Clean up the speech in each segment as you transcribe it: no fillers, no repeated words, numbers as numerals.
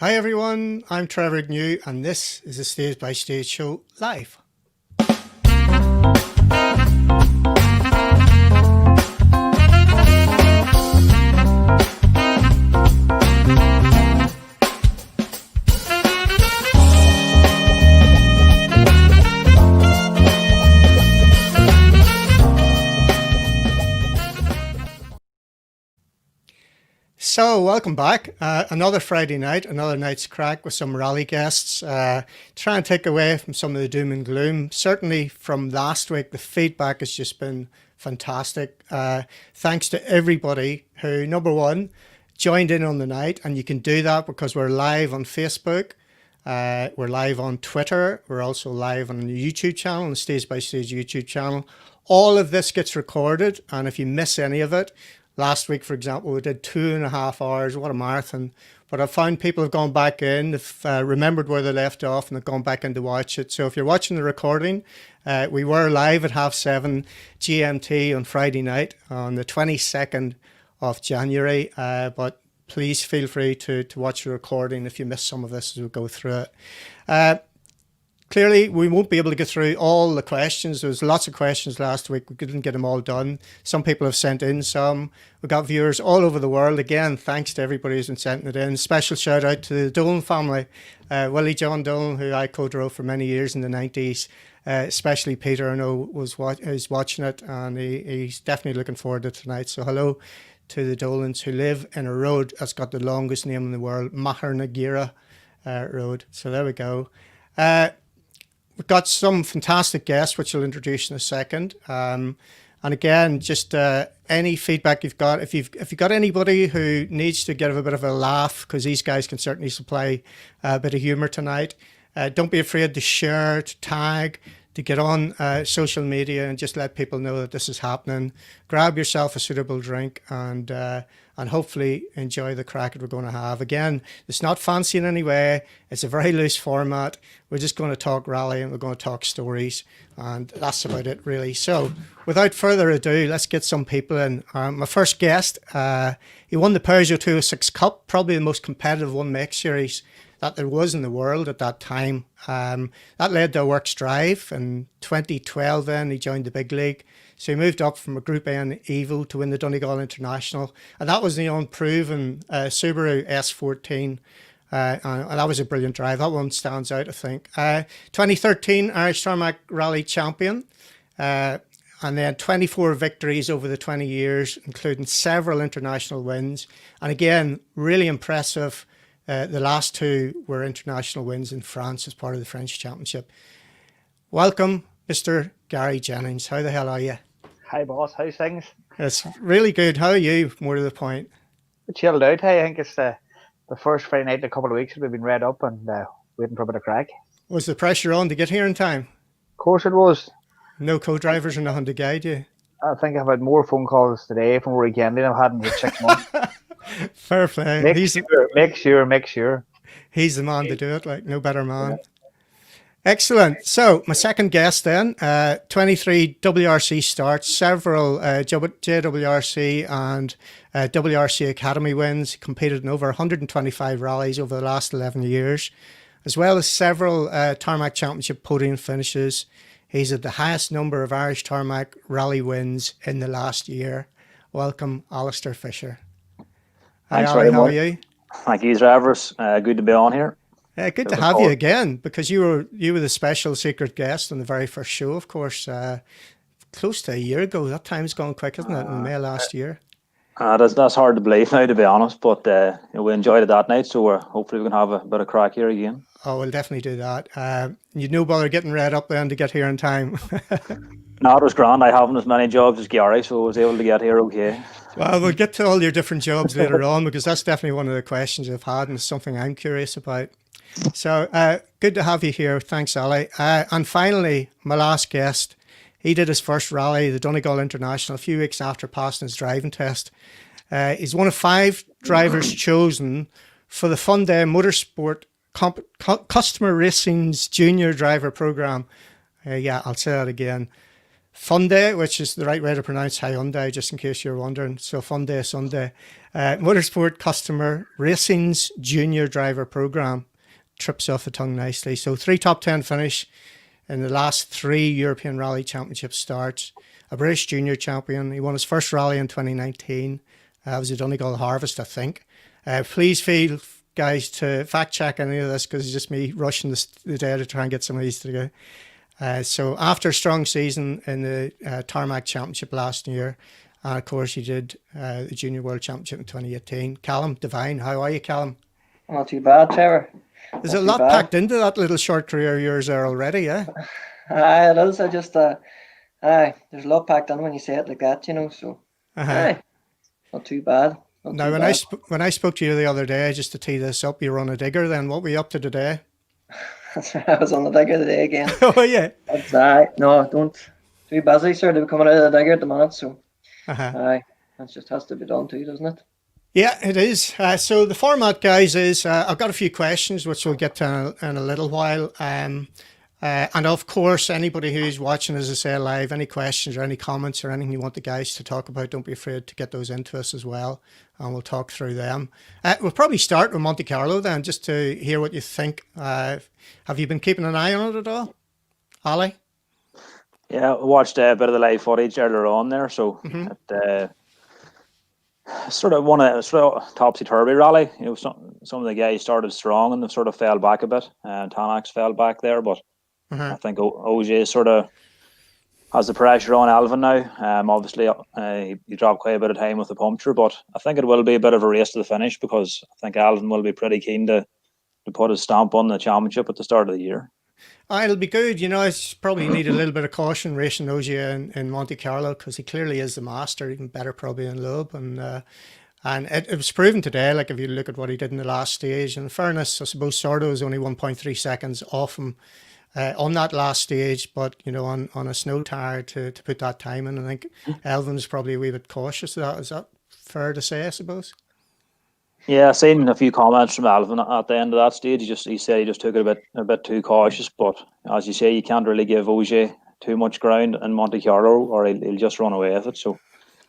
Hi everyone, I'm Trevor New and this is the Stage by Stage show live. So welcome back. Another Friday night, another night's crack with some rally guests. Try and take away from some of the doom and gloom. Certainly from last week, the feedback has just been fantastic. Thanks to everybody who, number one, joined in on the night. And you can do that because we're live on Facebook. We're live on Twitter. We're also live on the YouTube channel, the Stage by Stage YouTube channel. All of this gets recorded. And if you miss any of it, last week, for example, we did 2.5 hours. What a marathon. But I found people have gone back in, they've remembered where they left off and they've gone back in to watch it. So if you're watching the recording, we were live at 7:30 GMT on Friday night on the 22nd of January. But please feel free to watch the recording if you missed some of this as we go through it. Clearly, we won't be able to get through all the questions. There was lots of questions last week. We couldn't get them all done. Some people have sent in some. We've got viewers all over the world. Again, thanks to everybody who's been sending it in. Special shout out to the Dolan family. Willie John Dolan, who I co-drove for many years in the 90s. Especially Peter, I know, is watching it, and he's definitely looking forward to tonight. So hello to the Dolans, who live in a road that's got the longest name in the world, Maharnagira Road. So there we go. We've got some fantastic guests, which I'll introduce in a second. And again, just any feedback you've got. If you've got anybody who needs to get a bit of a laugh, because these guys can certainly supply a bit of humour tonight, don't be afraid to share, to tag, to get on social media and just let people know that this is happening. Grab yourself a suitable drink and hopefully enjoy the crack that we're going to have. Again, it's not fancy in any way. It's a very loose format. We're just going to talk rally and we're going to talk stories. And that's about it, really. So without further ado, let's get some people in. My first guest, he won the Peugeot 206 Cup, probably the most competitive one-make series that there was in the world at that time. That led to a Works Drive. In 2012 then, he joined the big league. So he moved up from a Group N Evo to win the Donegal International. And that was the unproven Subaru S14. And that was a brilliant drive. That one stands out, I think. 2013 Irish Tarmac Rally Champion. And then 24 victories over the 20 years, including several international wins. And again, really impressive. The last two were international wins in France as part of the French Championship. Welcome, Mr. Gary Jennings. How the hell are you? Hi, boss. How's things? It's really good. How are you, more to the point? Chilled out. Hey, I think it's the first Friday night in a couple of weeks that we've been read up and waiting for a bit of crack. Was the pressure on to get here in time? Of course it was. No co-drivers or nothing to guide you? I think I've had more phone calls today from weekend than I've had in 6 months. Fair play. Make sure. He's the man to do it, like no better man. Yeah. Excellent. So my second guest then, 23 WRC starts, several JWRC and WRC Academy wins, competed in over 125 rallies over the last 11 years, as well as several Tarmac Championship podium finishes. He's at the highest number of Irish Tarmac rally wins in the last year. Welcome, Alistair Fisher. Thanks very much. How are you? Thank you, Trevor. Good to be on here. Good to have you again, because you were the special secret guest on the very first show, of course, close to a year ago. That time's gone quick, isn't it? In May last year. That's hard to believe now, to be honest, but we enjoyed it that night, so hopefully we can have a bit of crack here again. Oh, we'll definitely do that. You'd no bother getting read up then to get here in time. No, it was grand. I haven't as many jobs as Gary, so I was able to get here okay. Well, we'll get to all your different jobs later on, because that's definitely one of the questions I've had and it's something I'm curious about. So good to have you here. Thanks, Ali. And finally, my last guest, he did his first rally, the Donegal International, a few weeks after passing his driving test. He's one of 5 drivers chosen for the Funday Motorsport Customer Racing's Junior Driver Program. Yeah, I'll say that again. Funday, which is the right way to pronounce Hyundai, just in case you're wondering. So Funday Sunday. Motorsport Customer Racing's Junior Driver Programme trips off the tongue nicely. So 3 top 10 finish in the last 3 European Rally Championship starts. A British Junior Champion. He won his first rally in 2019. It was a Donegal Harvest, I think. Please feel, guys, to fact check any of this because it's just me rushing the day to try and get some of these to go. So after a strong season in the Tarmac Championship last year, and of course he did the Junior World Championship in 2018. Callum Devine, how are you, Callum? Not too bad, Trevor. There's a lot packed into that little short career of yours there already, yeah? Aye, it is. I just, there's a lot packed in when you say it like that, so, aye, not too bad. Now, when I spoke to you the other day, just to tee this up, you were on a digger then. What were you up to today? I was on the digger today again. Oh, yeah. That's aye. No, don't. Too busy, sir, to be coming out of the digger at the minute, so aye, that just has to be done too, doesn't it? Yeah, it is. So the format, guys, is I've got a few questions which we'll get to in a little while. And of course, anybody who's watching, as I say, live, any questions or any comments or anything you want the guys to talk about, don't be afraid to get those into us as well, and we'll talk through them. We'll probably start with Monte Carlo then, just to hear what you think. Have you been keeping an eye on it at all, Ali? Yeah, I watched a bit of the live footage earlier on there, so sort of topsy-turvy rally. Some of the guys started strong and they sort of fell back a bit, and Tanax fell back there, but I think OJ sort of has the pressure on Alvin now. Obviously, he dropped quite a bit of time with the puncture, but I think it will be a bit of a race to the finish because I think Alvin will be pretty keen to put his stamp on the championship at the start of the year. It'll be good. It's probably need a little bit of caution racing Ogier in Monte Carlo because he clearly is the master, even better probably than Loeb. And it was proven today, like if you look at what he did in the last stage. In fairness, I suppose Sordo was only 1.3 seconds off him on that last stage, but on a snow tire to put that time in. I think Elvin's probably a wee bit cautious of that. Is that fair to say, I suppose? Yeah, I've seen a few comments from Alvin at the end of that stage. He said he just took it a bit too cautious. But as you say, you can't really give Ogier too much ground in Monte Carlo, or he'll just run away with it. So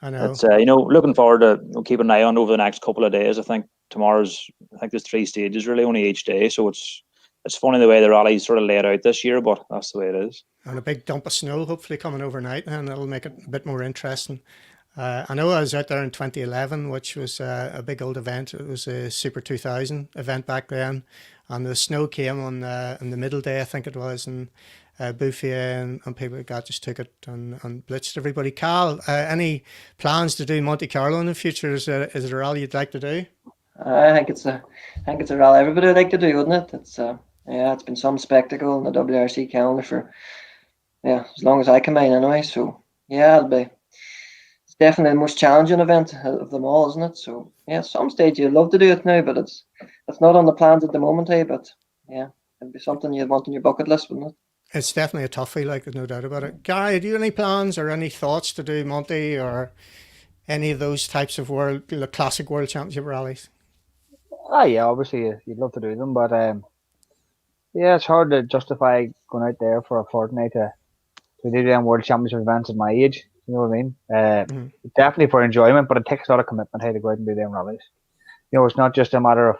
I know. it's looking forward to keep an eye on over the next couple of days. I think there's 3 stages really, only each day. So it's funny the way the rally's sort of laid out this year, but that's the way it is. And a big dump of snow, hopefully coming overnight, and that'll make it a bit more interesting. I know I was out there in 2011, which was a big old event. It was a Super 2000 event back then, and the snow came on in the middle day, I think it was, and Bouffier and people like that just took it and blitzed everybody. Cal, any plans to do Monte Carlo in the future? Is it a rally you'd like to do? I think it's a rally everybody would like to do, wouldn't it? It's been some spectacle in the WRC calendar for as long as I can mind anyway. So it's definitely the most challenging event of them all, isn't it? So some stage you'd love to do it now, but it's not on the plans at the moment, but it'd be something you'd want on your bucket list, wouldn't it? It's definitely a toughie, there's no doubt about it. Gary, do you have any plans or any thoughts to do Monte or any of those types of classic World Championship rallies? Obviously you'd love to do them, but it's hard to justify going out there for a fortnight to do them World Championship events at my age. You know what I mean? Definitely for enjoyment, but it takes a lot of commitment to go out and do them rallies. It's not just a matter of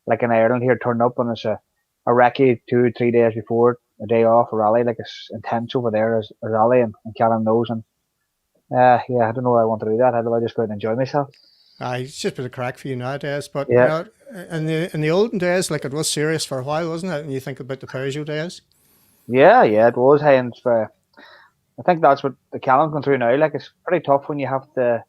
like in Ireland here, turning up and it's a recce 2 or 3 days before, a day off, a rally. Like it's intense over there as a rally, and Callum knows. And I don't know why I want to do that. How do I just go out and enjoy myself? It's just a bit of crack for you nowadays, but in the olden days, it was serious for a while, wasn't it? And you think about the Peugeot days. Yeah, it was. And I think that's what the Callum's going through now. It's pretty tough when you have to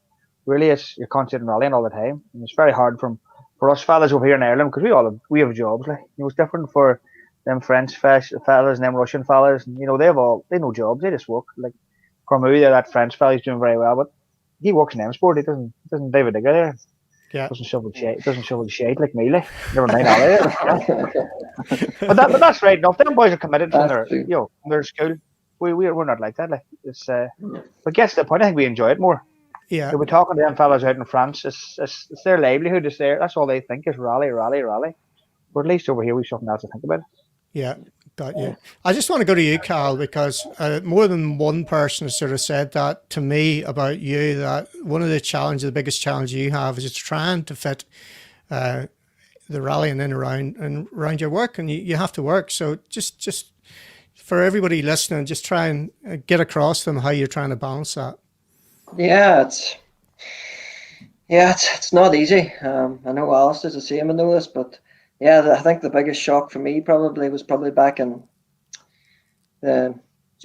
really, you're concentrating rallying all the time, and it's very hard for us fellas over here in Ireland because we have jobs. It's different for them French fellas and them Russian fellas. And, they know jobs. They just work. Like Cormu there, that French fella, he's doing very well, but he works in M Sport. He doesn't David Digger there. Yeah. Doesn't shovel the shade like me. Never mind that. but that's right enough. Them boys are committed from their school. We're not like that. But guess the point. I think we enjoy it more. Yeah. We're talking to them fellas out in France. It's their livelihood. That's all they think is rally. But at least over here we've something else to think about. Yeah. Got you. I just want to go to you, Cal, because more than one person has sort of said that to me about you, that one of the challenges, the biggest challenge you have is trying to fit the rallying in around your work, and you have to work. So just for everybody listening, just try and get across them how you're trying to balance that. Yeah, it's not easy. I know Alice is the same in this, but yeah, I think the biggest shock for me was back in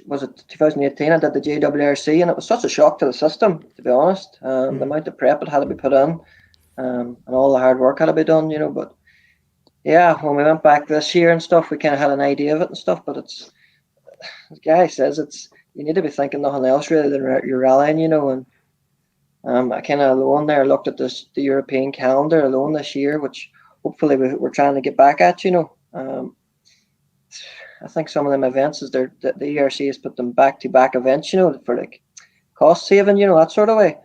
was it 2018? I did the JWRC, and it was such a shock to the system, to be honest. The amount of prep it had to be put in, and all the hard work had to be done, But yeah, when we went back this year and stuff, we kind of had an idea of it and stuff. But it's, as Guy says, you need to be thinking nothing else really than your rallying, And I kind of alone there looked at the European calendar alone this year, which hopefully we're trying to get back at, I think some of them events the ERC has put them back-to-back events, for like cost saving, that sort of way.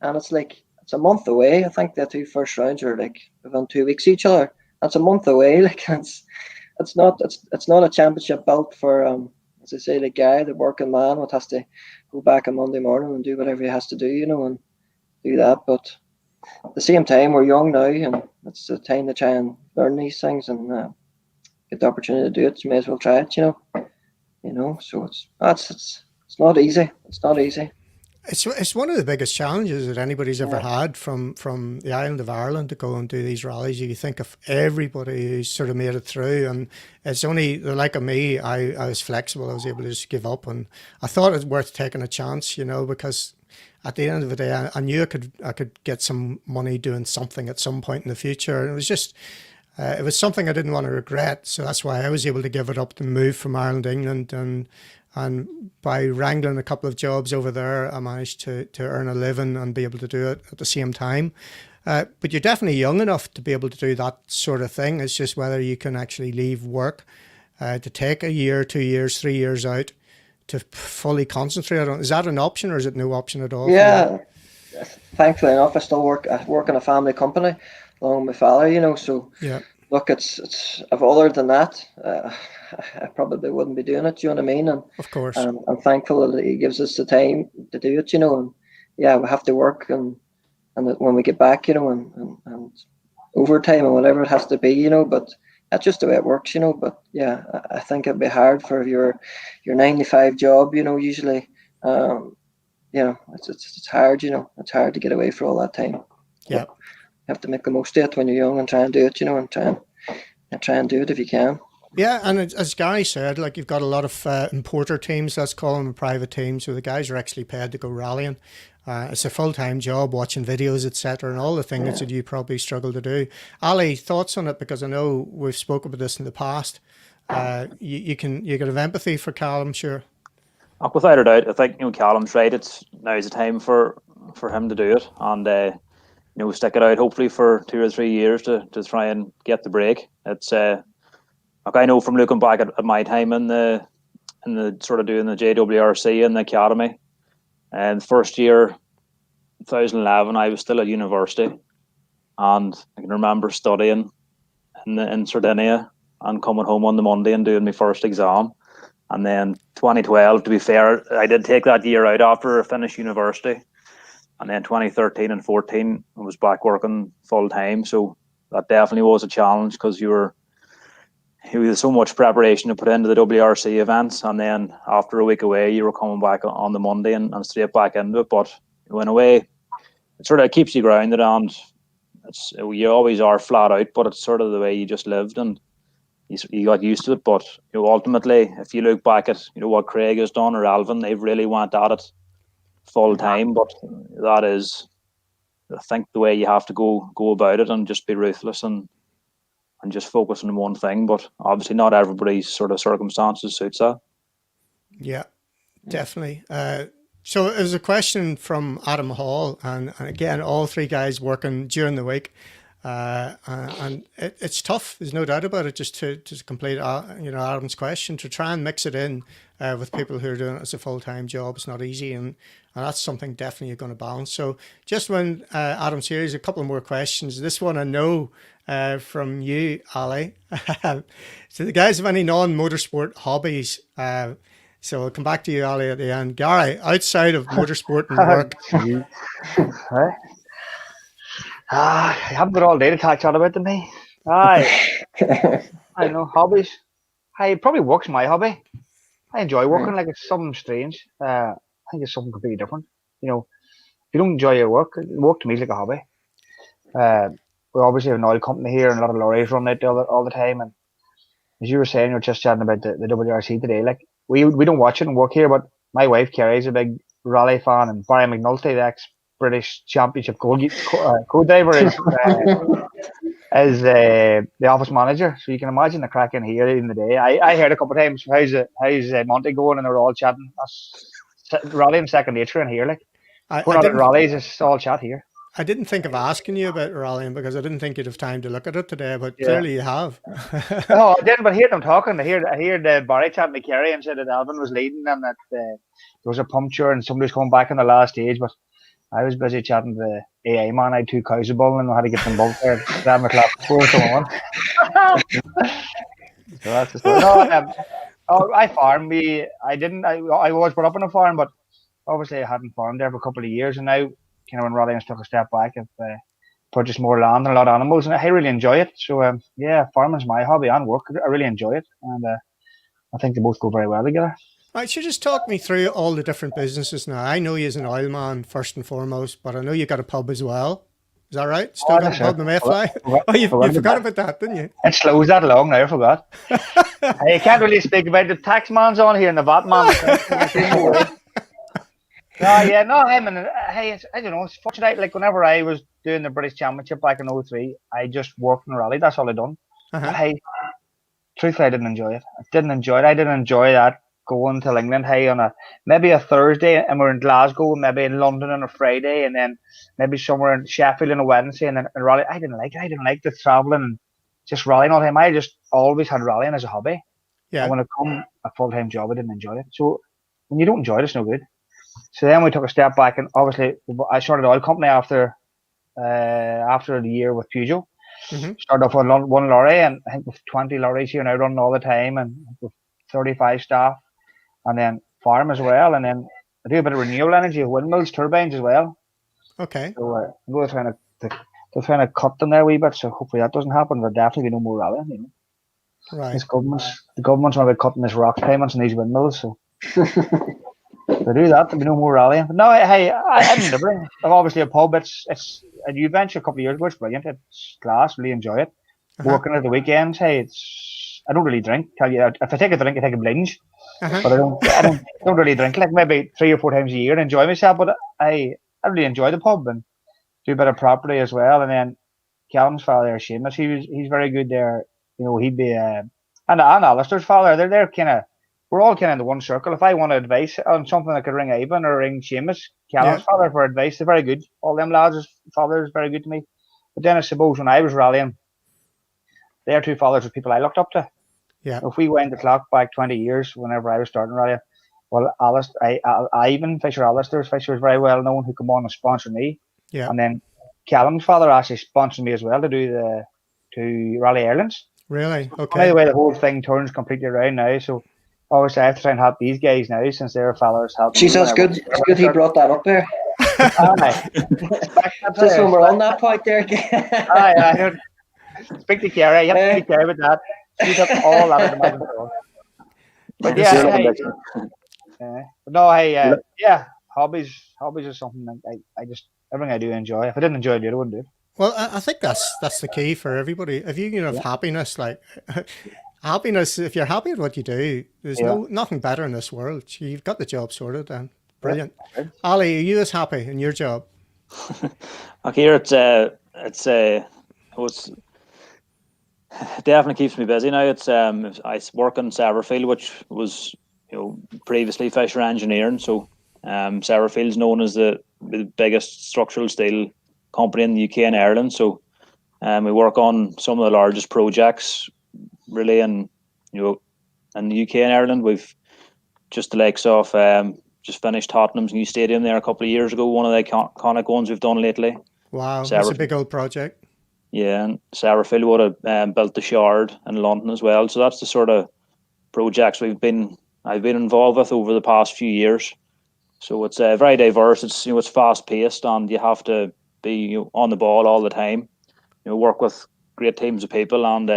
And it's like, it's a month away. I think the two first rounds are like within 2 weeks each other. That's a month away. Like it's not a championship built for as I say, the guy, the working man, what has to go back on Monday morning and do whatever he has to do, and do that. But at the same time, we're young now, and it's the time to try and learn these things and get the opportunity to do it. You may as well try it, So it's not easy. It's not easy. It's one of the biggest challenges that anybody's ever had from the island of Ireland to go and do these rallies. You think of everybody who's sort of made it through, and it's only the like of me. I was flexible. I was able to just give up, and I thought it was worth taking a chance, because at the end of the day, I knew I could get some money doing something at some point in the future. And it was just. It was something I didn't want to regret, so that's why I was able to give it up to move from Ireland to England, and by wrangling a couple of jobs over there, I managed to earn a living and be able to do it at the same time. But you're definitely young enough to be able to do that sort of thing. It's just whether you can actually leave work to take a year, 2 years, 3 years out to fully concentrate on. Is that an option, or is it no option at all? Yeah, thankfully enough, I work in a family company along with my father, so yeah. Look, it's if other than that, I probably wouldn't be doing it. Do you know what I mean? And of course, I'm thankful that he gives us the time to do it. And yeah, we have to work and when we get back, and overtime and whatever it has to be, But that's just the way it works, But yeah, I think it'd be hard for your 9 to 5 job, Usually, it's hard, It's hard to get away for all that time. Yeah. You have to make the most of it when you're young and try and do it, and try and do it if you can. Yeah, and as Gary said, like you've got a lot of importer teams, let's call them private teams, so the guys are actually paid to go rallying. It's a full-time job, watching videos, etc., and all the things that you probably struggle to do. Ali, thoughts on it? Because I know we've spoken about this in the past. You have empathy for Cal, I'm sure. Without a doubt, I think Callum's right. Now's the time for him to do it, and stick it out hopefully for 2 or 3 years to try and get the break. It's I know from looking back at my time in the sort of doing the JWRC in the academy, and first year, 2011, I was still at university, and I can remember studying in Sardinia and coming home on the Monday and doing my first exam. And then 2012, to be fair, I did take that year out after I finished university. And then 2013 and 14, I was back working full time. So that definitely was a challenge because it was so much preparation to put into the WRC events. And then after a week away, you were coming back on the Monday and straight back into it. But in a way, it sort of keeps you grounded, and you always are flat out, but it's sort of the way you just lived and you got used to it. But ultimately, if you look back at what Craig has done or Alvin, they've really went at it full time. But that is, I think, the way you have to go about it, and just be ruthless and just focus on one thing. But obviously not everybody's sort of circumstances suits that. Yeah, definitely. So there's a question from Adam Hall, and again, all three guys working during the week. and it's tough. There's no doubt about it. Just to complete, Adam's question, to try and mix it in with people who are doing it as a full-time job is not easy, and that's something definitely you're going to balance. So just when Adam's here, there's a couple more questions. This one I know from you, Ali. So the guys have any non-motorsport hobbies? So I'll come back to you, Ali, at the end. Gary, outside of motorsport and work. I haven't got all day to talk about to me. I know hobbies. Probably work's my hobby. I enjoy working like it's something strange. I think it's something completely different. You know, if you don't enjoy your work to me is like a hobby. We obviously have an oil company here and a lot of lorries run out all the time. And as you were saying, you were just chatting about the WRC today. Like we don't watch it and work here, but my wife Kerry's a big rally fan, and Barry McNulty, the ex-British Championship co-diver, is the office manager. So you can imagine the crack in here in the day. I heard a couple of times, how's Monty going, and they were all chatting. That's rallying second nature in here. Like we're not at rallies, it's all chat here. I didn't think of asking you about rallying because I didn't think you'd have time to look at it today, but clearly you have. No, I didn't, but I heard them talking. I heard Barry chatting to Kerry and said that Alvin was leading and that there was a puncture and somebody was coming back in the last stage, but I was busy chatting to the AA man. I had 2 cows a bull and I had to get them both there at 7 o'clock before someone. So that's the story. No, I farm. I was brought up on a farm, but obviously I hadn't farmed there for a couple of years, and now when rallying took a step back, I've purchased more land and a lot of animals, and I really enjoy it. So farming's my hobby and work. I really enjoy it, and I think they both go very well together. All right, so just talk me through all the different businesses now. I know you as an oil man first and foremost, but I know you got a pub as well. Is that right? Still got a pub in Mayfly? You forgot about that, didn't you? It slows that long now, I forgot. You can't really speak about the tax man's on here and the VAT man. I don't know. It's fortunate. Like whenever I was doing the British Championship back in 03, I just worked and rallied. That's all I done. Truthfully, I didn't enjoy it. I didn't enjoy that going to England. On maybe a Thursday, and we're in Glasgow, maybe in London on a Friday, and then maybe somewhere in Sheffield on a Wednesday, and then rally. I didn't like it. I didn't like the traveling and just rallying all the time. I just always had rallying as a hobby. Yeah. And when it come a full-time job, I didn't enjoy it. So when you don't enjoy it, it's no good. So then we took a step back, and obviously I started an oil company after the year with Peugeot. Mm-hmm. Started off with one lorry, and I think with 20 lorries here now running all the time, and with 35 staff, and then farm as well, and then I do a bit of renewable energy, windmills, turbines as well. Okay. So we're trying to cut them there a wee bit, so hopefully that doesn't happen. There'll definitely be no more rallying. Right. The government's want to be cutting this ROC payments on these windmills, so. To do that, there'll be no more rallying. But no, I'm delivering. Obviously, a pub. It's a new venture a couple of years ago. It's brilliant. It's class. Really enjoy it. Working at the weekends. I don't really drink. Tell you, if I take a drink, I take a binge. But I don't really drink. Like maybe 3 or 4 times a year and enjoy myself. But I really enjoy the pub and do a bit of property as well. And then Callum's father, Seamus, he's very good there. He'd be and Alistair's father. They're kind of. We're all kind of in the one circle. If I want advice on something, I could ring Ivan or ring Seamus, Callum's father, for advice. They're very good. All them lads' fathers very good to me. But then I suppose when I was rallying, their 2 fathers were people I looked up to. Yeah. If we wind the clock back 20 years, whenever I was starting rallying, well, Ivan Fisher was very well known, who come on and sponsor me. Yeah. And then Callum's father actually sponsored me as well to Rally Ireland's. Really? Okay. By the way, the whole thing turns completely around now. So. Obviously, I have to try and help these guys now since their fellas help. Jeez, that's good. It's good he brought that up there. Just when we're on that point there. I speak to Kerry. You have to speak to Kerry about that. She took all that out of my control. But hobbies are something I just everything I do enjoy. If I didn't enjoy it, I wouldn't do it. Well, I think that's the key for everybody. If you have happiness, like. Happiness, if you're happy with what you do, there's nothing better in this world. You've got the job sorted and brilliant. Right. Ali, are you as happy in your job? Okay, here it definitely keeps me busy now. I work in Severfield, which was previously Fisher Engineering. So Severfield is known as the biggest structural steel company in the UK and Ireland. So We work on some of the largest projects, really, in the UK and Ireland. We've just the likes of just finished Tottenham's new stadium there a couple of years ago. One of the iconic ones we've done lately. Wow, that's a big old project. Yeah, and Satterfield would have built the Shard in London as well. So that's the sort of projects I've been involved with over the past few years. So it's very diverse. It's fast paced, and you have to be on the ball all the time. Work with great teams of people, and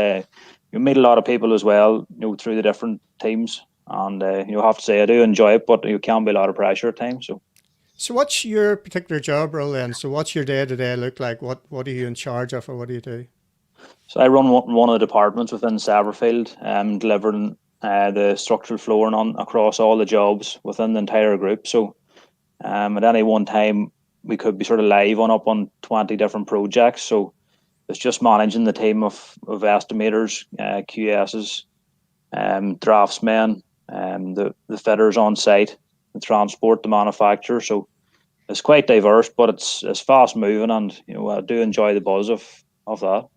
you meet a lot of people as well. Through the different teams, and you have to say I do enjoy it, but you can be a lot of pressure at times. So what's your particular job role then? So what's your day-to-day look like? What are you in charge of, or what do you do? So I run one of the departments within Satterfield, delivering the structural flooring on across all the jobs within the entire group. So at any one time, we could be sort of live up on 20 different projects. So it's just managing the team of estimators, QSs, draftsmen, the fitters on site, the transport, the manufacturer. So it's quite diverse, but it's fast moving, and I do enjoy the buzz of that.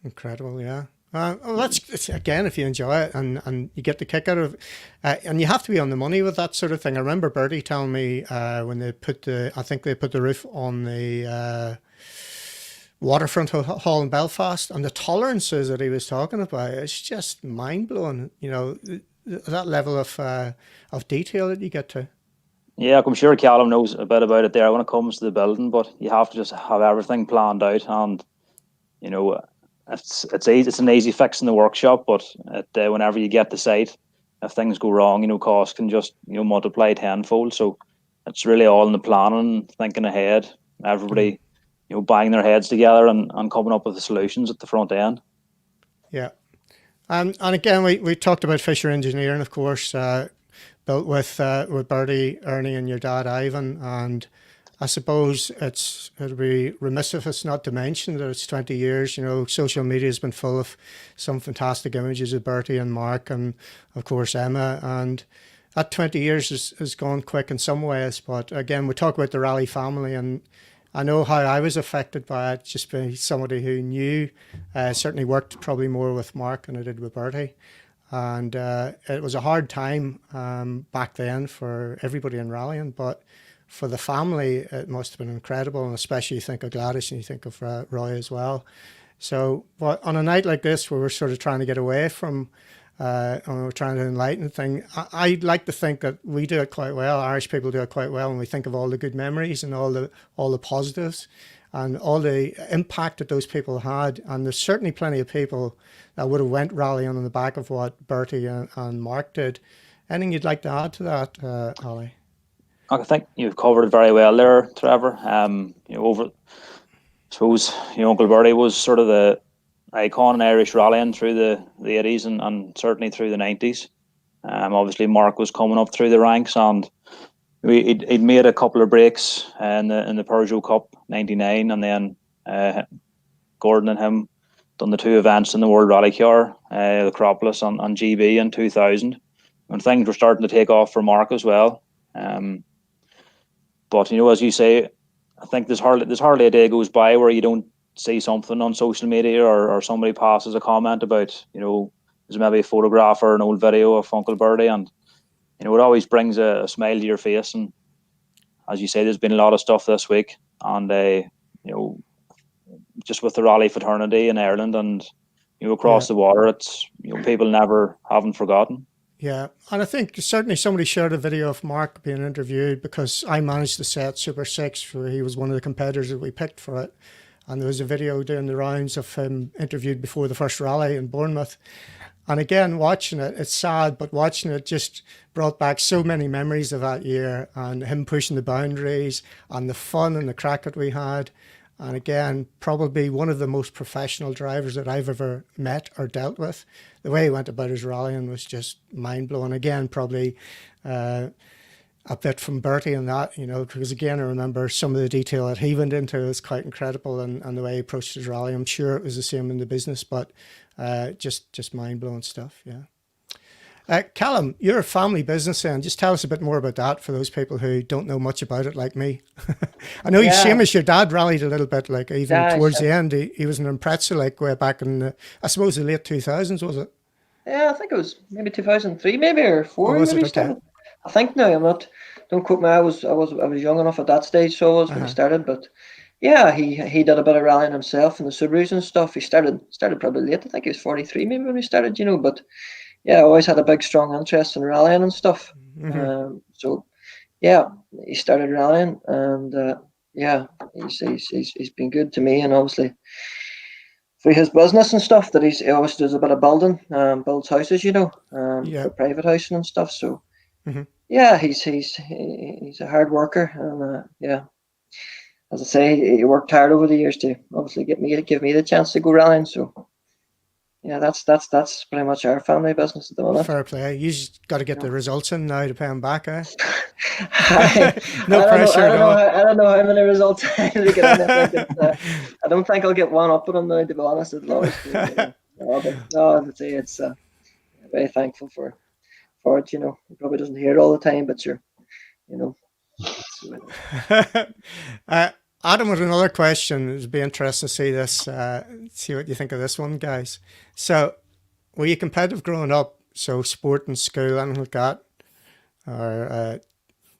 Incredible, yeah. Well, that's again, if you enjoy it and you get the kick out of it, and you have to be on the money with that sort of thing. I remember Bertie telling me when they put the roof on the Waterfront Hall in Belfast, and the tolerances that he was talking about, it's just mind blowing. That level of detail that you get to. Yeah, I'm sure Callum knows a bit about it there when it comes to the building, but you have to just have everything planned out, and it's easy. It's an easy fix in the workshop, but whenever you get to site, if things go wrong, costs can just multiply tenfold. So it's really all in the planning, thinking ahead. Everybody, banging their heads together and coming up with the solutions at the front end. Yeah, and again, we talked about Fisher Engineering, of course, built with Bertie, Ernie, and your dad Ivan, and I suppose it'd be remiss of us not to mention that it's 20 years. Social media has been full of some fantastic images of Bertie and Mark, and of course Emma. And that 20 years has gone quick in some ways. But again, we talk about the Raleigh family, and I know how I was affected by it, just being somebody who knew, certainly worked probably more with Mark than I did with Bertie. And it was a hard time back then for everybody in Rallying, but for the family, it must have been incredible, and especially you think of Gladys and you think of Roy as well. So, but on a night like this, where we're sort of trying to get away from, and we're trying to enlighten things, I'd like to think that we do it quite well. Irish people do it quite well, and we think of all the good memories and all the positives, and all the impact that those people had. And there's certainly plenty of people that would have went rallying on the back of what Bertie and Mark did. Anything you'd like to add to that, Ali? I think you've covered it very well there, Trevor. I suppose Uncle Bertie was sort of the icon in Irish rallying through the 80s and certainly through the 90s. Obviously, Mark was coming up through the ranks, and he'd made a couple of breaks in the Peugeot Cup '99, and then Gordon and him done the two events in the World Rally Car, the Acropolis and GB in 2000, when things were starting to take off for Mark as well. But as you say, I think there's hardly a day goes by where you don't see something on social media or somebody passes a comment about there's maybe a photograph or an old video of Uncle Bertie, and it always brings a smile to your face. And as you say, there's been a lot of stuff this week, and just with the rally fraternity in Ireland and across the water, it's people haven't forgotten. Yeah, and I think certainly somebody shared a video of Mark being interviewed, because I managed the set Super 6, where he was one of the competitors that we picked for it. And there was a video doing the rounds of him interviewed before the first rally in Bournemouth. And again, watching it, it's sad, but watching it just brought back so many memories of that year, and him pushing the boundaries and the fun and the crack that we had. And again, probably one of the most professional drivers that I've ever met or dealt with. The way he went about his rallying was just mind-blowing. Again, probably a bit from Bertie and that, because again, I remember some of the detail that he went into was quite incredible, and the way he approached his rally. I'm sure it was the same in the business, but just mind-blowing stuff, yeah. Callum, you're a family business then. Just tell us a bit more about that for those people who don't know much about it like me. I know Yeah. Seamus, your dad rallied a little bit, like even Yeah, towards the end. He was an impressor, like way back in, I suppose, the late 2000s, was it? Yeah, I think it was maybe 2003, maybe or Or four. was Maybe it? he Okay. started. I think now I'm not. Don't quote me. I was young enough at that stage, so I was when he Uh-huh. started. But yeah, he did a bit of rallying himself and the Subarus and stuff. He started probably late. I think he was 43 maybe when he started. But yeah, I always had a big strong interest in rallying and stuff. Hmm. So yeah, he started rallying, and yeah, he's been good to me, and obviously for his business and stuff that he obviously does a bit of building, builds houses, Yeah. for private housing and stuff. So Hmm. yeah, he's a hard worker, and yeah, as I say, he worked hard over the years to obviously give me the chance to go rallying. So yeah, that's pretty much our family business at the moment. Fair play. You just got to get the results in now to pay him back, eh? I, No I don't know. pressure I at don't know. all. I don't know how many results I really get on. I don't think I'll get one up with him now. To be honest, as long as no, but no, as I say, it's very thankful for it. He probably doesn't hear it all the time, but sure, you know. uh, Adam with another question. It'd be interesting to see this. See what you think of this one, guys. So, were you competitive growing up? So, sport and school, anything like that, or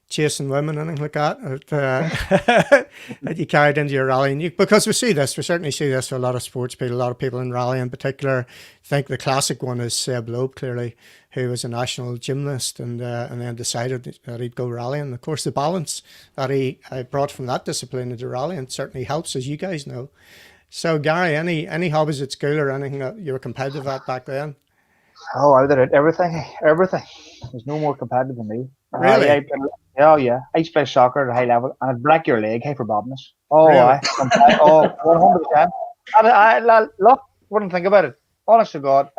chasing women, anything like that, or, that you carried into your rallying? Because we certainly see this for a lot of sports people. A lot of people in rally, in particular, think the classic one is Seb Loeb, clearly, who was a national gymnast and then decided that he'd go rallying. Of course, the balance that he brought from that discipline into rallying certainly helps, as you guys know. So, Gary, any hobbies at school or anything that you were competitive at back then? Oh, I did it. Everything. There's no more competitive than me. Really? Oh, yeah. I used to play soccer at a high level, and I'd break your leg, hey, for bobbiness. Oh, Really? oh, 100%. Look, wouldn't think about it. Honest to God,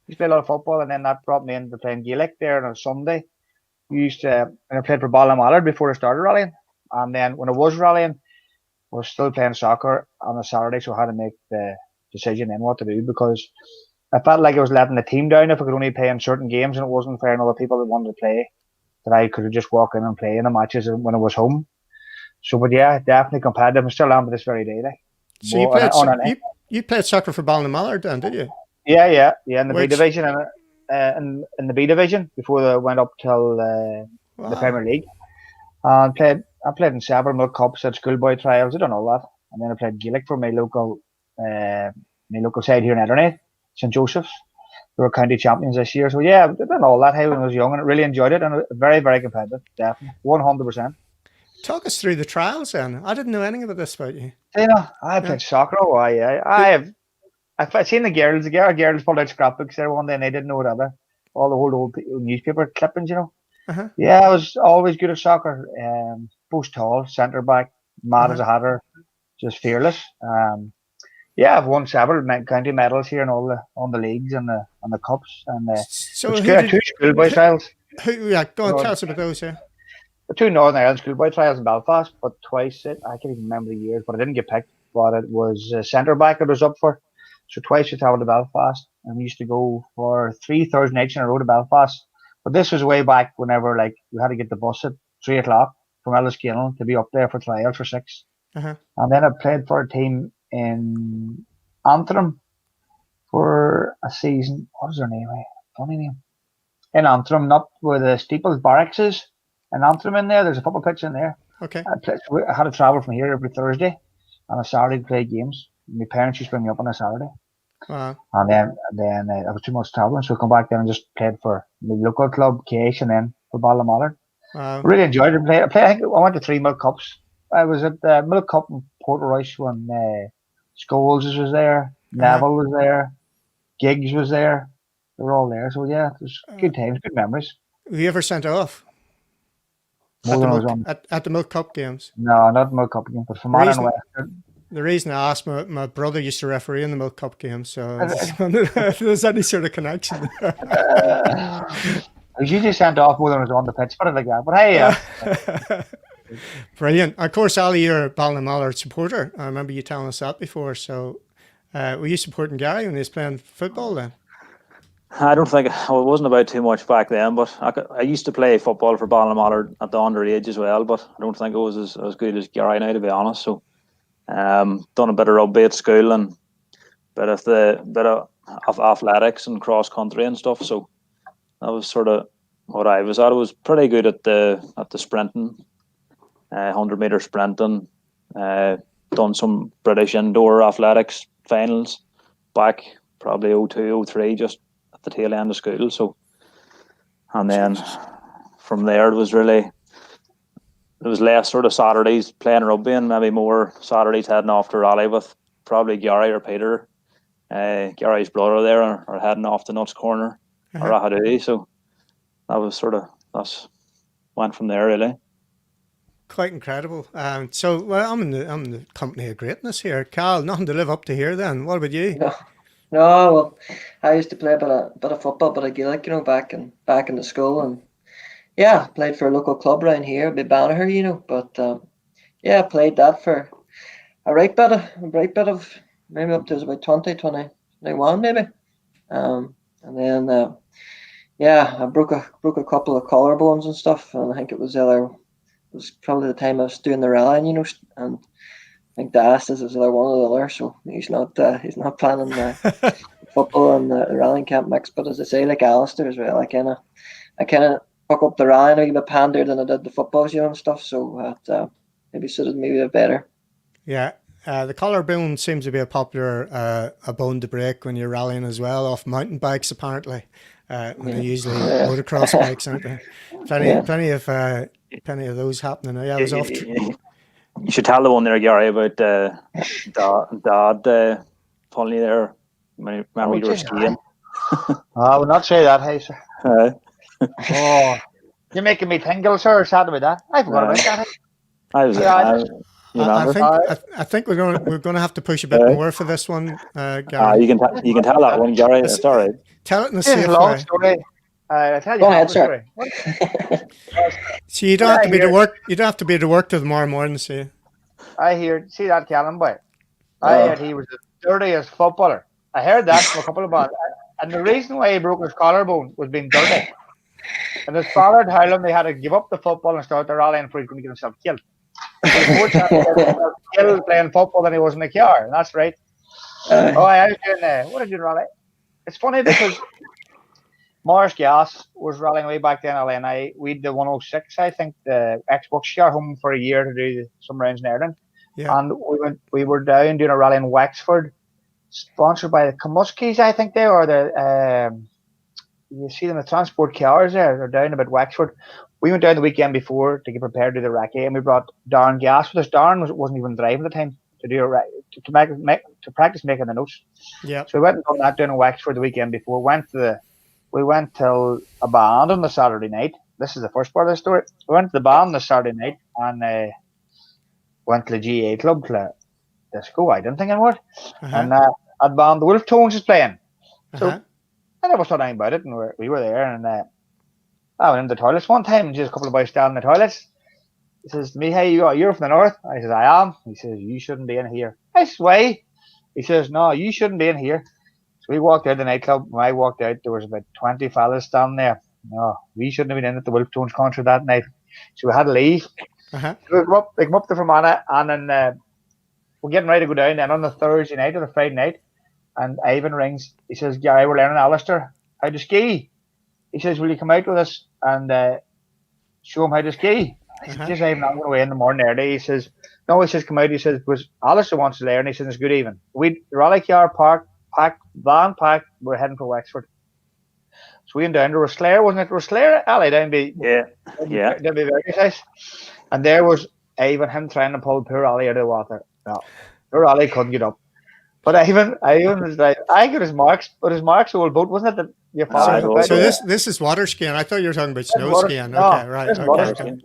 used to play a lot of football, and then that brought me into playing Gaelic there on a Sunday. And I played for Ballymallard before I started rallying. And then when I was rallying, I was still playing soccer on a Saturday, so I had to make the decision then what to do, because I felt like I was letting the team down if I could only play in certain games, and it wasn't fair on other people that wanted to play, that I could just walk in and play in the matches when I was home. So, but yeah, definitely competitive. I still am to this very day. So you played you played soccer for Ballymallard then, did you? Yeah, in the B Which, division, and in the B division before they went up till the wow. Premier League. I played in several Milk Cups at schoolboy trials. I done all that, and then I played Gaelic for my local side here in Edernay, St Joseph's. We were county champions this year. So yeah, I done all that when I was young, and I really enjoyed it, and very, very competitive, definitely, 100%. Talk us through the trials then. I didn't know anything about this about you. I played soccer. Oh, I've seen the girls. The girls pulled out scrapbooks there one day, and they didn't know whatever. All the old newspaper clippings, Uh-huh. Yeah, I was always good at soccer. Post tall, centre back, mad as a hatter, just fearless. Yeah, I've won several county medals here in on the leagues and the cups, and so two schoolboy trials. Go on, tell us about those. Yeah, the two Northern Ireland schoolboy trials in Belfast, but twice I can't even remember the years, but I didn't get picked. But it was centre back I was up for, so twice we travelled to Belfast, and we used to go for 3 Thursday nights in a row to Belfast. But this was way back whenever we had to get the bus at 3 o'clock from Elliscale to be up there for trials for 6. Uh-huh. And then I played for a team in Antrim for a season. What is their name? Funny name. In Antrim, not where the Steeples Barracks is. In Antrim in there, there's a football pitch in there. Okay. I had to travel from here every Thursday on a Saturday to play games. My parents used to bring me up on a Saturday. Wow. And then I was too much traveling, so I come back then and just played for the local club, KH, and then for Ballymallard. Wow. Really enjoyed it. I think I went to 3 Milk Cups. I was at the Milk Cup in Portrush when Scholes was there, Neville was there, Giggs was there. They were all there. So yeah, it was good times, good memories. Were you ever sent off? More than I was on. At the Milk Cup games? No, not Milk Cup games, but from Ireland West. The reason I asked, my brother used to referee in the Milk Cup games, so I just wondered if there's any sort of connection. I was usually sent off more than I was on the pitch, put it like that. But hey, Brilliant. Of course, Ali, you're a Ballymallard supporter. I remember you telling us that before. So were you supporting Gary when he was playing football then? I don't think it wasn't about too much back then, but I used to play football for Ballinamallard at the underage as well, but I don't think it was as good as Gary now, to be honest. So, done a bit of rugby at school and bit of athletics and cross country and stuff. So that was sort of what I was at. I was pretty good at the sprinting, 100-meter sprinting. Done some British indoor athletics finals back probably 02, 03, just at the tail end of school. So, and then from there it was less sort of Saturdays playing rugby and maybe more Saturdays heading off to Raleigh with probably Gary or Peter, Gary's brother there, or heading off to Nuts Corner or Rahadoui. So that's went from there really. Quite incredible. So well, I'm in the company of greatness here. Carl, nothing to live up to here then. What about you? No, well, I used to play a bit of football, but of Gaelic, back in the school, and yeah, played for a local club around here, a bit Banagher, but yeah, played that for a right bit of maybe up to about 20, 21 maybe, and then yeah, I broke a couple of collarbones and stuff, and I think it was probably the time I was doing the rallying, and I think the Astas is either one or the other, so he's not planning football and the rallying camp mix. But as I say, like Alistair as well, I kind of fuck up the rallying a wee bit pandier than I did the footballs, and stuff. So that maybe suited me a bit better. Yeah, the collarbone seems to be a popular a bone to break when you're rallying as well, off mountain bikes apparently. They're usually motocross bikes, aren't they? Plenty of those happening. Yeah, I was off. You should tell the one there, Gary, about Dad pulling you there. Remember you were skiing. I would not say that, hey, sir. Oh, you're making me tingle, sir. Sad about that. I forgot about that. I think we're going to have to push a bit more for this one, Gary. You can tell that one, Gary. It's all right. Tell it in a safe long way. Story. I'll tell you. Go ahead, sir. So you don't have to be to work. You don't have to be to work till tomorrow morning. See that Callum boy. I heard he was the dirtiest footballer. I heard that from a couple of months. And the reason why he broke his collarbone was being dirty. And his father had told him they had to give up the football and start the rallying before he couldn't get himself killed. Killed playing football than he was in the car. And that's right. I was doing what did you rally? It's funny because Morris Gas was rallying way back then, and we did the 106, I think, the Xbox car home for a year to do some rounds in Ireland. Yeah. And we were down doing a rally in Wexford, sponsored by the Kamuskis, I think they were you see them, the transport cars there, they're down about Wexford. We went down the weekend before to get prepared to do the recce, and we brought Darren Gas with us. Darren wasn't even driving at the time to do to practice making the notes. Yeah. So we went and done that down in Wexford the weekend before. We went till a band on the Saturday night. This is the first part of the story. We went to the band on the Saturday night and went to the GA club to disco. I didn't think it would. And at band, the Wolf Tones is playing. So I never thought anything about it, and we were there. And I went into the toilets one time, and just a couple of boys standing in the toilets. He says to me, "Hey, you're from the north?" I says, "I am." He says, "You shouldn't be in here." I says, "Why?" He says, "No, you shouldn't be in here." So we walked out the nightclub. When I walked out, there was about 20 fellas standing there. No, we shouldn't have been in at the Wolf Tones concert that night. So we had to leave. So we come up to Fermanagh, and then we're getting ready to go down. Then on the Thursday night or the Friday night, and Ivan rings. He says, "Gary, we're learning Alistair how to ski." He says, "Will you come out with us and show him how to ski?" I said, "Yes, Ivan, I'm going away in the morning early." He says, "No," he says, "come out." He says, "Was Alistair wants to learn." He says, "It's good even." The rally car van packed, we're heading for Wexford. So we went down to Rosslare, wasn't it? Rosslare, alley down be down be very nice. And there was Ivan, him trying to pull poor Ollie out of the water. No, poor Ollie couldn't get up. But Ivan was like, I got his marks, but his marks old boat, wasn't it? That your father. So this is water skiing. I thought you were talking about snow skiing. No, okay, right. Okay.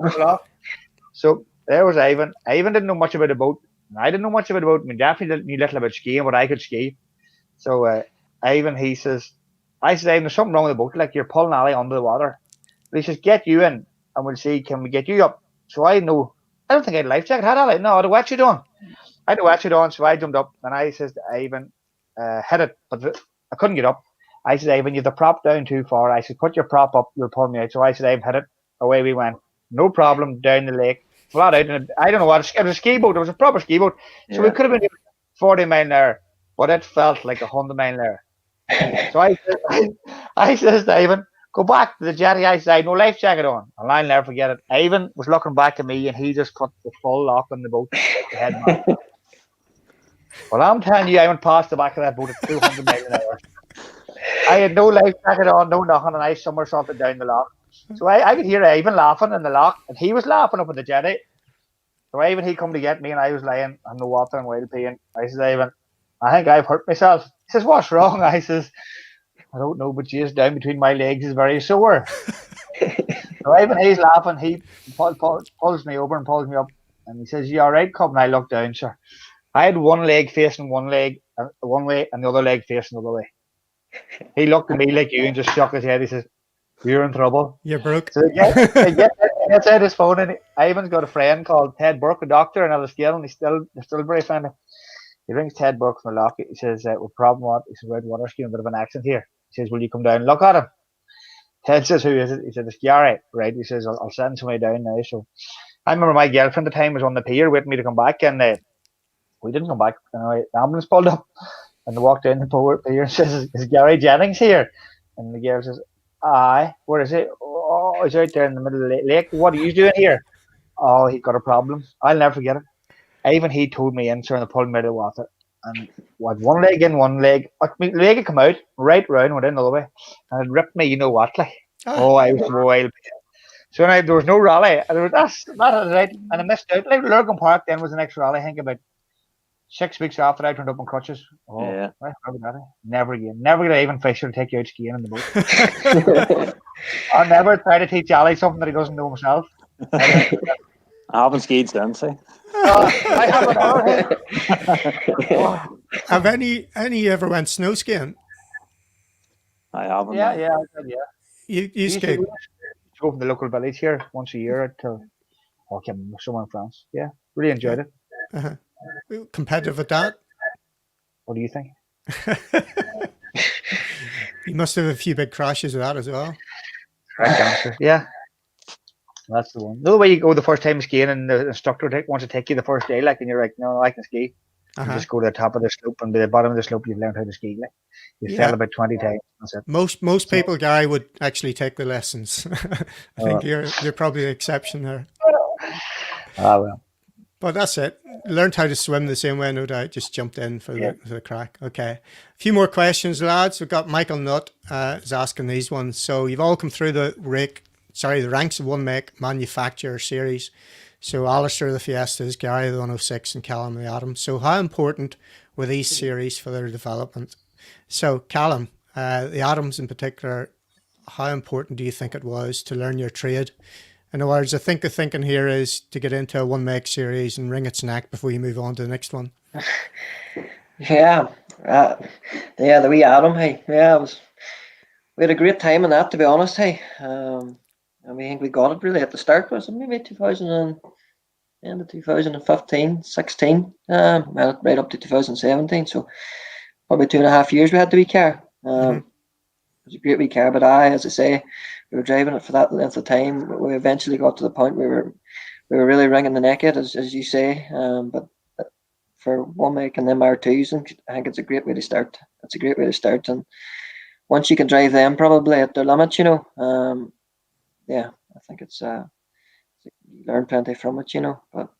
So there was Ivan. Ivan didn't know much about a boat. I didn't know much about a boat. I mean, definitely knew little about skiing, but I could ski. So Ivan, I said, "Ivan, there's something wrong with the boat. Like you're pulling Ollie under the water." But he says, "Get you in, and we'll see. Can we get you up?" So I know. I don't think I had a life jacket. Had Ollie? No, I had a wetsuit on. So I jumped up, and I says to Ivan, "Hit it," but I couldn't get up. I said, Ivan, you have the prop down too far. I said, put your prop up, you'll pull me out. So I said, Ivan, hit it. Away we went. No problem, down the lake. Flat out. And I don't know what, it was a ski boat. It was a proper ski boat. So we could have been 40 mile an hour, but it felt like 100 mile an hour. So I says to Ivan, go back to the jetty. I said, no life jacket on. And I'll never forget it. Ivan was looking back at me and he just put the full lock on the boat. The head man. Well, I'm telling you, I went past the back of that boat at 200 miles an hour. I had no life jacket on, no nothing, and I somersaulted down the lock. So I could hear Ivan laughing in the lock, and he was laughing up at the jetty. So Ivan, he come to get me, and I was lying on the water in wild pain. I said, Ivan, I think I've hurt myself. He says, what's wrong? I says, I don't know, but just down between my legs is very sore. So Ivan, he's laughing. He pulls me over and pulls me up, and he says, you all right, cub? And I look down, sir. I had one leg facing one way, and the other leg facing the other way. He looked at me like you and just shook his head. He says, you're in trouble. You're broke. So he gets out his phone, and Ivan's got a friend called Ted Burke, a doctor in Aliskeel, and he's still very friend. He rings Ted Burke from the lock. He says, what problem what? He says, Red water skiing, a bit of an accident here. He says, will you come down and look at him? Ted says, who is it? He said, it's Gary. Right. He says, I'll send somebody down now. So I remember my girlfriend at the time was on the pier waiting for me to come back, and we didn't come back. Anyway, the ambulance pulled up, and they walked in the pier and says, is Gary Jennings here? And the girl says, aye, where is he? Oh, he's out there in the middle of the lake. What are you doing here? Oh, he got a problem. I'll never forget it. Even he told me in, sir, and they pulled me out of the water. And with one leg in, one leg, my leg had come out, right round, went in the other way, and it ripped me, you know what, like. Oh, I was wild. So there was no rally. That was right. And I missed out. Like Lurgan Park then was the next rally, I think about 6 weeks after I turned up on crutches. Oh, yeah. Right, never again. Never gonna even Fisher to take you out skiing in the boat. I'll never try to teach Ali something that he doesn't know himself. I haven't skied since. I haven't. Have any ever went snow skiing? I haven't. Yeah, I did, yeah. You skied? Go from the local village here once a year to somewhere in France. Yeah, really enjoyed it. Uh-huh. Competitive at that? What do you think? You must have a few big crashes with that as well. Correct answer. Yeah. That's the one. The way you go the first time skiing and the instructor wants to take you the first day, like, and you're like, no, I can ski. You just go to the top of the slope, and by the bottom of the slope, you've learned how to ski. Like, you fell about 20 times. That's it. Most people, Gary, would actually take the lessons. I think you're probably the exception there. Ah, well. But that's it. Learned how to swim the same way, no doubt. Just jumped in for the crack. Okay. A few more questions, lads. We've got Michael Nutt is asking these ones. So you've all come through the ranks of one make manufacturer series. So Alistair the Fiestas, Gary the 106, and Callum the Atom. So how important were these series for their development? So Callum, the Atoms in particular, how important do you think it was to learn your trade? In other words, I think the thinking here is to get into a one make series and wring its neck before you move on to the next one. Yeah, the wee Atom, hey, yeah, we had a great time in that, to be honest, hey. I think we got it really at the start. Was it maybe 2015, 16, right up to 2017. So probably 2.5 years we had the wee car. It was a great wee car, but as I say, we were driving it for that length of time. We eventually got to the point where we were really wringing the neck out, as you say. But for one make and them R2s, I think it's a great way to start. It's a great way to start, and once you can drive them probably at their limit, you know. Yeah, I think it's you learn plenty from it, you know. But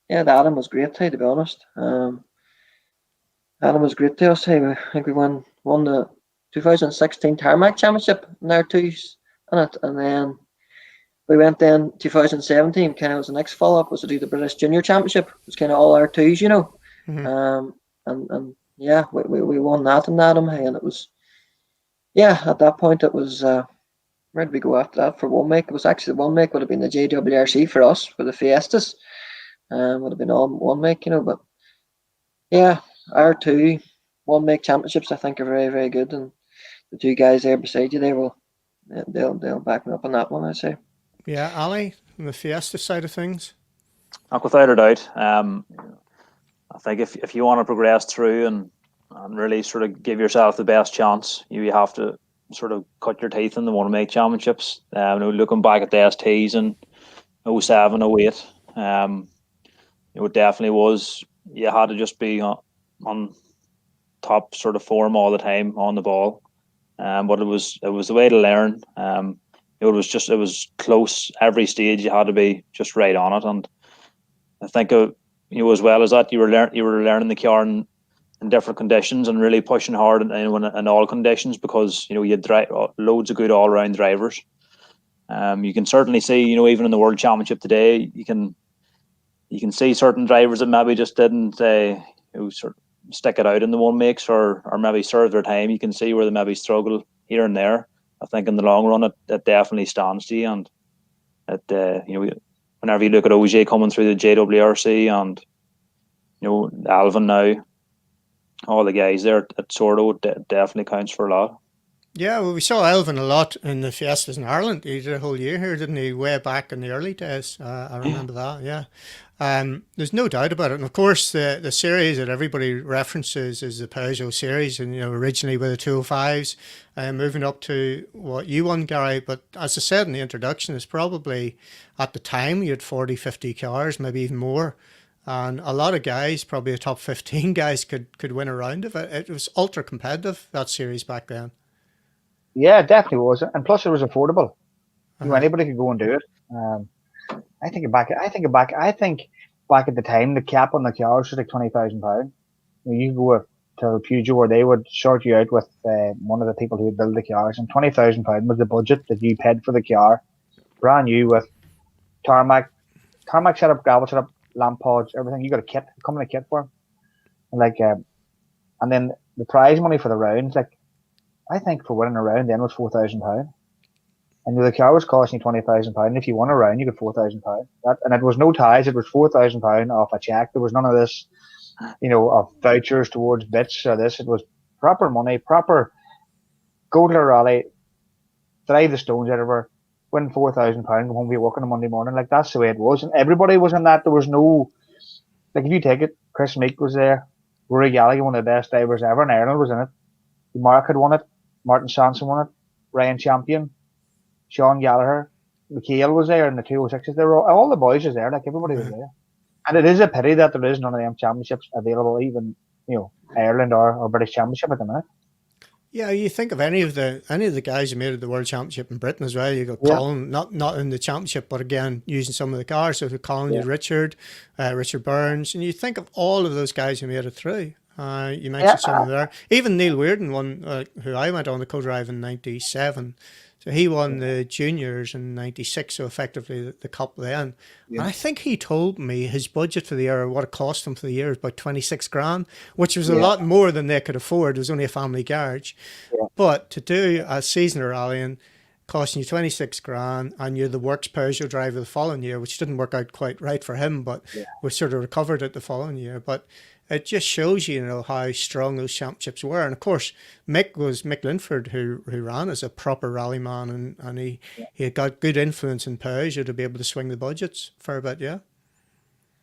yeah, the Atom was great, hey, to be honest. Atom was great to us. Hey, I think we won the 2016 Tarmac Championship in R2s in it, and then we went then 2017. Kind of was the next follow up was to do the British Junior Championship. It was kind of all R2s, you know. And yeah, we won that in Atom, hey, and it was at that point it was. Where did we go after that for one make? It was actually the one make would have been the JWRC for us, for the Fiestas. Would have been all one make, you know. But yeah, R2 one make championships I think are very, very good, and the two guys there beside you, they'll back me up on that one, I say. Yeah, Ali, on the Fiesta side of things. Without a doubt. I think if you want to progress through and and really sort of give yourself the best chance. You have to sort of cut your teeth in the one to make championships. Looking back at the STs in 07, 08, it definitely was. You had to just be on top sort of form all the time on the ball. But it was the way to learn. It was close every stage. You had to be just right on it, and I think as well as that, you were learning the car in different conditions and really pushing hard in all conditions, because you had loads of good all round drivers. You can certainly see, even in the World Championship today, you can see certain drivers that maybe just didn't sort of stick it out in the one makes or maybe serve their time. You can see where they maybe struggle here and there. I think in the long run, it definitely stands to you. And whenever you look at OJ coming through the JWRC and Alvin now, all the guys there at Sordo, definitely counts for a lot. Yeah, well, we saw Alvin a lot in the Fiestas in Ireland. He did a whole year here, didn't he? Way back in the early days. I remember that, yeah. There's no doubt about it. And of course, the series that everybody references is the Peugeot series, and originally with the 205s, moving up to what you won, Gary. But as I said in the introduction, it's probably at the time you had 40, 50 cars, maybe even more. And a lot of guys, probably the top 15 guys, could win a round of it. It was ultra competitive, that series back then. Yeah, it definitely was, and plus it was affordable. Anybody could go and do it. I think back at the time the cap on the cars was like £20,000. You could go to a Peugeot where they would sort you out with one of the people who would build the cars, and £20,000 was the budget that you paid for the car, brand new with tarmac setup, gravel setup, lamp pods, everything. You got a kit, come in a kit for them. And then the prize money for the rounds, I think for winning a round then was £4,000. And the car was costing you £20,000. And if you won a round, you got £4,000. And it was no ties. It was £4,000 off a check. There was none of this, of vouchers towards bits or this. It was proper money, proper go to a rally, drive the stones out of her, win £4,000, go home, be working on Monday morning. That's the way it was. And everybody was in that. There was no, if you take it, Chris Meek was there. Rory Gallagher, one of the best drivers ever in Ireland, was in it. Mark had won it. Martin Sanson won it. Ryan Champion. Sean Gallagher, Michael was there in the 206s. They were all the boys was there, everybody was there. And it is a pity that there is none of them championships available, even Ireland or British Championship at the minute. Yeah, you think of any of the guys who made it the World Championship in Britain as well. You got Colin, not in the championship, but again using some of the cars. So Colin, Richard Burns, and you think of all of those guys who made it through. You mentioned some of them there. Even Neil Weirden won, who I went on the co-drive in '97. So he won the juniors in '96, so effectively the cup then. Yeah. And I think he told me his budget for the year, what it cost him for the year, is about 26 grand, which was a lot more than they could afford. It was only a family garage. Yeah. But to do a season of rallying, costing you 26 grand, and you're the works Peugeot driver the following year, which didn't work out quite right for him, but we sort of recovered it the following year. But it just shows you, how strong those championships were. And of course, Mick Linford, who ran as a proper rally man, and he had got good influence in Peugeot to be able to swing the budgets for a bit, yeah.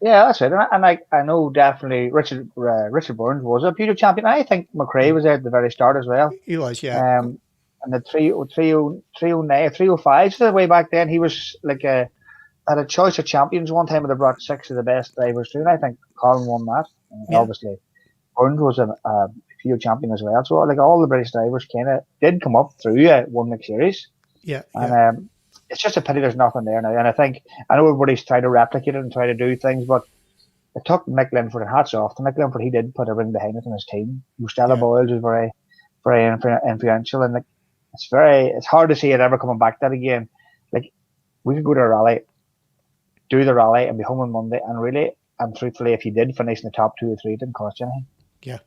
Yeah, that's it. And I know definitely Richard Burns was a Peugeot champion. I think McRae was there at the very start as well. He was, yeah. And the 305, so way back then, he was at a choice of champions one time, they brought 6 of the best drivers through, and I think Colin won that. Obviously, Burns was a Peugeot champion as well. So all the British drivers kind of did come up through one Mick series. Yeah. And it's just a pity there's nothing there now. And I know everybody's trying to replicate it and try to do things, but it took Mick Linford, and hats off to Mick Linford. He did put everything behind it in his team. Stella Boyles was very, very influential, and it's hard to see it ever coming back that again. We could go to a rally, do the rally, and be home on Monday, and truthfully, if you did finish in the top 2 or 3, it didn't cost you anything. Yeah.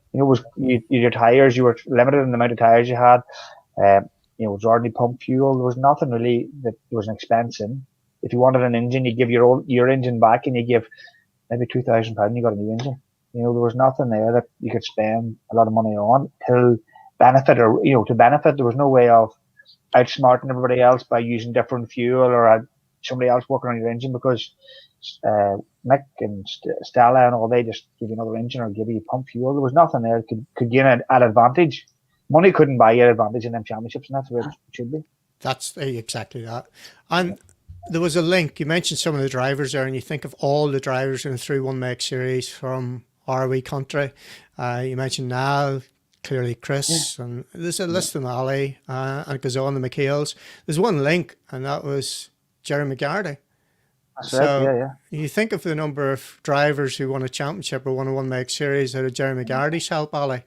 Your tires, you were limited in the amount of tires you had. It was ordinary pump fuel. There was nothing really that there was an expense in. If you wanted an engine, you give your engine back, and you give maybe £2,000, you got a new engine. There was nothing there that you could spend a lot of money on to benefit. There was no way of outsmarting everybody else by using different fuel or somebody else working on your engine, because Mick and Stella and all, they just give you another engine or give you pump fuel. There was nothing there that could gain an advantage. Money couldn't buy you an advantage in them championships, and that's where it should be. That's exactly that. And there was a link. You mentioned some of the drivers there, and you think of all the drivers in the 3-1 Make Series from our wee country. You mentioned Niall, clearly Chris, and there's a list of Ali, and it goes on, the McHales. There's one link, and that was Jerry McGarty. That's So right, yeah. you think of the number of drivers who won a championship or won a 1 Make Series out of Jerry McGarty's help, Ali.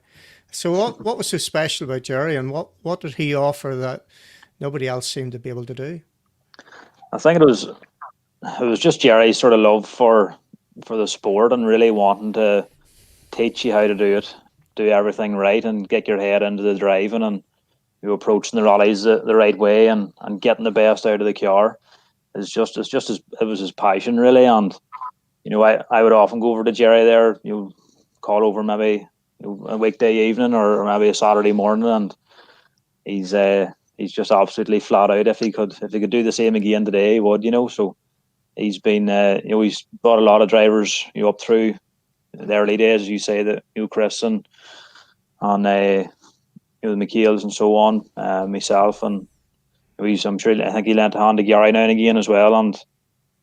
So what was so special about Jerry, and what did he offer that nobody else seemed to be able to do? I think it was just Jerry's sort of love for the sport and really wanting to teach you how to do it, do everything right, and get your head into the driving and approaching the rallies the right way and getting the best out of the car. It was his passion really, and I would often go over to Jerry there, call over maybe a weekday evening or maybe a Saturday morning, and he's just absolutely flat out. If he could do the same again today, he would. So he's been he's brought a lot of drivers up through the early days, as you say, that Chris and the McHales and so on, myself, and I think he lent a hand to Gary now and again as well, and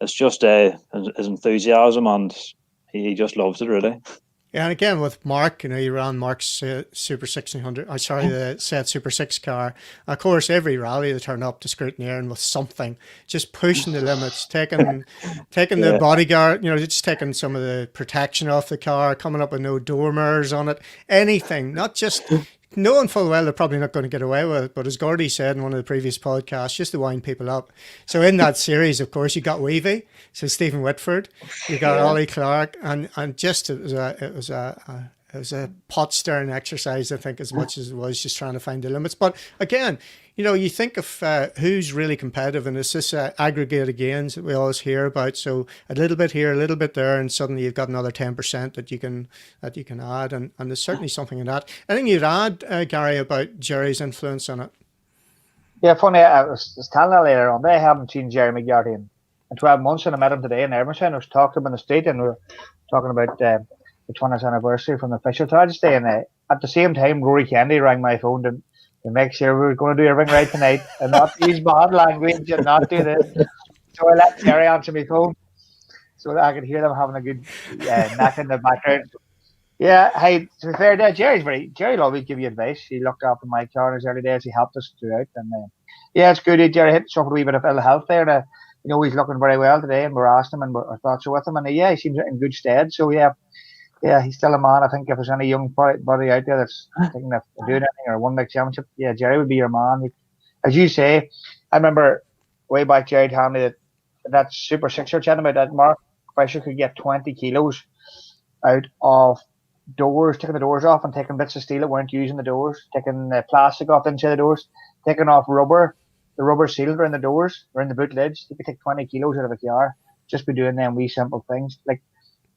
it's just his enthusiasm, and he just loves it really. Yeah, and again with Mark, you ran Mark's Super 1600. The Set Super 6 car. Of course, every rally they turn up to scrutineering with something, just pushing the limits, taking the bodyguard, just taking some of the protection off the car, coming up with no door mirrors on it, anything, not just. Knowing full well they're probably not going to get away with it, but as Gordy said in one of the previous podcasts, just to wind people up. So in that series, of course, you got Weavy, so Stephen Whitford, you got Ollie Clark, and just it was a pot stirring exercise, I think, as much as it was just trying to find the limits. But again, you think of who's really competitive, and it's this aggregated gains that we always hear about. So a little bit here, a little bit there, and suddenly you've got another 10% that you can add, and there's certainly something in that. Anything you'd add, Gary, about Jerry's influence on it? Yeah, funny. I was telling that later on. I haven't seen Jerry McGarty in 12 months, and I met him today in Emerson. I was talking to him in the street, and we were talking about the 20th anniversary from the official Tragedy Day, and at the same time, Rory Kennedy rang my phone to make sure we were going to do everything right tonight and not use bad language and not do this. So I let Jerry answer my phone so that I could hear them having a good knack in the background. Yeah, hey, to be fair, Jerry will always give you advice. He looked after my car in his early days. He helped us throughout, and it's good. Jerry suffered a wee bit of ill health there. He's looking very well today, and we're asking him and our thoughts are with him, and he seems in good stead. So yeah, he's still a man. I think if there's any young body out there that's thinking of doing anything or one big championship, Jerry would be your man. As you say, I remember way back Jerry told me that Super 6 you're chatting about, that Mark Fisher could get 20 kilos out of doors, taking the doors off and taking bits of steel that weren't using the doors, taking plastic off inside the doors, taking off rubber, the rubber sealed around the doors, around the boot lids. You could take 20 kilos out of a car just by doing them wee simple things. Like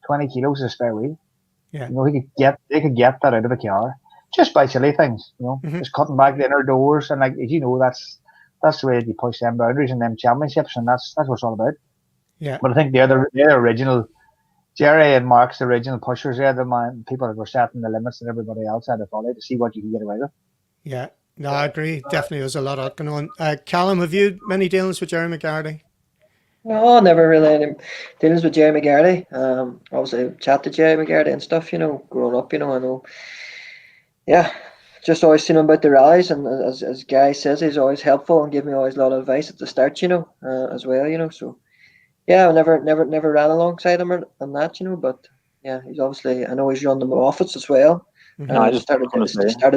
20 kilos is a spare wheel. Yeah. They could get that out of the car just by silly things, just cutting back the inner doors, and that's the way you push them boundaries in them championships, and that's what it's all about. Yeah. But I think they're the original. Jerry and Mark's the original pushers. They're the people that were setting the limits and everybody else had to follow to see what you can get away with. Yeah. No, I agree. Definitely, there's a lot of going on. Callum, have you many dealings with Jerry McGarty? No, never really any dealings with Jerry McGarty. Obviously chat to Jerry McGarty and stuff, growing up, I know. Yeah, just always seen him about the rallies, and as Guy says, he's always helpful and give me always a lot of advice at the start, as well, so yeah, I never ran alongside him on that, but yeah, he's obviously, I know he's run the Moffats as well. Mm-hmm. I just started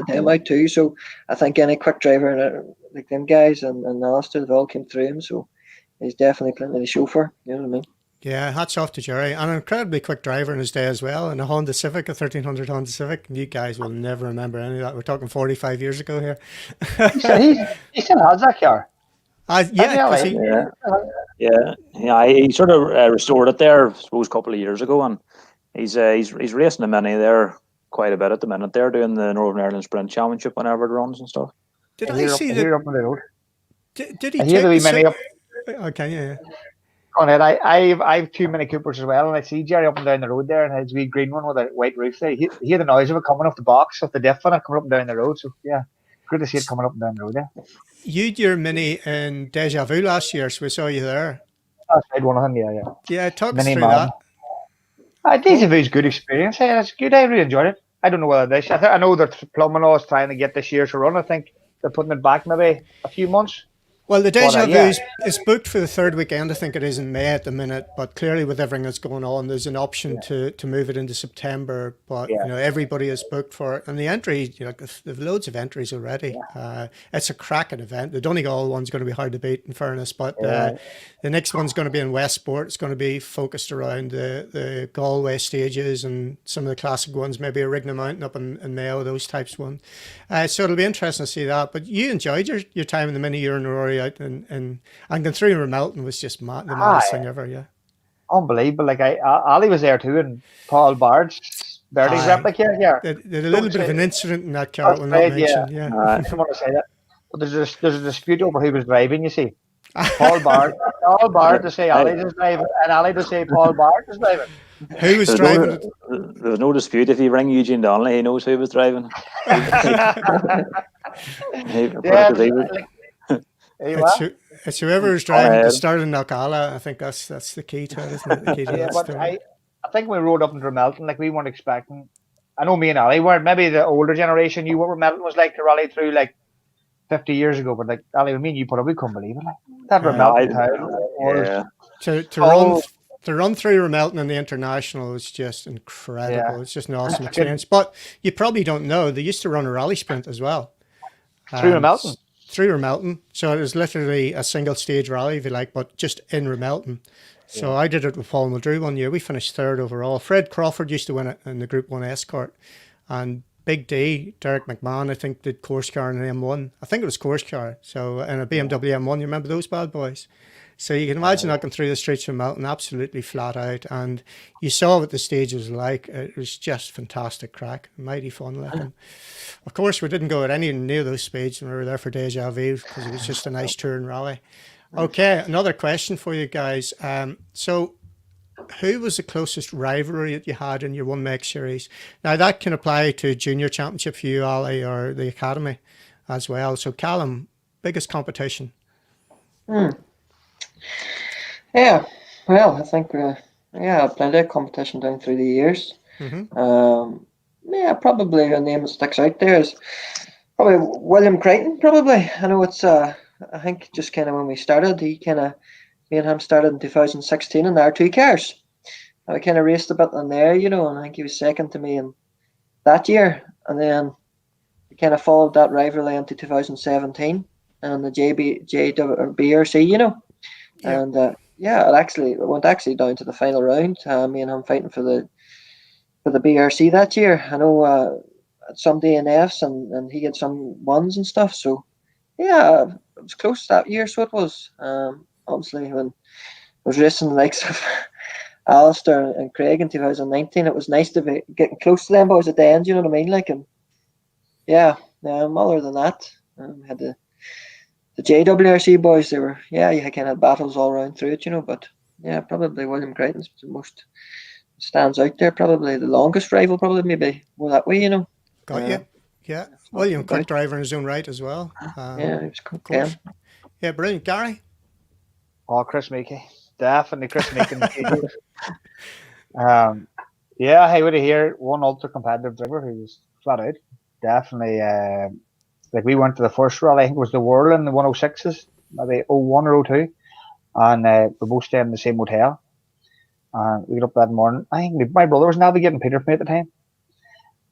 them out too, so I think any quick driver like them guys and Alistair, they've all came through him, so he's definitely plenty to show for. You know what I mean? Yeah, hats off to Jerry. And an incredibly quick driver in his day as well. And a Honda Civic, a 1300 Honda Civic. You guys will never remember any of that. We're talking 45 years ago here. he still has that car. He sort of restored it there, I suppose, a couple of years ago. And he's racing the Mini there quite a bit at the minute. They're doing the Northern Ireland Sprint Championship whenever it runs and stuff. Did I see that? Did he take the Mini up? Okay, yeah. on it. I've two Mini Coopers as well, and I see Jerry up and down the road there, and his wee green one with a white roof there. He hear the noise of it coming off the box, of the diff on it coming up and down the road. So yeah, good to see it coming up and down the road there. You'd your Mini in Deja Vu last year, so we saw you there. That's right, one of them. Yeah. Yeah, talk us Mini through man. that. Deja Vu's good experience. Hey, it's good. I really enjoyed it. I don't know whether this. I know they're plumbing us trying to get this year to run. I think they're putting it back maybe a few months. Well, the Deja Vu yeah. is booked for the third weekend. I think it is in May at the minute, but clearly with everything that's going on, there's an option to move it into September. But Yeah. you know, everybody is booked for it, and the entry, you know, there's loads of entries already. It's a cracking event. The Donegal one's going to be hard to beat, in fairness, but the next one's going to be in Westport. It's going to be focused around the Galway stages and some of the classic ones, maybe a Rigna Mountain up in Mayo, those types of ones. So it'll be interesting to see that. But you enjoyed your time in the Mini Euro Rory out and going through Ramelton was just the maddest thing ever. Yeah, unbelievable. Like Ali was there too, and Paul Bard's Birdie's replica here. There's a little bit of an incident in that car. We'll not mention. Yeah. I don't want to say that, but there's a dispute over who was driving. You see, Paul Bard to say Ali was driving, and Ali to say Paul Bard was driving. Who was driving? There's no dispute. If you ring Eugene Donnelly, he knows who was driving. It's whoever's driving to start in Knockalla. I think that's the key to it, isn't it? The key to but I think when we rode up into Ramelton, like we weren't expecting. I know me and Ali weren't. Maybe the older generation knew what Ramelton was like to rally through like 50 years ago. But like Ali, me and you put up, we couldn't believe it. Like that Ramelton town. To run through Ramelton in the International was just incredible. Yeah. It's just an awesome experience. But you probably don't know, they used to run a rally sprint as well. Through Ramelton? Through Ramelton. So it was literally a single stage rally, if you like, but just in Ramelton. So I did it with Paul Muldrew one year. We finished third overall. Fred Crawford used to win it in the Group 1 Escort. And Big D, Derek McMahon, I think, did course car in an M1. I think it was course car. So in a BMW M1, you remember those bad boys? So you can imagine knocking through the streets of Ramelton absolutely flat out. And you saw what the stage was like. It was just fantastic crack. Mighty fun looking. Of course, we didn't go at any near those speeds when we were there for Deja Vu because it was just a nice touring rally. Okay, another question for you guys. So who was the closest rivalry that you had in your 1MEC series? Now, that can apply to junior championship for you, Ali, or the academy as well. So, Callum, biggest competition? Yeah, well, I think plenty of competition down through the years. Probably a name that sticks out there is probably William Crichton. Probably, I know it's. I think just kind of when we started, me and him started in 2016 in R2 cars. I kind of raced a bit in there, you know, and I think he was second to me in that year, and then we kind of followed that rivalry into 2017 and the BRC, you know. Yeah. And it went down to the final round. Me and him fighting for the BRC that year. I know some DNFs and he had some ones and stuff. So yeah, it was close that year. So it was. Obviously, when I was racing the likes of Alistair and Craig in 2019, it was nice to be getting close to them boys at the end. You know what I mean? Like, and other than that, had the JWRC boys. They were you kind of had battles all around through it, you know. But yeah, probably William Crichton's the most stands out there. Probably the longest rival. Probably maybe more that way, you know. Got you. Yeah, William, quick driver in his own right as well. He was cool. Yeah, brilliant, Gary. Oh, Chris Meekie. Definitely Chris Meekie. I would hear one ultra competitive driver who was flat out. Definitely, like we went to the first rally, I think it was the Whirling, the 106s, maybe 01 or 02. And we both stayed in the same hotel. And we got up that morning. I think my brother was navigating Peter for me at the time.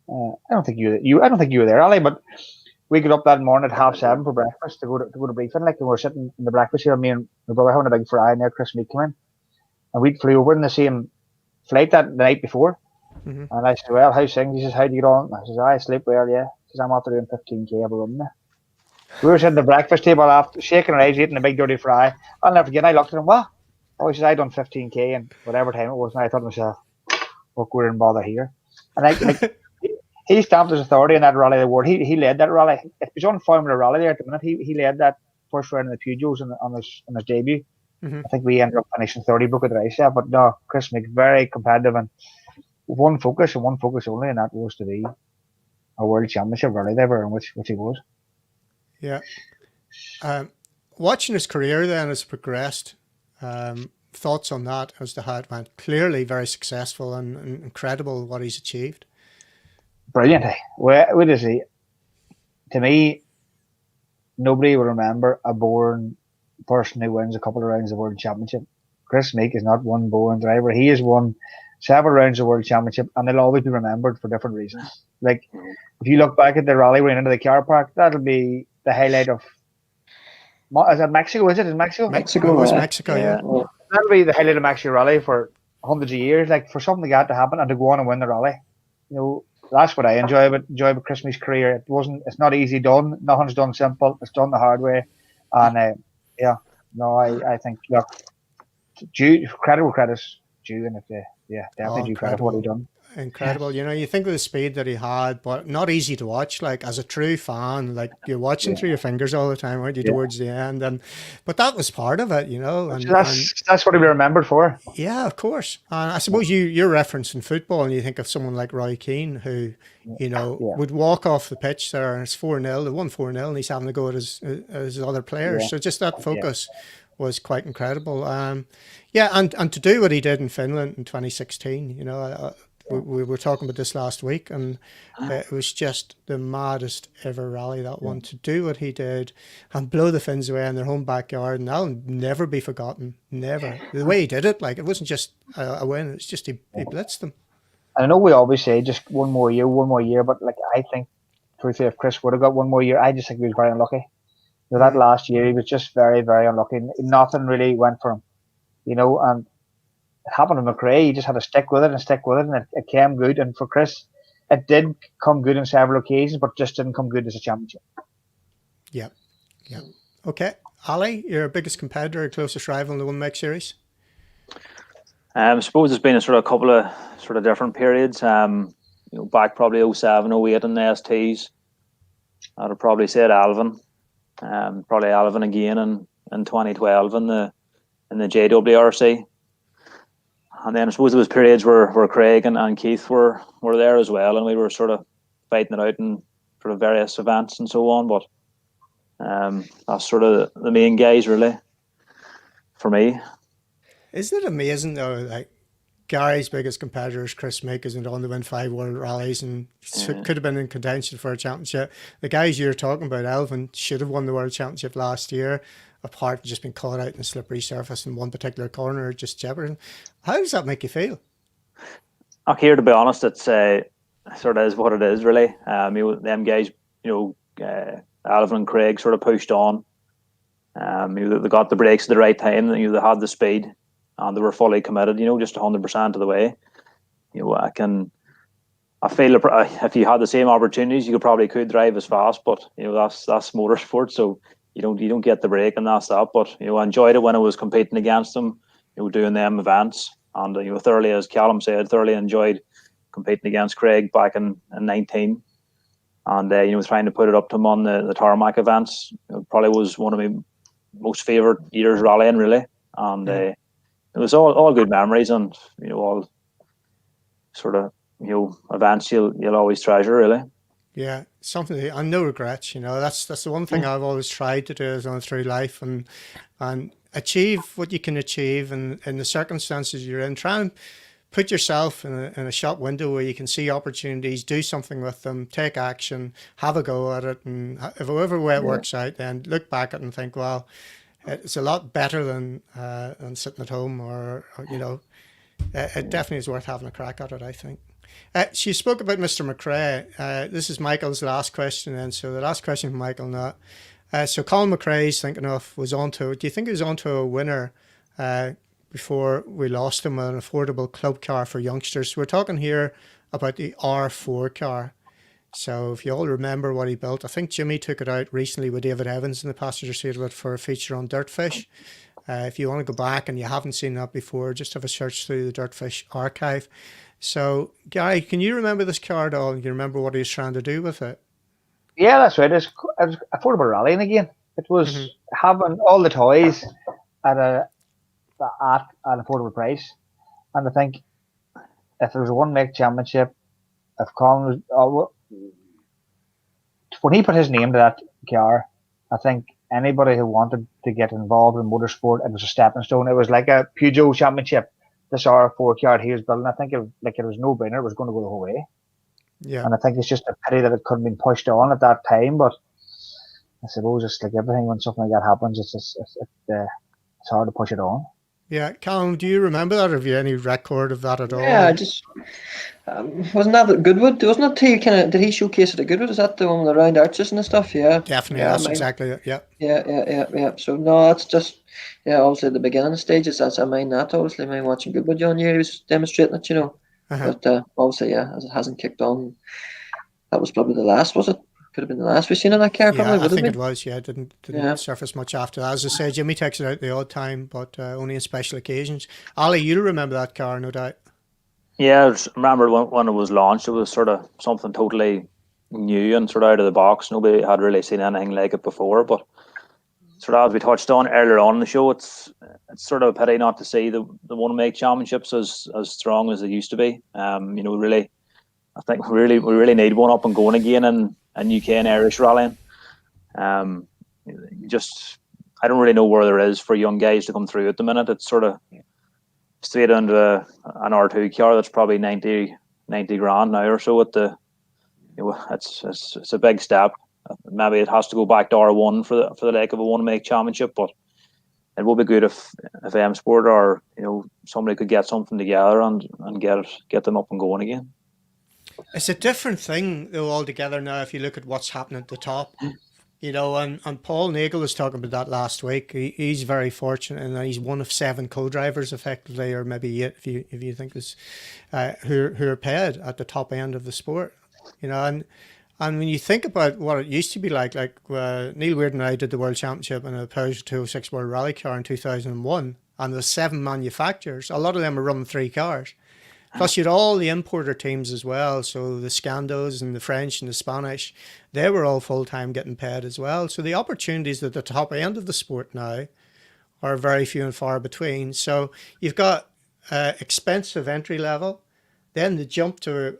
I don't think you were there, Ali, but we got up that morning at 7:30 for breakfast to go to briefing. Like, we were sitting in the breakfast here, me and my brother having a big fry, and there Chris Meek came in, and we flew over in the same flight the night before. And I said, "Well, how's things?" He says, "How do you get on?" I says, "I sleep well, yeah." He says, "I'm after doing 15k every run there." We were sitting at the breakfast table after shaking our eyes, eating a big dirty fry. I'll never forget. I looked at him. What? Oh, he says, "I done 15k and whatever time it was." And I thought to myself, "Look, we're in bother here." And he stamped his authority in that rally award. He led that rally. It was on Formula Rally there at the minute. He led that first round in the Peugeots on his debut. I think we ended up finishing 30 broke at the race, yeah. But no, Chris Meek very competitive and one focus and one focus only, and that was to be a world championship rally there, which he was. Yeah. Watching his career then as it progressed, thoughts on that as to how it went? Clearly very successful and incredible what he's achieved. Brilliant. What is he? To me, nobody will remember a boring person who wins a couple of rounds of the World Championship. Chris Meek is not one boring driver. He has won several rounds of World Championship, and they'll always be remembered for different reasons. Like, if you look back at the rally running into the car park, that'll be the highlight of. Is that Mexico? Is it in Mexico? It was Mexico, yeah. That'll be the highlight of Mexico rally for hundreds of years. Like, for something like that to happen and to go on and win the rally, that's what I enjoy about Chris Meek's career. It's not easy done. Nothing's done simple. It's done the hard way, and I think look, credit's due, and definitely due credit for what he done. Incredible. You think of the speed that he had, but not easy to watch. Like, as a true fan, like, you're watching through your fingers all the time, aren't you, towards the end? But that was part of it, And that's what he'll be remembered for. Yeah, of course. And I suppose you're referencing football, and you think of someone like Roy Keane, who would walk off the pitch there, and it's 4-0. They won 4-0, and he's having to go at his other players. So just that focus was quite incredible. And to do what he did in Finland in 2016, we were talking about this last week, and it was just the maddest ever rally, that one. To do what he did and blow the Finns away in their home backyard, and that'll never be forgotten. Never. The way he did it, like, it wasn't just a win, it's just he blitzed them. I know we always say just one more year, but like, I think, truthfully, if Chris would have got one more year, I just think he was very unlucky. That last year, he was just very, very unlucky. Nothing really went for him, and it happened to McRae. He just had to stick with it, and it came good. And for Chris, it did come good on several occasions, but just didn't come good as a championship. Yeah. Okay, Ali, your biggest competitor, closest rival in the One Make series? I suppose there's been a couple of different periods. Back probably 07, 08 in the STs. I'd have probably said Alvin. Probably Alvin again in 2012 in the JWRC. And then I suppose there was periods where Craig and Keith were there as well, and we were sort of fighting it out in various events and so on. But that's sort of the main guys, really, for me. Isn't it amazing though? Like, Gary's biggest competitors, Chris Meek, isn't on to win 5 world rallies and could have been in contention for a championship. The guys you're talking about, Alvin, should have won the world championship last year, apart from just being caught out in a slippery surface in one particular corner, just jeopardizing. How does that make you feel? Here, to be honest, it's sort of is what it is, really. Them guys, Alvin and Craig sort of pushed on. They got the brakes at the right time. They had the speed, and they were fully committed. Just 100% of the way. I feel if you had the same opportunities, you could drive as fast, but that's motorsport, so you don't get the break, and that's that. But I enjoyed it when I was competing against them, doing them events, and thoroughly, as Callum said, thoroughly enjoyed competing against Craig back in 19, and trying to put it up to him on the tarmac events. It probably was one of my most favourite years rallying, really, and it was all good memories, and all sort of events you'll always treasure, really. Yeah, something, and no regrets. That's the one thing I've always tried to do is on through life and achieve what you can achieve in the circumstances you're in. Try and put yourself in a shop window where you can see opportunities, do something with them, take action, have a go at it, and if however way it works out, then look back at it and think, well, it's a lot better than sitting at home, or it definitely is worth having a crack at it, I think. She spoke about Mr. McRae. This is Michael's last question, and so the last question from Michael now. So Colin McRae's thinking of do you think he was onto a winner before we lost him, an affordable club car for youngsters? We're talking here about the R4 car. So if you all remember what he built, I think Jimmy took it out recently with David Evans in the passenger seat of it for a feature on Dirtfish. If you want to go back and you haven't seen that before, just have a search through the Dirtfish archive. So, Gary, can you remember this car at all? Can you remember what he was trying to do with it? Yeah, that's right. It was affordable rallying again. It was having all the toys at a at an affordable price. And I think if there was one make championship, if Colin was, when he put his name to that car, I think anybody who wanted to get involved in motorsport, it was a stepping stone. It was like a Peugeot championship. This R4 car he was building, I think it was no brainer. It was going to go the whole way. Yeah. And I think it's just a pity that it couldn't have been pushed on at that time. But I suppose it's like everything when something like that happens, it's hard to push it on. Yeah, Callum, do you remember that? Or have you any record of that at all? Yeah, I just wasn't that at Goodwood? Wasn't it did he showcase it at Goodwood? Is that the one with the round arches and stuff? Yeah, Definitely, yeah, that's exactly it. Yeah. Yeah. So no, that's just obviously the beginning stages. That's I mind that obviously. I mind watching Goodwood John here. He was demonstrating it, But obviously, as it hasn't kicked on, that was probably the last. Was it? Could have been the last we've seen in that car. Probably I think it it was. Yeah, it didn't surface much after that. As I say, Jimmy takes it out the odd time, but only on special occasions. Ali, you'll remember that car, no doubt. Yeah, I remember when it was launched, it was sort of something totally new and sort of out of the box. Nobody had really seen anything like it before. But sort of as we touched on earlier on in the show, it's sort of a pity not to see the one make championships as strong as they used to be. Really, I think we really need one up and going again in UK and Irish rallying. I don't really know where there is for young guys to come through at the minute. It's sort of straight into an R2 car that's probably 90 grand now or so. It's a big step. Maybe it has to go back to R1 for the like of a one make championship, but it would be good if M Sport or somebody could get something together and get them up and going again. It's a different thing though altogether now if you look at what's happening at the top. And Paul Nagel was talking about that last week. He's very fortunate and he's one of 7 co-drivers effectively, or maybe 8 if you think this, who are paid at the top end of the sport. And when you think about what it used to be like Neil Weird and I did the World Championship in a Peugeot 206 World Rally car in 2001, and there's 7 manufacturers. A lot of them are running 3 cars. Plus, you had all the importer teams as well. So the Scandos and the French and the Spanish, they were all full-time getting paid as well. So the opportunities at the top end of the sport now are very few and far between. So you've got expensive entry level, then the jump to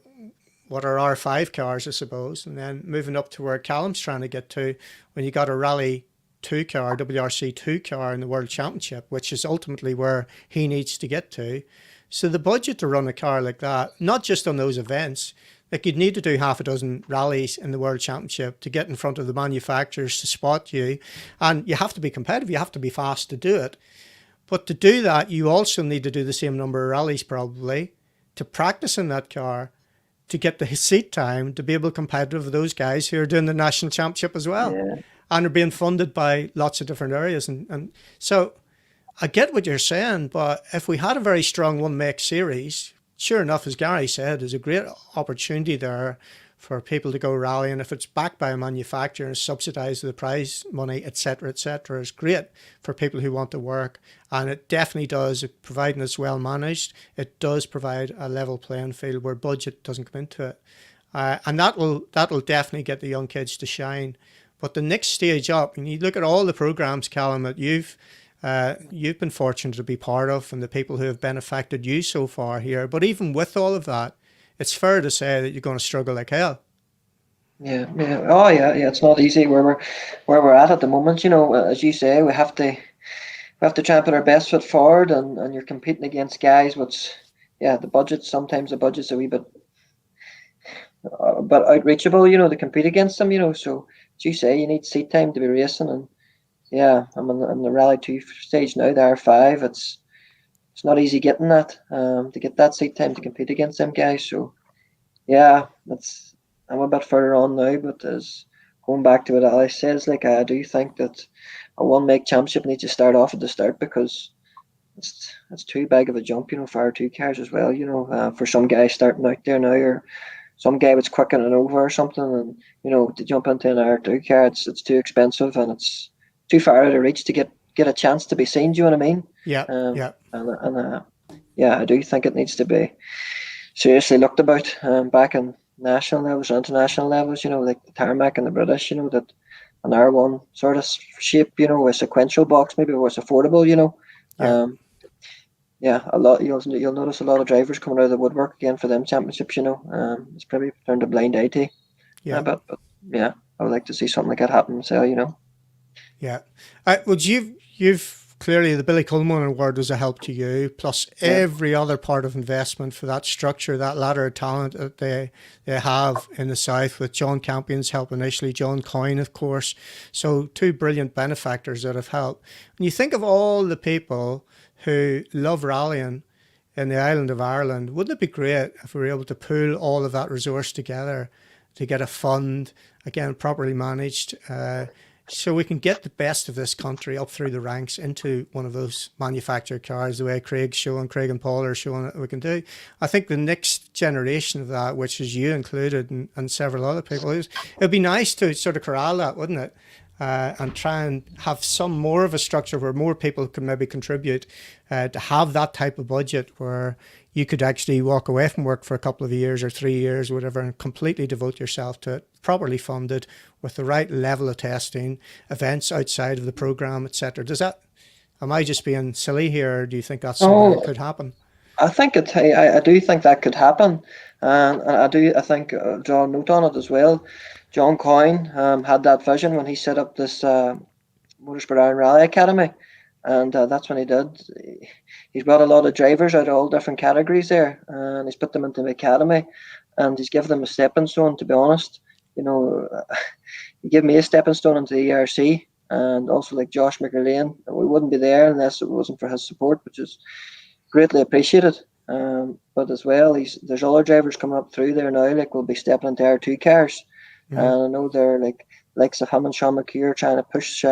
what are R5 cars, I suppose, and then moving up to where Callum's trying to get to when you got a Rally 2 car, WRC 2 car in the World Championship, which is ultimately where he needs to get to. So the budget to run a car like that, not just on those events, like you'd need to do half a dozen rallies in the World Championship to get in front of the manufacturers to spot you. And you have to be competitive. You have to be fast to do it. But to do that, you also need to do the same number of rallies probably to practice in that car, to get the seat time, to be able to competitive with those guys who are doing the national championship as well. Yeah. And are being funded by lots of different areas. And so I get what you're saying, but if we had a very strong one make series, sure enough, as Gary said, there's a great opportunity there for people to go rally. And if it's backed by a manufacturer and subsidized with the prize money, et cetera, it's great for people who want to work. And it definitely does, providing it's well managed, it does provide a level playing field where budget doesn't come into it. And that will definitely get the young kids to shine. But the next stage up, and you look at all the programs, Callum, that you've been fortunate to be part of and the people who have benefited you so far here. But even with all of that, it's fair to say that you're going to struggle like hell. Yeah. Oh, yeah. It's not easy where we're at the moment. As you say, we have to try and put our best foot forward, and you're competing against guys. Sometimes the budget's a wee bit, but outreachable. To compete against them. So as you say, you need seat time to be racing, and yeah, I'm in the Rally 2 stage now, the R5. It's not easy getting that, to get that seat time to compete against them guys. So, yeah, I'm a bit further on now, but as going back to what Alice says, I do think that a one make championship needs to start off at the start, because it's too big of a jump, for R2 cars as well, for some guys starting out there now, or some guy that's quicking it over or something, and, to jump into an R2 car, it's too expensive, and it's too far out of reach to get a chance to be seen. Do you know what I mean? Yeah. I do think it needs to be seriously looked about, back in national levels or international levels. Like the Tarmac and the British. That an R1 sort of shape. A sequential box maybe was affordable. yeah, a lot. You'll notice a lot of drivers coming out of the woodwork again for them championships. It's probably turned a blind eye to. Yeah. But yeah, I would like to see something like that happen. So Yeah. Well, you've clearly the Billy Coleman Award was a help to you, plus every other part of investment for that structure, that ladder of talent that they have in the South, with John Campion's help initially, John Coyne, of course. So 2 brilliant benefactors that have helped. When you think of all the people who love rallying in the island of Ireland, wouldn't it be great if we were able to pool all of that resource together to get a fund, again, properly managed, so we can get the best of this country up through the ranks into one of those manufactured cars, the way Craig and Paul are showing that we can do. I think the next generation of that, which is you included and several other people, it'd be nice to sort of corral that, wouldn't it? And try and have some more of a structure where more people can maybe contribute, to have that type of budget where you could actually walk away from work for a couple of years or 3 years or whatever and completely devote yourself to it, properly funded with the right level of testing, events outside of the program, etc. Am I just being silly here, or do you think that's something that could happen? I think I do think that could happen, and I think draw a note on it as well. John Coyne had that vision when he set up this Motorsport Iron Rally Academy, and that's when he did. He's brought a lot of drivers out of all different categories there, and he's put them into the academy, and he's given them a stepping stone. To be honest, he gave me a stepping stone into the ERC, and also like Josh McErlean. We wouldn't be there unless it wasn't for his support, which is greatly appreciated. But as well, there's other drivers coming up through there now, like will be stepping into R2 cars. And I know they're likes of him and Sean McKeer trying to push,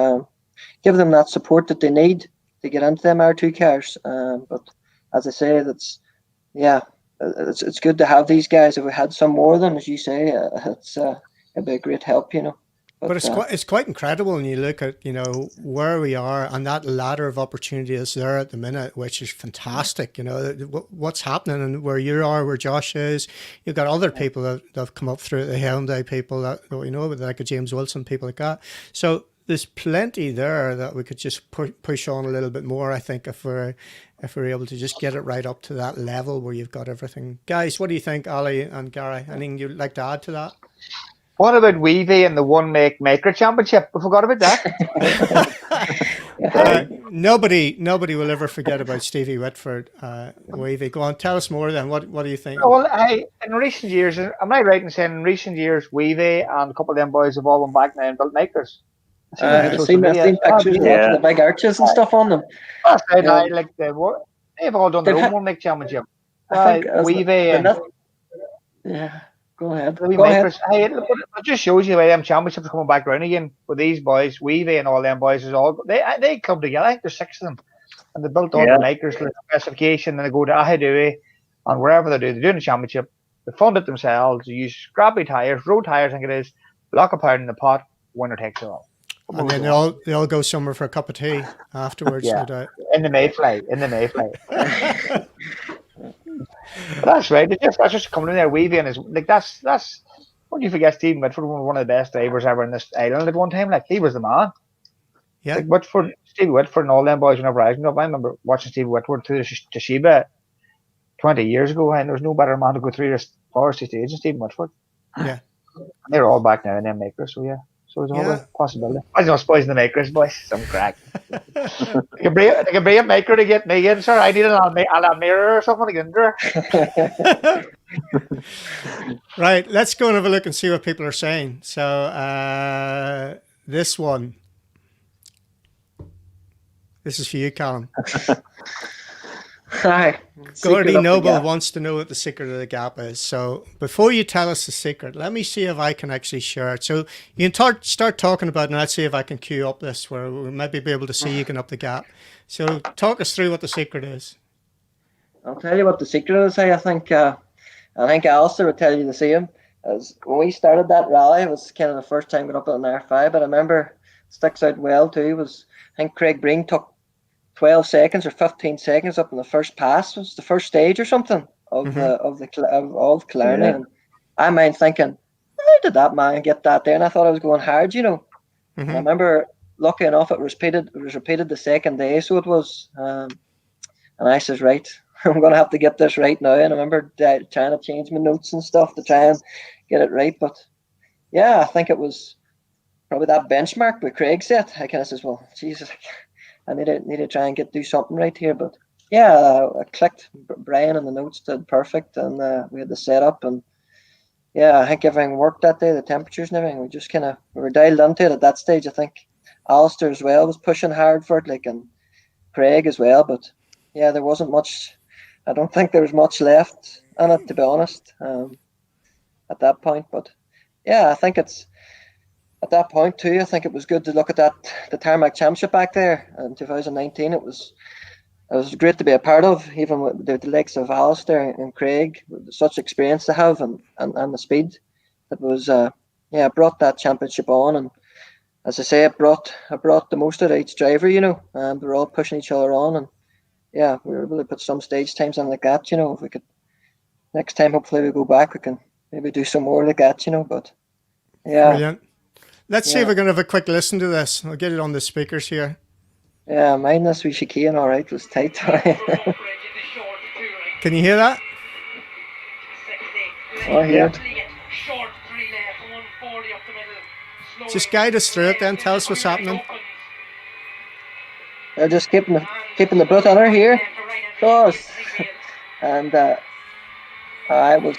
give them that support that they need to get into them R2 cars. But as I say, it's good to have these guys. If we had some more of them, as you say, it'd be a great help, But it's quite incredible when you look at, where we are and that ladder of opportunity is there at the minute, which is fantastic. What's happening and where you are, where Josh is. You've got other people that have come up through it, the Hyundai people that like a James Wilson, people like that. So there's plenty there that we could just push on a little bit more, I think, if we're able to just get it right up to that level where you've got everything. Guys, what do you think, Ali and Gary? Anything you'd like to add to that? What about Weavy and the One Maker Championship? We forgot about that. Nobody will ever forget about Stevie Whitford. Weavy, go on, tell us more then. What do you think? Well, in recent years, am I right in saying in recent years, Weavy and a couple of them boys have all went back now and built makers? I've seen pictures of the big arches and stuff on them. That's right. They've all done their own One Make Championship. Weavy and yeah. Go ahead. Hey, it just shows you the way them championships are coming back around again with these boys. Weavy and all them boys they come together. I think there's 6 of them, and they built all the makers specification, and they go to Ahadui and wherever they're doing the championship. They fund it themselves. They use scrappy tires, road tires, I think it is. Block a pound in the pot. Winner takes it all. And then they all go somewhere for a cup of tea afterwards. Yeah, no doubt. In the Mayfly. That's right. That's just coming in there, Weavy, and is like that's. When you forget Stephen Whitford, one of the best drivers ever in this island at one time, like he was the man. Yeah. Like Stevie Whitford, and all them boys whenever I grew up. I remember watching Stevie Whitford through the Toshiba 20 years ago, and there was no better man to go through this forestry stage than Stephen Whitford. Yeah. They're all back now in them makers, so yeah. So there's always a possibility. I was spoiling the makers, boys. Some crack. They can bring a maker to get me in, sir. I need an Almira or something to get in there. Right, let's go and have a look and see what people are saying. So this one. This is for you, Callum. Hi. Gordy Noble wants to know what the secret of the gap is. So before you tell us the secret, let me see if I can actually share it. So you can start talking about it, and let's see if I can cue up this where we'll maybe be able to see you can up the gap. So talk us through what the secret is. I'll tell you what the secret is. I think Alistair would tell you the same. As when we started that rally, it was kind of the first time going up on an R5, but I remember sticks out well too was I think Craig Breen took 12 seconds or 15 seconds up in the first pass. It was the first stage or something of Killarney. And I mind thinking, how did that man get that there? And I thought I was going hard, I remember, lucky enough, it was repeated the second day. So it was, and And I says, right, I'm going to have to get this right now. And I remember trying to change my notes and stuff to try and get it right. But yeah, I think it was probably that benchmark with Craig set. I kind of says, well, Jesus, I need to try and do something right here. But yeah, I clicked. Brian and the notes did perfect, and we had the setup, and yeah, I think everything worked that day. The temperatures and everything. We were dialed into it at that stage. I think Alistair as well was pushing hard for it, like, and Craig as well. But yeah, there wasn't much. I don't think there was much left in it, to be honest, at that point. But yeah, I think it's at that point too. I think it was good to look at the Tarmac Championship back there in 2019. It was great to be a part of, even with the likes of Alistair and Craig, such experience to have, and the speed. It was brought that championship on, and as I say, it brought the most out of each driver, you know, and we were all pushing each other on, and yeah, we were able to put some stage times on like that, you know. If we could next time, hopefully we go back, we can maybe do some more like that, you know. But yeah, brilliant. Let's see if we can have a quick listen to this. I'll get it on the speakers here. Yeah, mine this wee chicane, all right, was tight. Can you hear that? Oh, yeah. Just guide us through it then. Tell us what's happening. They're just keeping the boot on her here. Of course. And I was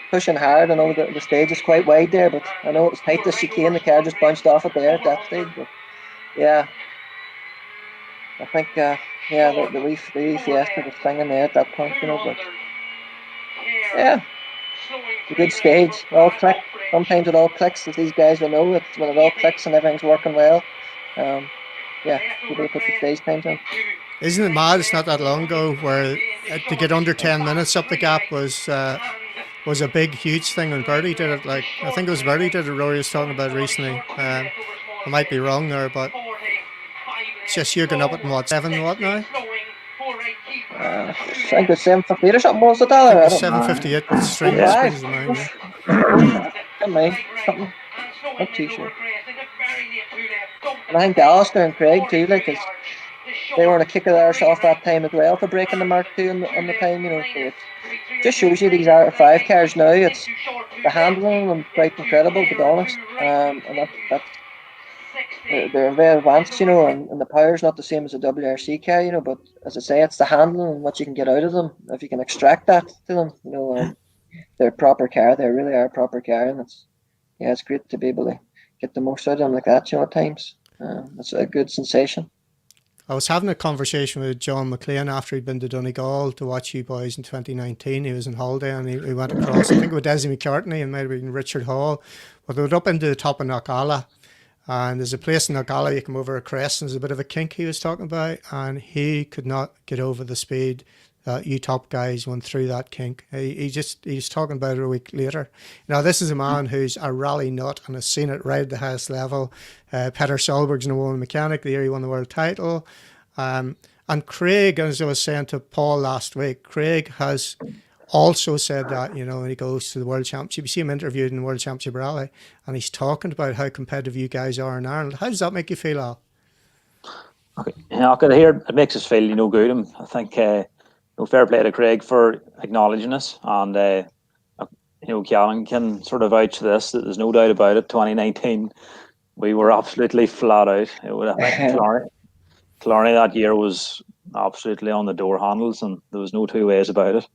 pushing hard. I know the stage is quite wide there, but I know it was tight as chicane. The car just bounced off it there at that stage. But yeah, I think the wee Fiesta was singing there at that point, you know. But yeah, it's a good stage. It all click. Sometimes it all clicks, as these guys will know. It's when it all clicks and everything's working well. People put the stage times on. Isn't it mad? It's not that long ago where to get under 10 minutes up the gap was a big, huge thing when Bertie did it. Like, I think it was Bertie did it, Rory was talking about recently. I might be wrong there, but it's just you're going up at what, 7 what now? I think it's 7:58 or something, was it, Tyler? It's 7:58 with the stream. Something. Not too sure. And I think Alistair and Craig too, like, they were on a kick of theirs off that time as well for breaking the Mark II on the time, you know. So it just shows you these R5 cars now. It's the handling and quite incredible, to be honest. And that's they're very advanced, you know, and the power's not the same as a WRC car, you know. But as I say, it's the handling and what you can get out of them if you can extract that to them, you know. They're a proper car. They really are a proper car, and it's great to be able to get the most out of them like that, you know, at times. It's a good sensation. I was having a conversation with John McLean after he'd been to Donegal to watch you boys in 2019. He was on holiday and he went across, I think with Desi McCartney and maybe Richard Hall. But they went up into the top of Knockalla. And there's a place in Knockalla you come over a crest and there's a bit of a kink he was talking about. And he could not get over the speed that you top guys went through that kink. He's talking about it a week later. Now, this is a man who's a rally nut and has seen it right at the highest level. Peter Solberg's an woman mechanic, the year he won the world title. And Craig, as I was saying to Paul last week, Craig has also said that, you know, when he goes to the World Championship, you see him interviewed in the World Championship Rally, and he's talking about how competitive you guys are in Ireland. How does that make you feel, Al? Okay, yeah, I could hear it makes us feel, you know, good. And I think, fair play to Craig for acknowledging us, and Callan can sort of vouch for this. That there's no doubt about it. 2019, we were absolutely flat out. I think Killarney that year was absolutely on the door handles, and there was no two ways about it.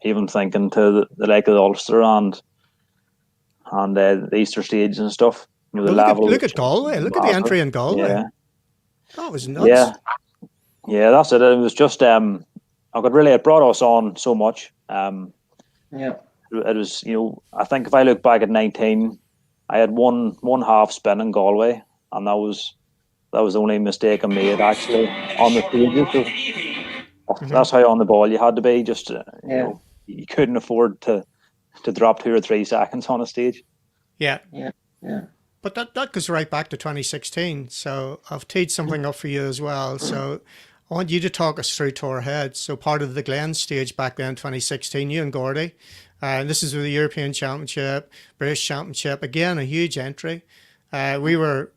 Even thinking to the like of the Ulster and the Easter stage and stuff. You know, look at Galway. Look at the entry in Galway. Yeah. That was nuts. Yeah, that's it. It was just it brought us on so much. It was, you know, I think if I look back at 19, I had one half spin in Galway, and that was the only mistake I made actually on the stages. So that's how on the ball you had to be. Just you know, you couldn't afford to drop 2 or 3 seconds on a stage. Yeah. But that goes right back to 2016. So I've teed something up for you as well. So I want you to talk us through Tour Ahead. So part of the Glen stage back then, 2016, you and Gordy. And this is with the European Championship, British Championship. Again, a huge entry. We were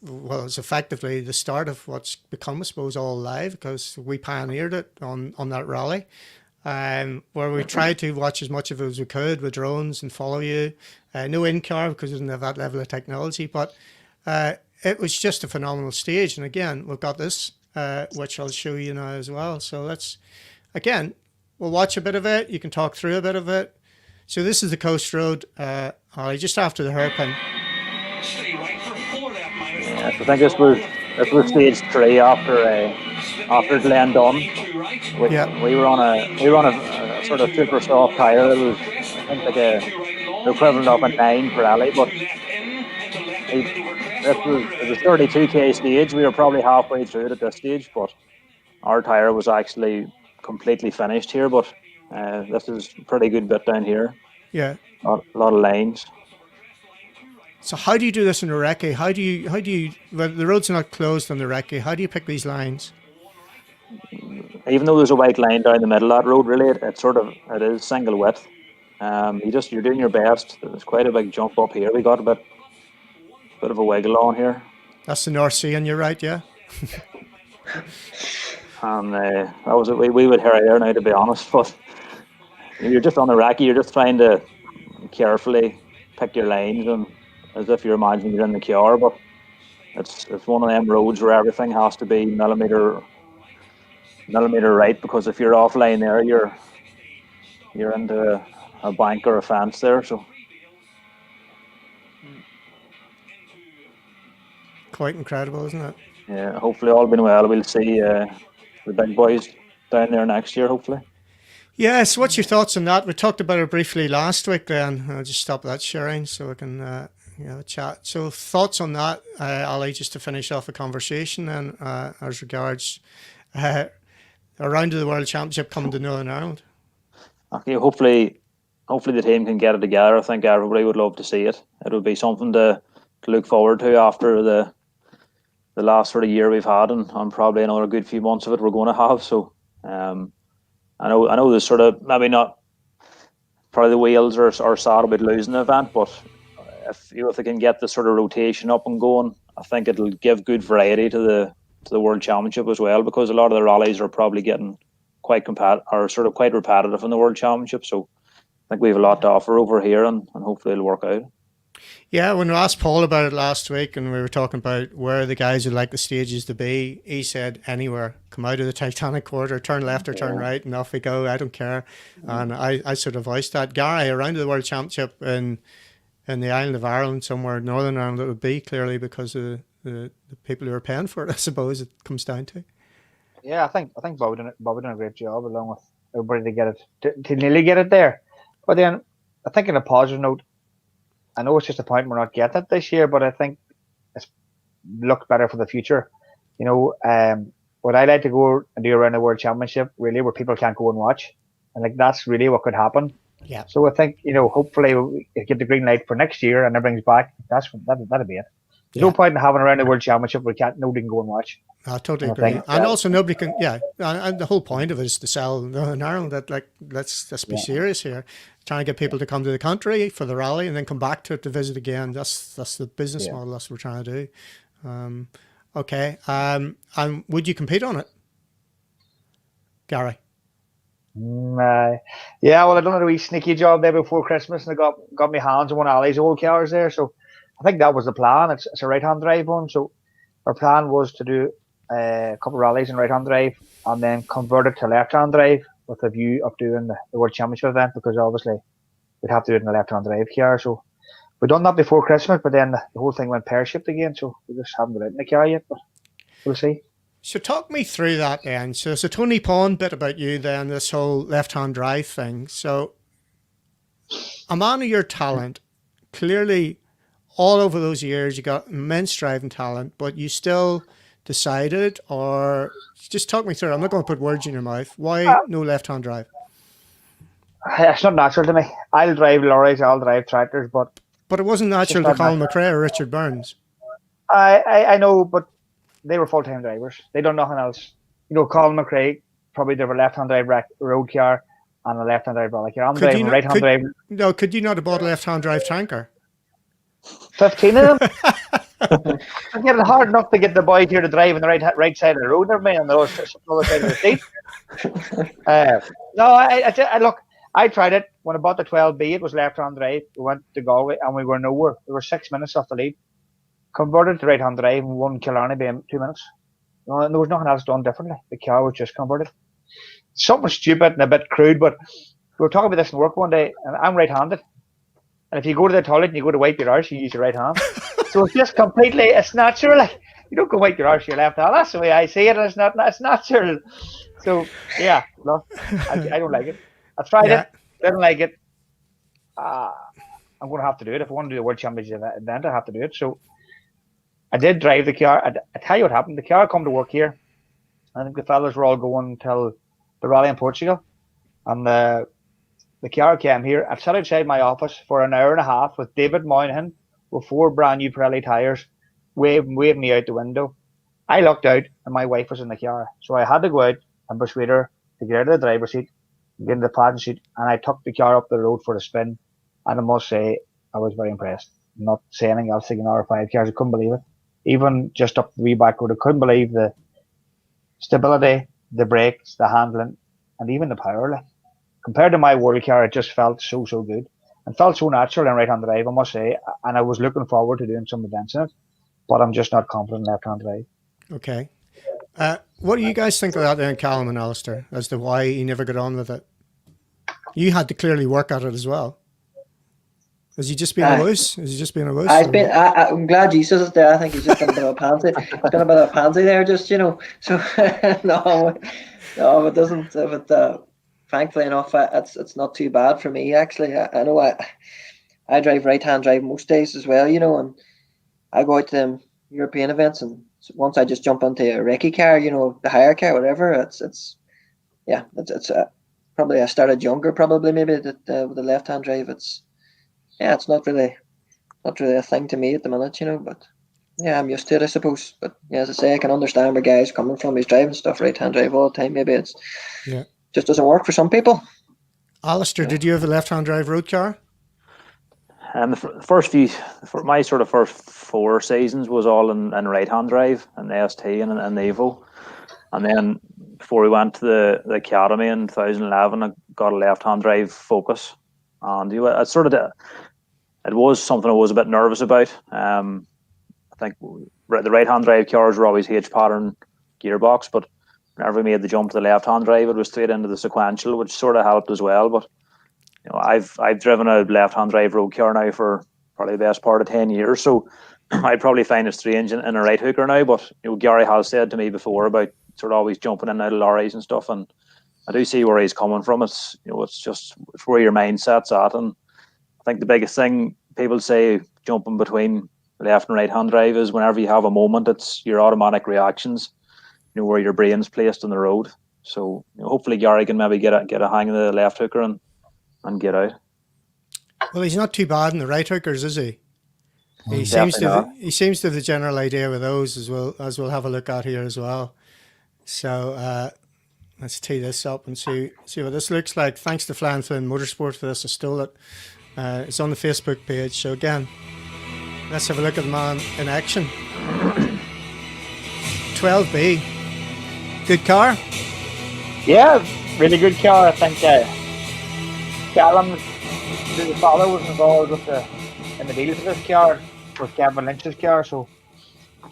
well, it's effectively the start of what's become, I suppose, All Live, because we pioneered it on that rally, where we tried to watch as much of it as we could with drones and follow you. No in-car because we didn't have that level of technology, but it was just a phenomenal stage. And again, we've got this, which I'll show you now as well. So we'll watch a bit of it. You can talk through a bit of it. So this is the Coast Road, Ollie, just after the hairpin. Yes, I think this was stage 3 after Glendon. We were on a sort of super soft tyre. It was, I think, like the equivalent of a 9 for Ali, but it was a 32k stage. We were probably halfway through it at this stage, but our tyre was actually completely finished here. But this is a pretty good bit down here. Yeah, a lot of lines. So how do you do this in a recce? How do you? Well, the road's not closed on the recce. How do you pick these lines? Even though there's a white line down the middle of that road, really, it is single width. You're doing your best. There's quite a big jump up here. We got a bit of a wiggle on here. That's the North Sea on your right, yeah. And that was it. We would hurry there now, to be honest. But you're just on the recce. You're just trying to carefully pick your lines and as if you're imagining you're in the car, but it's one of them roads where everything has to be millimeter right, because if you're offline there, you're into a bank or a fence there. So quite incredible, isn't it? Yeah, hopefully all been well, we'll see the big boys down there next year, hopefully. Yes, what's your thoughts on that? We talked about it briefly last week then. I'll just stop that sharing so we can chat. So thoughts on that, Ali, just to finish off a conversation then as regards a round of the World Championship coming to Northern Ireland. Okay, hopefully the team can get it together. I think everybody would love to see it. It would be something to look forward to after the last sort of year we've had, and probably another good few months of it we're going to have. So I know there's sort of maybe not probably the wheels are sad about losing the event, but if they can get the sort of rotation up and going, I think it'll give good variety to the World Championship as well, because a lot of the rallies are probably getting quite repetitive in the World Championship. So I think we have a lot to offer over here, and hopefully it'll work out. Yeah, when we asked Paul about it last week and we were talking about where the guys would like the stages to be, he said anywhere. Come out of the Titanic Quarter, turn left or turn right, and off we go. I don't care. And I sort of voiced that. Gary, around the World Championship in the island of Ireland, somewhere in Northern Ireland, it would be clearly because of the people who are paying for it, I suppose it comes down to. Yeah, I think Bobby done a great job along with everybody to get it to nearly get it there. But then I think on a positive note, I know it's just a point we're not getting it this year, but I think it's looked better for the future. You know, what I like to go and do around the World Championship, really, where people can't go and watch, and like that's really what could happen. Yeah. So I think, you know, hopefully we get the green light for next year and everything's back. That'll be it. There's no point in having around the World Championship where nobody can go and watch. I totally agree. And also nobody can, and the whole point of it is to sell Northern Ireland. That, like, let's be serious here. Trying to get people to come to the country for the rally and then come back to it to visit again. That's the business model. That's what we're trying to do. Okay. And would you compete on it, Gary? Well, I done a wee sneaky job there before Christmas, and I got my hands on one of Ali's old cars there. So I think that was the plan. It's a right-hand drive one. So our plan was to do a couple of rallies in right-hand drive and then convert it to left-hand drive with a view of doing the World Championship event, because obviously we'd have to do it in a left-hand drive car. So we done that before Christmas, but then the whole thing went pear-shaped again. So we just haven't got it in the car yet, but we'll see. So talk me through that then. So it's a Tony Pond bit about you then, this whole left-hand drive thing. So a man of your talent, clearly all over those years you got immense driving talent, but you still decided, or just talk me through it. I'm not going to put words in your mouth. Why no left-hand drive? It's not natural to me. I'll drive lorries, I'll drive tractors, but it wasn't natural to Colin McRae or Richard Burns. I know, but they were full-time drivers. They done nothing else. You know, Colin McRae probably drove a left-hand drive road car and a left-hand drive rally car. I'm driving right-hand drive. No, could you not have bought a left-hand drive tanker? 15 of them. I'm getting hard enough to get the boy here to drive on the right side of the road, never mind on the other side of the seat. No, I look. I tried it when I bought the 12B. It was left-hand drive. We went to Galway and we were nowhere. We were 6 minutes off the lead. Converted to right-hand drive and won Killarney by 2 minutes. No, and there was nothing else done differently. The car was just converted. Something stupid and a bit crude, but we were talking about this in work one day, and I'm right-handed. And if you go to the toilet and you go to wipe your arse, you use your right hand. So it's just completely, it's natural. Like, you don't go wipe your arse with your left hand. That's the way I see it. It's natural. So, yeah, no, I don't like it. I tried it. I didn't like it. I'm going to have to do it. If I want to do the World Championship event, I have to do it. So I did drive the car. I tell you what happened. The car come to work here. I think the fellas were all going till the rally in Portugal. And the car came here. I've sat outside my office for an hour and a half with David Moynihan with 4 brand new Pirelli tyres, waving me out the window. I looked out and my wife was in the car. So I had to go out and persuade her to get out of the driver's seat, get in the passenger seat, and I took the car up the road for a spin. And I must say, I was very impressed. Not saying anything else, thinking R5 cars, I couldn't believe it. Even just up the wee back road, I couldn't believe the stability, the brakes, the handling, and even the power. Like, compared to my world car, it just felt so good. And felt so natural in right-hand drive, I must say. And I was looking forward to doing some events in it. But I'm just not confident in left-hand drive. Okay. What do you guys think of that then, Callum and Alistair, as to why he never got on with it? You had to clearly work at it as well. Has he just been a wuss? Has he just been a wuss? I'm glad Jesus is there. I think he's just been a bit of a pansy. He's been a bit of a pansy there, just, you know. So, no, it doesn't. But thankfully enough, it's not too bad for me, actually. I know I drive right-hand drive most days as well, you know, and I go out to European events, and once I just jump into a recce car, you know, the hire car, whatever, it's probably I started younger, probably maybe with the left-hand drive. It's not really a thing to me at the minute, you know, but yeah, I'm used to it, I suppose. But yeah, as I say, I can understand where guys coming from. He's driving stuff right-hand drive all the time. Maybe it's just doesn't work for some people. Alistair, did you have a left-hand drive road car? The my sort of first 4 seasons was all in right-hand drive and the ST and Evo. And then before we went to the academy in 2011, I got a left-hand drive Focus. And it was something I was a bit nervous about. I think the right-hand drive cars were always H-pattern gearbox, but whenever we made the jump to the left-hand drive, it was straight into the sequential, which sort of helped as well. But you know, I've driven a left-hand drive road car now for probably the best part of 10 years, so I'd probably find it strange in a right hooker now. But you know, Gary has said to me before about sort of always jumping in and out of lorries and stuff, and I do see where he's coming from. It's it's where your mindset's at, and I think the biggest thing people say jumping between left and right-hand drive is whenever you have a moment, it's your automatic reactions, you know, where your brain's placed on the road. So you know, hopefully Gary can maybe get a hang of the left hooker and get out. Well, he's not too bad in the right hookers, is he? He seems to have the general idea with those as we'll have a look at here as well. So let's tee this up and see what this looks like. Thanks to Flying Flynn Motorsport for this. I stole it. It's on the Facebook page. So again, let's have a look at the man in action. 12B. Good car? Yeah, really good car. I think Callum, the father, was involved in the deals of this car, with Gavin Lynch's car. So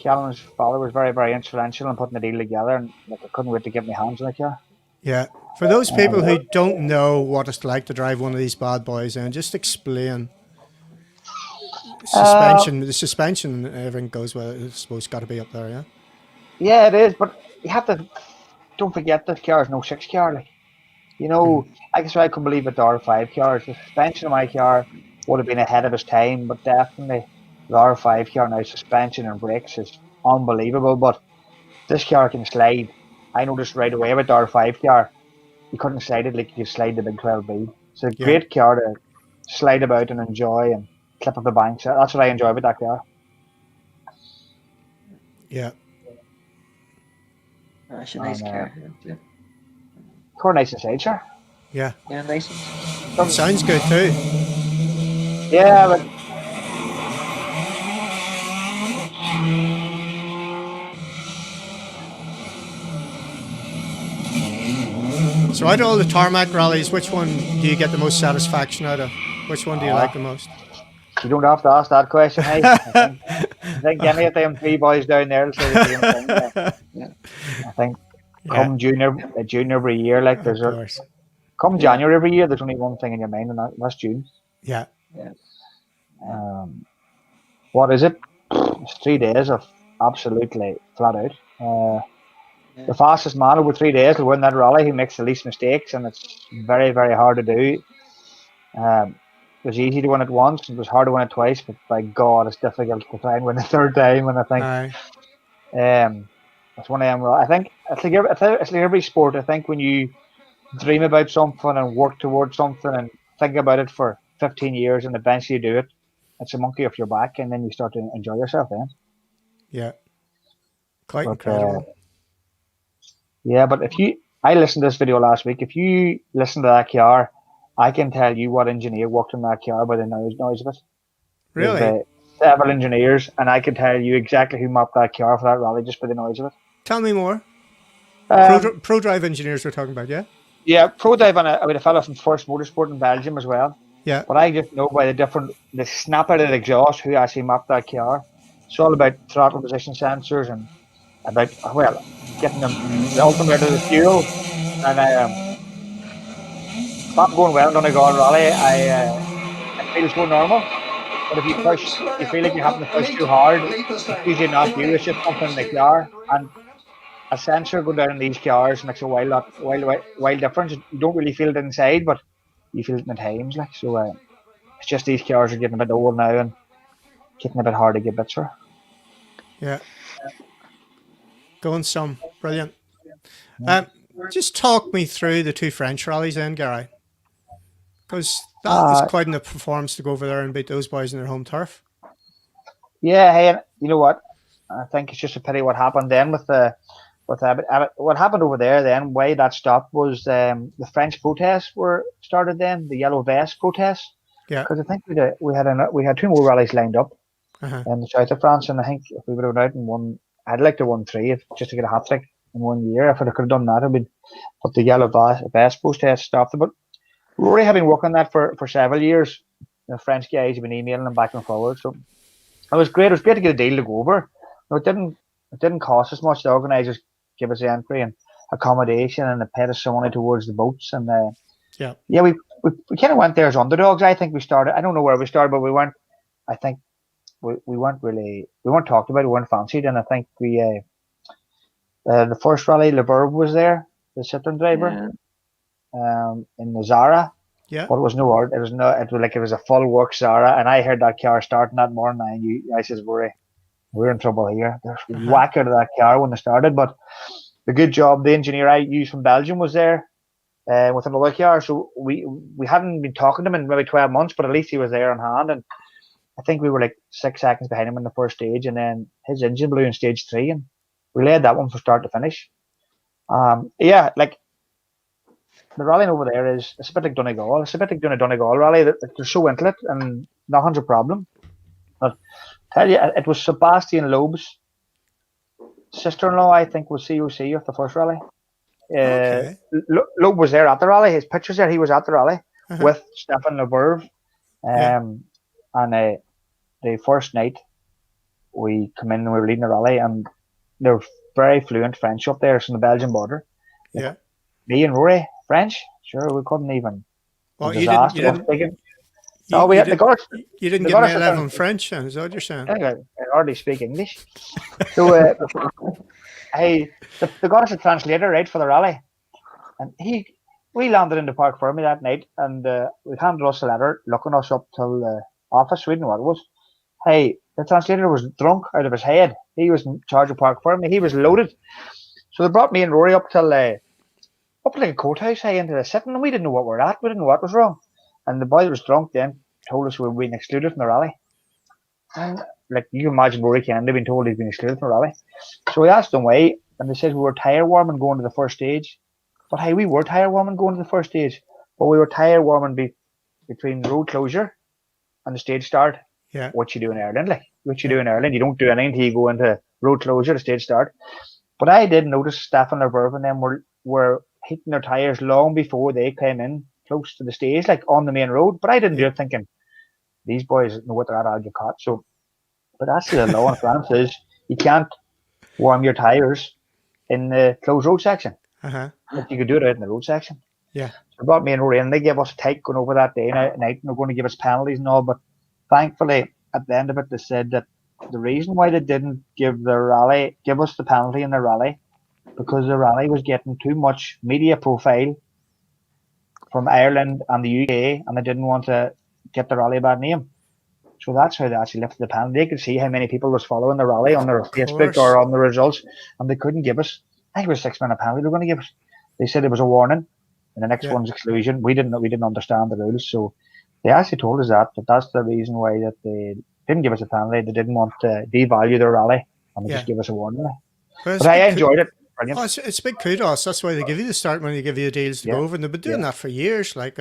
Callum's father was very, very influential in putting the deal together, and I couldn't wait to get my hands on the car. Yeah. For those people who don't know what it's like to drive one of these bad boys, and just explain the suspension and everything goes well. It's supposed got to be up there, yeah. Yeah, it is, but you have to don't forget this car is no 6 car. Like, you know, I guess I couldn't believe it. The R5 car, the suspension of my car would have been ahead of its time, but definitely the R5 car now, suspension and brakes is unbelievable. But this car can slide. I noticed right away with the R5 car, you couldn't slide it like you could slide the big 12B. It's a great car to slide about and enjoy and clip up the banks. That's what I enjoy about that car. Yeah. That's a nice car. Yeah. Car nice inside, sure. Yeah. Yeah, nice. It sounds good too. Yeah, but So out of all the tarmac rallies, which one do you get the most satisfaction out of? Which one do you like the most? You don't have to ask that question, hey. I think any of them three boys down there will say the same thing. I think come junior every year, like there's come January every year, there's only one thing in your mind, and that's June. Yeah. What is it? It's 3 days of absolutely flat out. The fastest man over 3 days will win that rally. He makes the least mistakes, and it's very, very hard to do. It was easy to win it once, it was hard to win it twice, but by God, it's difficult to try and win the third time. And I think that's one of them. I think it's like every sport. I think when you dream about something and work towards something and think about it for 15 years and eventually you do it, it's a monkey off your back, and then you start to enjoy yourself then. Yeah. Quite incredible. But I listened to this video last week. If you listen to that car, I can tell you what engineer worked in that car by the noise of it. Really? There's, several engineers, and I can tell you exactly who mapped that car for that rally just by the noise of it. Tell me more. Pro drive engineers we're talking about, yeah? Yeah, Pro Drive and a fellow from First Motorsport in Belgium as well. Yeah. But I just know by the snap out of the exhaust who actually mapped that car. It's all about throttle position sensors and about, getting them the ultimate of the fuel. And if I'm going well in Donegal Rally, I feel so normal. But if you feel like you're having to push too hard, it's usually not you, it's just something in the car. And a sensor going down in these cars makes a wild difference. You don't really feel it inside, but you feel it in times. It's just these cars are getting a bit old now and getting a bit hard to get bits for. Yeah. Going some. Brilliant. Just talk me through the two French rallies then, Gary. Because that was quite a performance to go over there and beat those boys in their home turf. Yeah, hey, you know what? I think it's just a pity what happened then with what happened over there then, why that stopped was the French protests were started then, the yellow vest protests. Yeah. Because I think we had two more rallies lined up in the south of France, and I think if we would have went out and won, I'd like to win 3 just to get a hat trick in 1 year. If I could have done that, but the yellow vest protest stopped it. But Rory had been working on that for several years. The French guys have been emailing them back and forward, so it was great. It was great to get a deal to go over. No, it didn't cost us much. The organisers give us the entry and accommodation, and they paid us some money towards the boats. And we kind of went there as underdogs. I think we started. I don't know where we started, but we weren't. I think we weren't talked about. We weren't fancied, and I think we the first rally, Leverbe was there, the Citroen driver, in the Zara. Yeah. But it was no art. It was a full work Zara, and I heard that car starting that morning. I says, we're in trouble here. There's whack out of that car when they started. But the good job, the engineer I used from Belgium was there with another car. So we hadn't been talking to him in maybe 12 months, but at least he was there on hand. And I think we were like 6 seconds behind him in the first stage, and then his engine blew in stage 3, and we led that one from start to finish. The rallying over there it's a bit like Donegal. It's a bit like doing a Donegal rally. They're so into it, and nothing's a problem. But tell you, it was Sebastian Loeb's sister-in-law, I think, was COC of the first rally. Okay. Loeb was there at the rally. His picture's there. He was at the rally with Stefan Leverbe. And the first night we come in and we were leading the rally, and they're very fluent French up there from the Belgian border. Yeah. Me and Rory, French. Sure, we couldn't even. Well, you didn't get my level in French, then, is that what you're saying? I hardly speak English. So they got us a translator, right, for the rally. And we landed in the Park Fermi that night, and we handed us a letter looking us up till the office. We didn't know what it was. Hey, the translator was drunk out of his head. He was in charge of Park Fermi. He was loaded. So they brought me and Rory up till up like a courthouse, into the sitting, and we didn't know what we were at. We didn't know what was wrong. And the boy that was drunk then told us we were being excluded from the rally. And like you can imagine, Rory Kennedy being told he's been excluded from the rally. So we asked them why, and they said we were tire warming going to the first stage. But hey, we were tire warming going to the first stage, but we were tire warming between road closure and the stage start. Yeah. What you do in Ireland, you don't do anything until you go into road closure, the stage start. But I did notice Stefan Leverbe and them were hitting their tyres long before they came in close to the stage, like on the main road. But I didn't do it thinking these boys know what they're at. I'll get caught. So, but actually, the law in France is you can't warm your tyres in the closed road section. But you could do it out in the road section. Yeah. So I brought me and Rory in. They gave us a tight going over that day night, and they're going to give us penalties and all. But thankfully, at the end of it, they said that the reason why they didn't give us the penalty in the rally, because the rally was getting too much media profile from Ireland and the UK, and they didn't want to get the rally a bad name. So that's how they actually lifted the penalty. They could see how many people was following the rally on their Facebook or on the results, and they couldn't give us. I think it was a 6-minute penalty they were going to give us. They said it was a warning, and the next one's exclusion. We didn't understand the rules, so they actually told us that that's the reason why that they didn't give us a penalty. They didn't want to devalue their rally, and they just give us a warning. But I enjoyed it. Brilliant. Oh, it's big kudos. That's why they give you the start when they give you the deals to go over. And they've been doing that for years. Like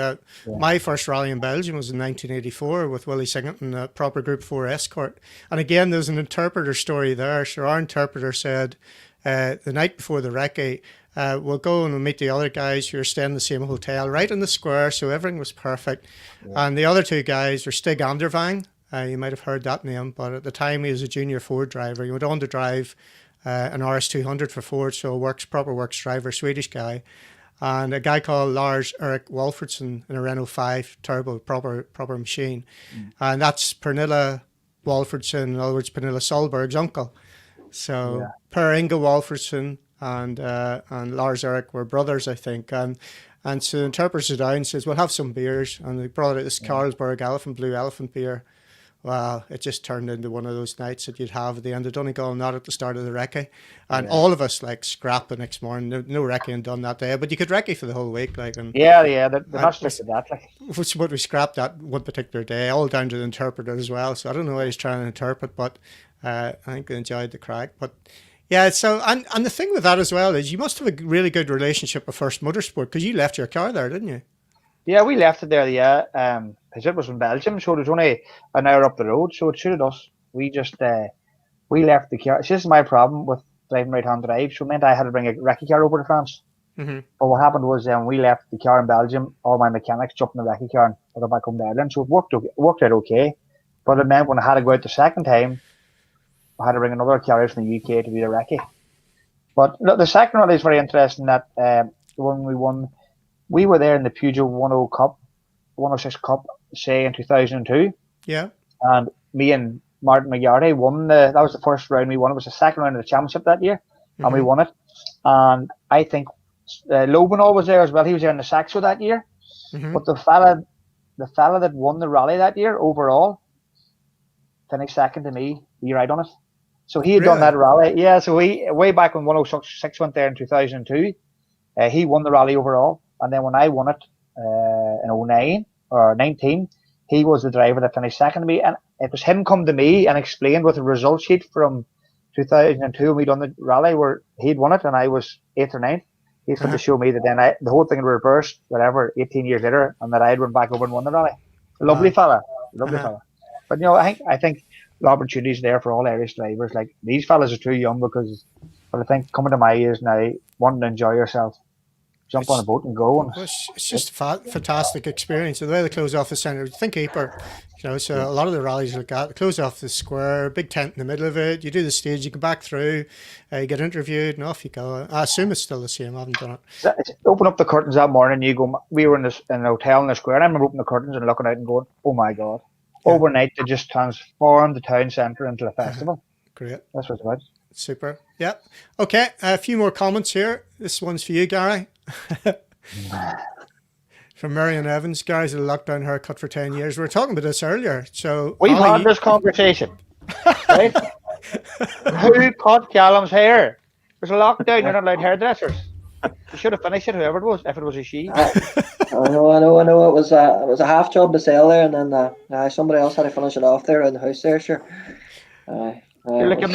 my first rally in Belgium was in 1984 with Willie Singleton, a proper Group 4 escort. And again, there's an interpreter story there. So our interpreter said the night before the recce, we'll go and we'll meet the other guys who are staying in the same hotel right in the square. So everything was perfect. Yeah. And the other two guys were Stig Andervang. You might have heard that name, but at the time he was a junior Ford driver. He went on to drive an RS200 for Ford, so proper works driver, Swedish guy, and a guy called Lars Erik Walfridsson in a Renault 5 turbo, proper machine, and that's Pernilla Walfridsson, in other words, Pernilla Solberg's uncle. So Per Inge Walfridsson and Lars Erik were brothers, I think, and so the interpreter sits down and says, "We'll have some beers," and they brought out this Carlsberg Blue Elephant beer. Well, it just turned into one of those nights that you'd have at the end of Donegal, not at the start of the recce. And all of us scrapped the next morning. No recceing done that day, but you could recce for the whole week. They're not strict to that. Which what we scrapped that one particular day, all down to the interpreter as well. So I don't know why he's trying to interpret, but I think they enjoyed the crack. But yeah, so and the thing with that as well is you must have a really good relationship with First Motorsport because you left your car there, didn't you? Yeah, we left it there, because it was in Belgium, so it was only an hour up the road, so it suited us. We just, we left the car. This is my problem with driving right-hand drive, so it meant I had to bring a recce car over to France. Mm-hmm. But what happened was, we left the car in Belgium, all my mechanics jumped in the recce car and put it back home to Ireland, so it worked out okay. But it meant when I had to go out the second time, I had to bring another car out from the UK to do the recce. But the second one is very interesting, that when we won, we were there in the Peugeot 106 Cup, say in 2002. Yeah. And me and Martin McGarty won that was the first round we won. It was the second round of the championship that year, and we won it. And I think Lobenall was there as well. He was there in the Saxo that year. Mm-hmm. But the fella that won the rally that year overall finished second to me the year I done it. So he had done that rally. Yeah, so way back when 106 went there in 2002, he won the rally overall. And then when I won it in 09 or 19, he was the driver that finished second to me. And it was him come to me and explained with the result sheet from 2002 when we done the rally where he'd won it and I was 8th or 9th. He's going to show me that then the whole thing in reverse, whatever, 18 years later, and that I'd run back over and won the rally. Lovely fella. But I think the opportunity's there for all Irish drivers. Like these fellas are too young because, I think coming to my age now, wanting to enjoy yourself. Jump on a boat and go. It's just a fantastic experience. The way they close off the centre, think Ypres, so a lot of the rallies like that, they close off the square, big tent in the middle of it, you do the stage, you go back through, you get interviewed and off you go. I assume it's still the same, I haven't done it. Open up the curtains that morning, you go, we were in a hotel in the square, and I remember opening the curtains and looking out and going, oh my God. Yeah. Overnight, they just transformed the town centre into a festival. Great. That's what it's about. Super. Yeah. Okay, a few more comments here. This one's for you, Gary. From Marion Evans. Gary's had a lockdown haircut for 10 years. We were talking about this earlier. So we've had this conversation. Right? Who cut Callum's hair? There's a lockdown, you're not allowed hairdressers. You should have finished it, whoever it was, if it was a she. I know. It was a half job to sell there, and then somebody else had to finish it off there in the house there, sure. You're like a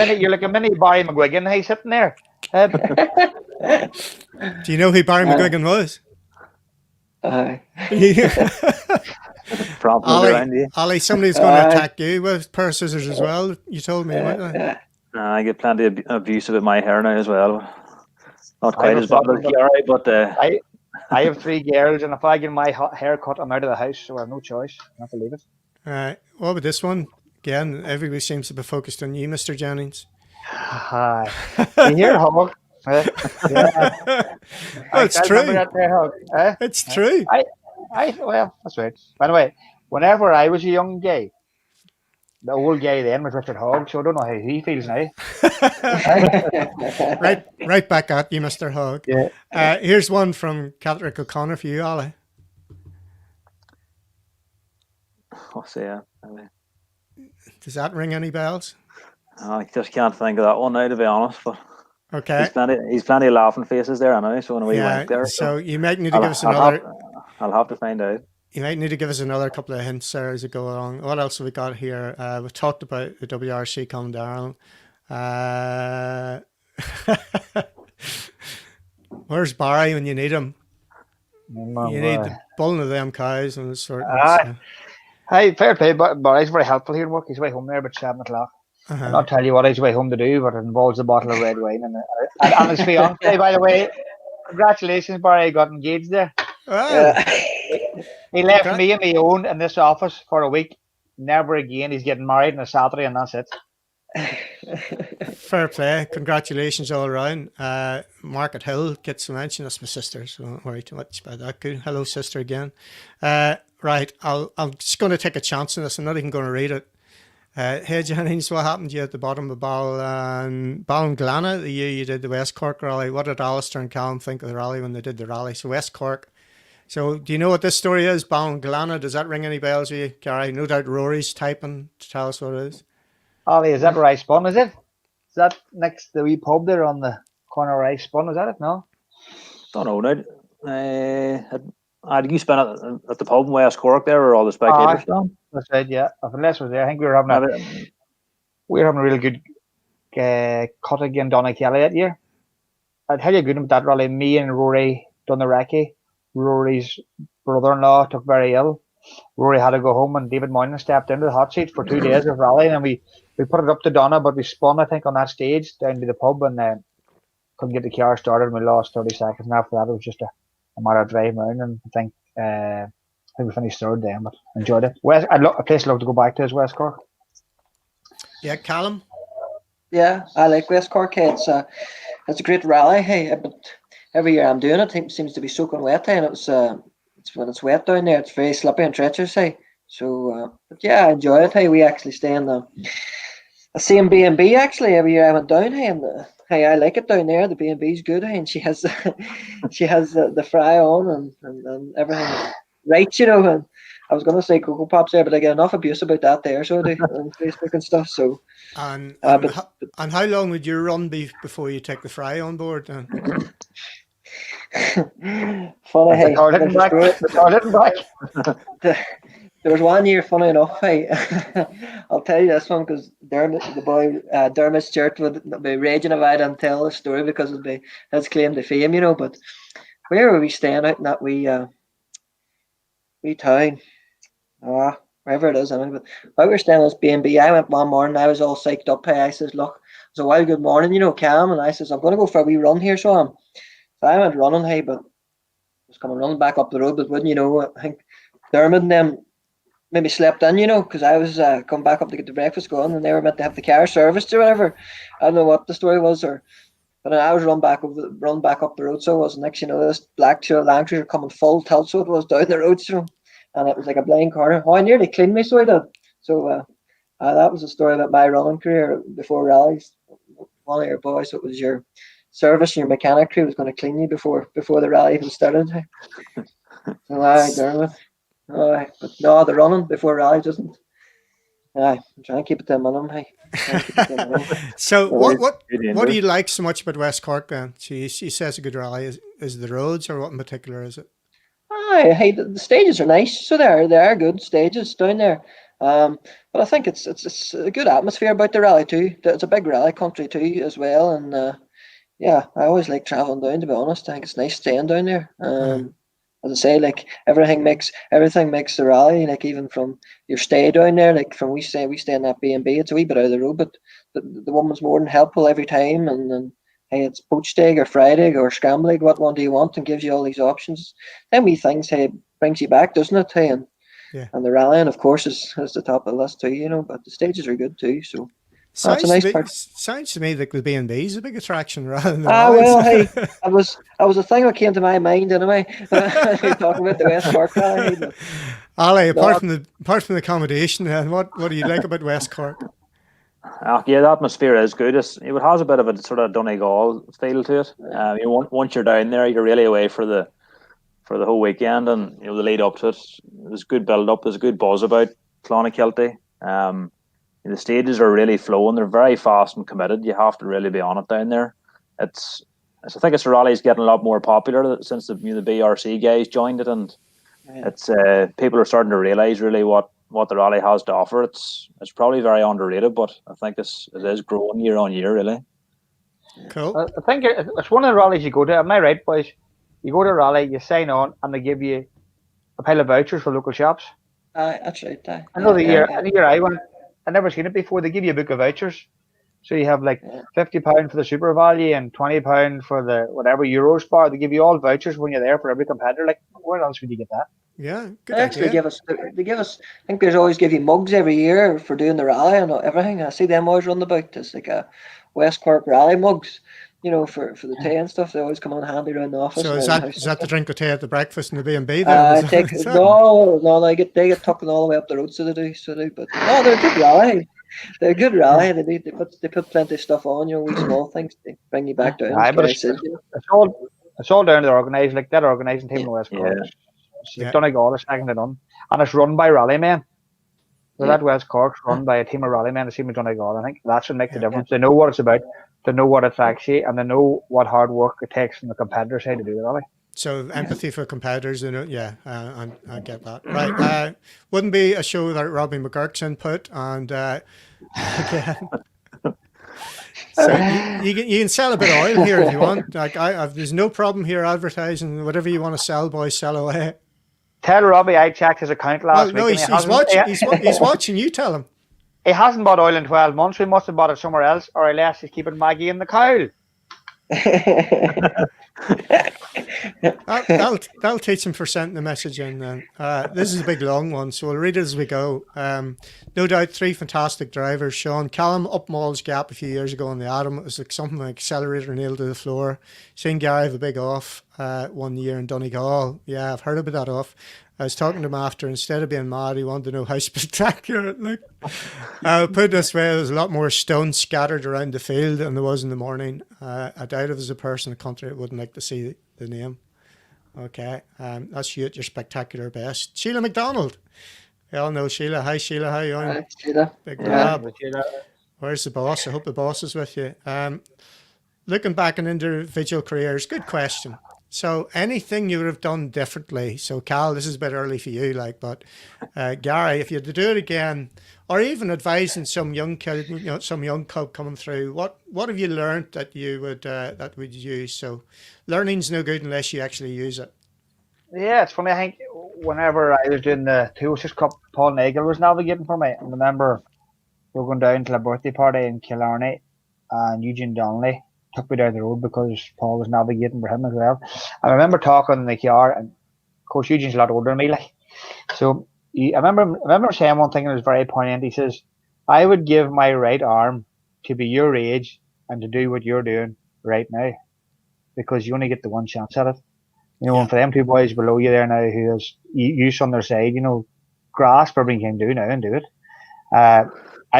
mini Barry McGuigan. He's sitting there. Do you know who Barry McGuigan was? Probably. Ali, somebody's going to attack you with pair of scissors as well. You told me, weren't you? I get plenty of abuse about my hair now as well. Not quite as bad as Gary, but I have 3 girls, and if I get my hair cut, I'm out of the house, so I have no choice. I have to leave it. What about this one? Again, everybody seems to be focused on you, Mr. Jennings. Hi. You hear Hog? Yeah. It's true. That there, Hog. It's true. Well, that's right. By the way, whenever I was a young guy, the old guy then was Richard Hogg, so I don't know how he feels now. right back at you, Mr. Hogg. Yeah. Here's one from Catrick O'Connor for you, Ali. What's that? Does that ring any bells? I just can't think of that one now, to be honest. But okay, he's plenty of laughing faces there, I know. So when we went there, so you might need to give us another. I'll have to find out. You might need to give us another couple of hints there as we go along. What else have we got here? We've talked about the WRC coming down. Where's Barry when you need him? You need the bulling of them cows and sort of. Hey, fair play, but Barry's very helpful here in work. He's way home there about 7 o'clock. I'll not tell you what he's way home to do, but it involves a bottle of red wine and his fiance, by the way. Congratulations, Barry, got engaged there. Wow. He left me and my own in this office for a week. Never again. He's getting married on a Saturday, and that's it. Fair play. Congratulations all around. Market Hill gets a mention. That's my sister, so don't worry too much about that. Good. Hello, sister, again. Right. I'm just going to take a chance on this. I'm not even going to read it. Hey, Jennings, what happened to you at the bottom of Ballinglana the year you did the West Cork rally? What did Alistair and Callum think of the rally when they did the rally? So West Cork. So do you know what this story is? Ballinglana, does that ring any bells with you, Gary? No doubt Rory's typing to tell us what it is. Ollie, is that where I spun, is it? Is that next to the wee pub there on the corner where I spun? Is that it? No? Don't know. Did you spend it at the pub in West Cork there, or all the spectators? That's right, yeah. Unless was there, I think we were having a really good cut again Donna Kelly that year. I'll tell you good about that rally. Me and Rory Dunaraki, Rory's brother-in-law, took very ill. Rory had to go home, and David Moynihan stepped into the hot seat for 2 days of rallying, and we put it up to Donna, but we spun, I think, on that stage down to the pub, and couldn't get the car started, and we lost 30 seconds. And after that, it was just a matter of driving around, and I think we finished third then, but enjoyed it. A place I'd love to go back to is West Cork. Yeah, Callum? Yeah, I like West Cork. Hey, it's a great rally. Hey, but every year I'm doing it, it seems to be soaking wet. Hey, and it's when it's wet down there, it's very slippery and treacherous. Hey, so but yeah, I enjoy it. Hey, we actually stay in the same B&B actually every year I went down. Hey, and hey, I like it down there. The B&B's good. Hey, and she has the fry on and everything right, you know. And I was going to say Cocoa Pops there, but I get enough abuse about that there, so I do on Facebook and stuff. So, and how long would your run be before you take the fry on board? Then? Funny, hey. There was one year, funny enough, hey, I'll tell you this one because Dermot Stewart would be raging if I didn't tell the story because it'd be his claim to fame, you know. But where were we staying out in that wee town? Wherever it is, I mean, but while we were staying in this B&B, I went one morning, I was all psyched up, hey, I says, look, it's a while, good morning, you know, Cam, and I says, I'm going to go for a wee run here, so I went running, hey, but I was coming running back up the road, but wouldn't you know, I think Dermot and them maybe slept in, you know, because I was coming back up to get the breakfast going, and they were meant to have the car serviced or whatever. I don't know what the story was, but I was run back up the road, so I was. Next, you know, this black Land Cruiser coming full tilt, so it was down the road, so, and it was like a blind corner. Oh, I nearly cleaned me, so I did. So that was a story about my running career before rallies. One of your boys, so it was your service, your mechanic crew was going to clean you before the rally even started. So Dermot. But no, the running before rally doesn't. I'm trying to keep it to a minimum. Hey. So what do you like so much about West Cork then? She says a good rally is the roads, or what in particular is it? Hey, the stages are nice, so they are good stages down there. But I think it's a good atmosphere about the rally too. It's a big rally country too as well, and yeah, I always like traveling down. To be honest, I think it's nice staying down there. As I say, like everything makes the rally. Like even from your stay down there, like from we stay in that B&B. It's a wee bit out of the road, but the woman's more than helpful every time, and hey, it's poached egg or fried egg or scrambled egg. What one do you want? And gives you all these options. Then wee things, hey, brings you back, doesn't it? Hey, and the rallying, of course, is the top of the list too. But the stages are good too. So that's a nice part. Sounds to me like the B&B is a big attraction rather than the well, hey, I was a thing that came to my mind anyway. Talking about the West Cork rally. Ali, apart from the accommodation, what do you like about West Cork? Yeah, the atmosphere is good. It has a bit of a sort of Donegal feel to it. Once you're down there, you're really away for the whole weekend, and the lead up to it. There's good build up. There's a good buzz about Clonakilty. The stages are really flowing. They're very fast and committed. You have to really be on it down there. I think the rally's getting a lot more popular since the BRC guys joined it, and it's people are starting to realise really what the rally has to offer. It's probably very underrated, but I think it is growing year on year, really. Cool. I think it's one of the rallies you go to. Am I right, boys? You go to a rally, you sign on, and they give you a pile of vouchers for local shops. That's right. I know the year I went, I never seen it before. They give you a book of vouchers, so you have like £50 for the Super Value and £20 for the whatever Euros bar. They give you all vouchers when you're there for every competitor. Like, where else would you get that? Yeah, good. They actually give us. I think there's always give you mugs every year for doing the rally and everything. I see them always run about. It's like a West Cork rally mugs. For the tea and stuff, they always come on handy around the office. So is that the drink of tea at the breakfast in the B&B? No, they get tucked all the way up the road, so they do. But no, they're a good rally. They're a good rally. They put plenty of stuff on, wee small things. They bring you back down. But it's all down to the organised, like that organising team in West Cork. It's Donegal is second to none, and it's run by rally men. So that West Cork's run by a team of rally men, a team of Donegal. I think that's what makes the difference. They know what it's about. They know what it's actually, and they know what hard work it takes from the competitor side to do the rally. So empathy for competitors, I get that. Right, wouldn't be a show without Robbie McGurk's input, and so you can sell a bit of oil here if you want. Like there's no problem here advertising. Whatever you want to sell, boys, sell away. Tell Robbie I checked his account last week. No, he's watching. He's watching. You tell him. He hasn't bought oil in 12 months. He must have bought it somewhere else, or unless he's keeping Maggie in the cowl. That'll teach him for sending the message in then. This is a big long one, so we'll read it as we go. No doubt 3 fantastic drivers. Sean Callum up Mall's Gap a few years ago on the Atom. It was like something like accelerator nailed to the floor. Seen Gary have a big off 1 year in Donegal. Yeah, I've heard about that off. I was talking to him after. Instead of being mad, he wanted to know how spectacular it looked. Put it this way, there's a lot more stones scattered around the field than there was in the morning. I doubt if there's a person in the country that wouldn't like to see the name. Okay, that's you at your spectacular best. Sheila McDonald. We all know Sheila. Hi, Sheila. How are you doing? Hi, Sheila. Big grab. Where's the boss? I hope the boss is with you. Looking back on individual careers, good question. So anything you would have done differently? So Cal, this is a bit early for you, but Gary, if you had to do it again, or even advising some young kid, some young cub coming through, what have you learned that you would use? So learning's no good unless you actually use it. Yeah, it's funny. I think whenever I was doing the 206 Cup, Paul Nagel was navigating for me. I remember we were going down to a birthday party in Killarney, and Eugene Donnelly took me down the road because Paul was navigating for him as well. I remember talking in the car, and of course Eugene's a lot older than me, so I remember saying one thing that was very poignant. He says, "I would give my right arm to be your age and to do what you're doing right now, because you only get the one chance at it." And for them two boys below you there now who has use on their side, grasp everything you can do now and do it. I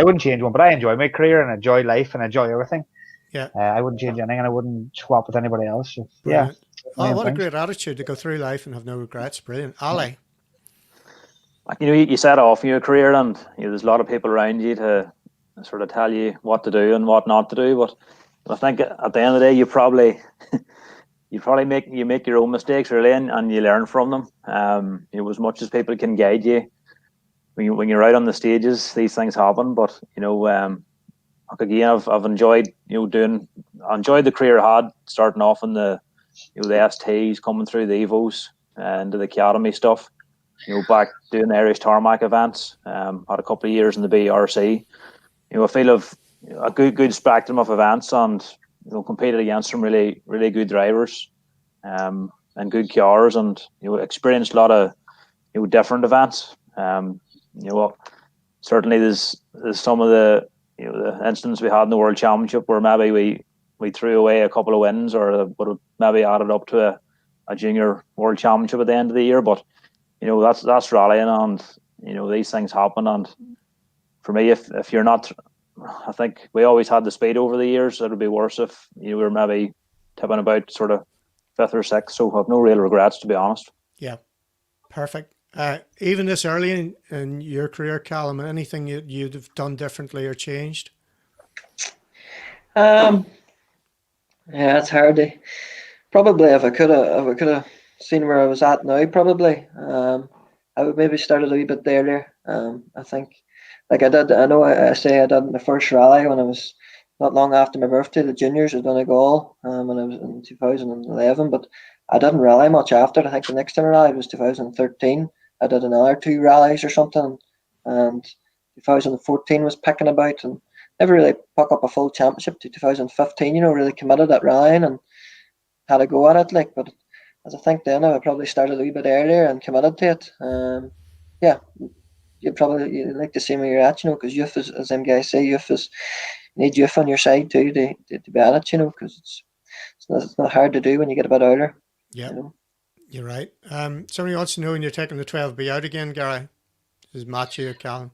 wouldn't change one, but I enjoy my career and enjoy life and enjoy everything. Yeah, I wouldn't change anything, and I wouldn't swap with anybody else. So, brilliant. What a great attitude to go through life and have no regrets. Brilliant. Ali. You set off in your career, and there's a lot of people around you to sort of tell you what to do and what not to do. But I think at the end of the day, you probably make your own mistakes really, and you learn from them. As much as people can guide you, when you're out on the stages, these things happen. But again, I've enjoyed enjoyed the career I had, starting off in the STs, coming through the Evos, into the academy stuff. Back doing the Irish Tarmac events. Had a couple of years in the BRC. I feel of a good spectrum of events, and competed against some really, really good drivers, and good cars, and experienced a lot of different events. Certainly there's some of the the instance we had in the World Championship where maybe we threw away a couple of wins, or would have maybe added up to a junior World Championship at the end of the year. But that's rallying, and these things happen. And for me, if you're not, I think we always had the speed over the years. It would be worse if you were maybe tipping about sort of fifth or sixth. So I have no real regrets, to be honest. Yeah, perfect. Even this early in your career, Callum, anything you'd have done differently or changed? Yeah, it's hard to probably if I could have seen where I was at now, probably I would maybe started a wee bit earlier. I think like I did. I know I say I did my first rally when I was not long after my birthday. The juniors had done a goal when I was in 2011, but I didn't rally much after. I think the next time I rallied was 2013. I did another 2 rallies or something, and 2014 was picking about, and never really pick up a full championship to 2015. Really committed at rallying and had a go at it. But as I think then I probably started a wee bit earlier and committed to it. Yeah, you'd like to see where you're at, because youth is, as them guys say, you need youth on your side too to be at it, because it's not hard to do when you get a bit older. Yeah. You're right. Somebody wants to know when you're taking the 12B out again, Gary. This is Matthew or Callum.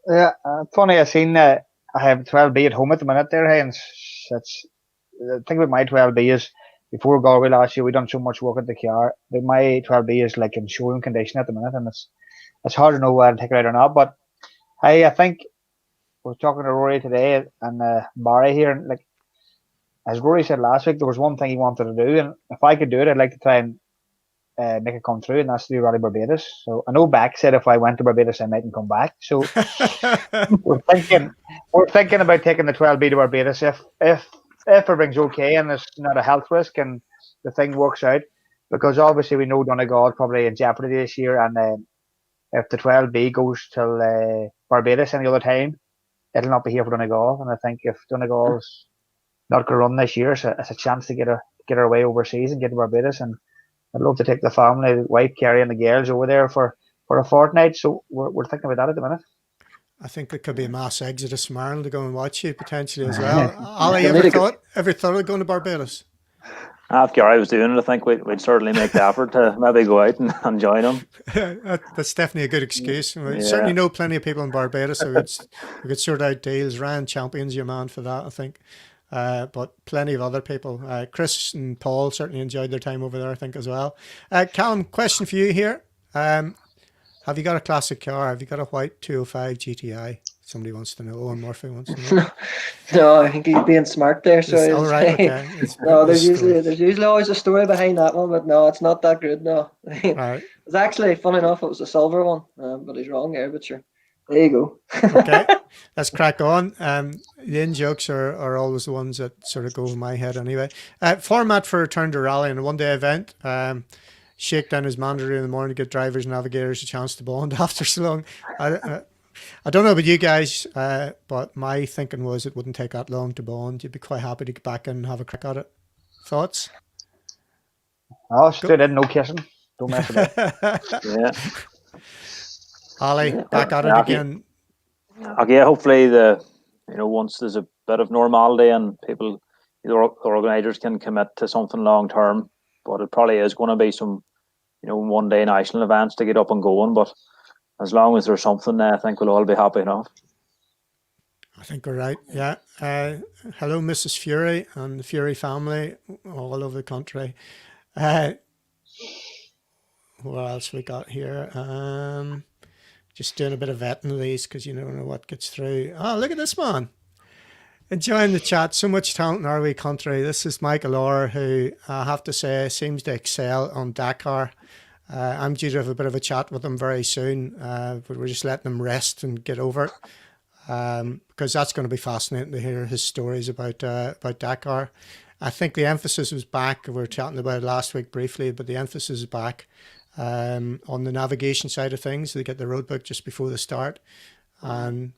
Yeah, funny. I seen that I have 12B at home at the minute there, hey, and the thing with my 12B is before Galway last year we done so much work at the car. My 12B is like in showroom condition at the minute, and it's hard to know whether to take it out or not. But hey, I think I was talking to Rory today and Barry here, and like as Rory said last week, there was one thing he wanted to do, and if I could do it, I'd like to try and make it come through, and that's to do Rally Barbados. So I know Beck said if I went to Barbados I mightn't come back. So we're thinking about taking the 12B to Barbados if everything's okay and there's not a health risk and the thing works out, because obviously we know Donegal is probably in jeopardy this year, and if the 12B goes till Barbados any other time, it'll not be here for Donegal. And I think if Donegal's not going to run this year, it's a chance to get our way overseas and get to Barbados. And I'd love to take the family, the wife, Kerry, and the girls over there for a fortnight. So we're thinking about that at the minute. I think there could be a mass exodus from Ireland to go and watch you potentially as well. Ali, ever thought of going to Barbados? If Gary was doing it, I think we'd certainly make the effort to maybe go out and join him. That's definitely a good excuse. We certainly know plenty of people in Barbados, so we could sort out deals. Ryan Champion's your man for that, I think. But plenty of other people. Chris and Paul certainly enjoyed their time over there, I think, as well. Callum, question for you here. Have you got a classic car? Have you got a white 205 GTI? Somebody wants to know. Owen Murphy wants to know. No, I think he's being smart there. So all right, okay. No, there's usually always a story behind that one, but no, it's not that good. No, right. It's actually funny enough. It was a silver one, but he's wrong there. But sure, there you go. Okay, let's crack on. The in jokes are always the ones that sort of go over my head anyway. Format for Return to Rally in a one-day event. Shakedown is mandatory in the morning to give drivers and navigators a chance to bond after so long. I don't know about you guys, but my thinking was it wouldn't take that long to bond. You'd be quite happy to get back in and have a crack at it. Thoughts? Oh, straight in, no kissing. Don't mess with it. Yeah. Ali, back at it again. Okay, hopefully once there's a bit of normality and people, the organisers can commit to something long term, but it probably is going to be some, one day national events to get up and going. But as long as there's something there, I think we'll all be happy enough. I think we're right. Yeah. Hello, Mrs. Fury and the Fury family all over the country. What else we got here? Just doing a bit of vetting of these because you don't know what gets through. Oh, look at this man. Enjoying the chat. So much talent in our wee country. This is Michael Orr, who I have to say seems to excel on Dakar. I'm due to have a bit of a chat with him very soon, but we're just letting him rest and get over it, because that's going to be fascinating to hear his stories about Dakar. I think the emphasis was back. We were chatting about it last week briefly, but the emphasis is back on the navigation side of things. They get the road book just before the start, and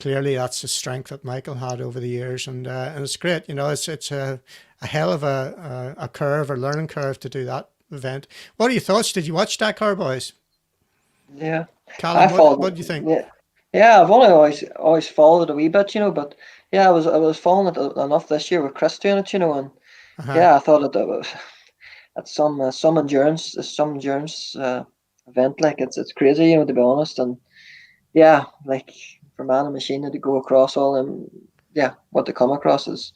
clearly that's the strength that Michael had over the years, and it's great. You know, it's a hell of a curve, or learning curve, to do that event. What are your thoughts? Did you watch Dakar, boys? Yeah, I Callum, followed. what do you think? Yeah, yeah. I've only always followed it a wee bit, but yeah, I was following it enough this year with Chris doing it, and Uh-huh. yeah, I thought it was at some endurance event. Like it's crazy, to be honest. And yeah, like for man and machine to go across all them, yeah, what they come across is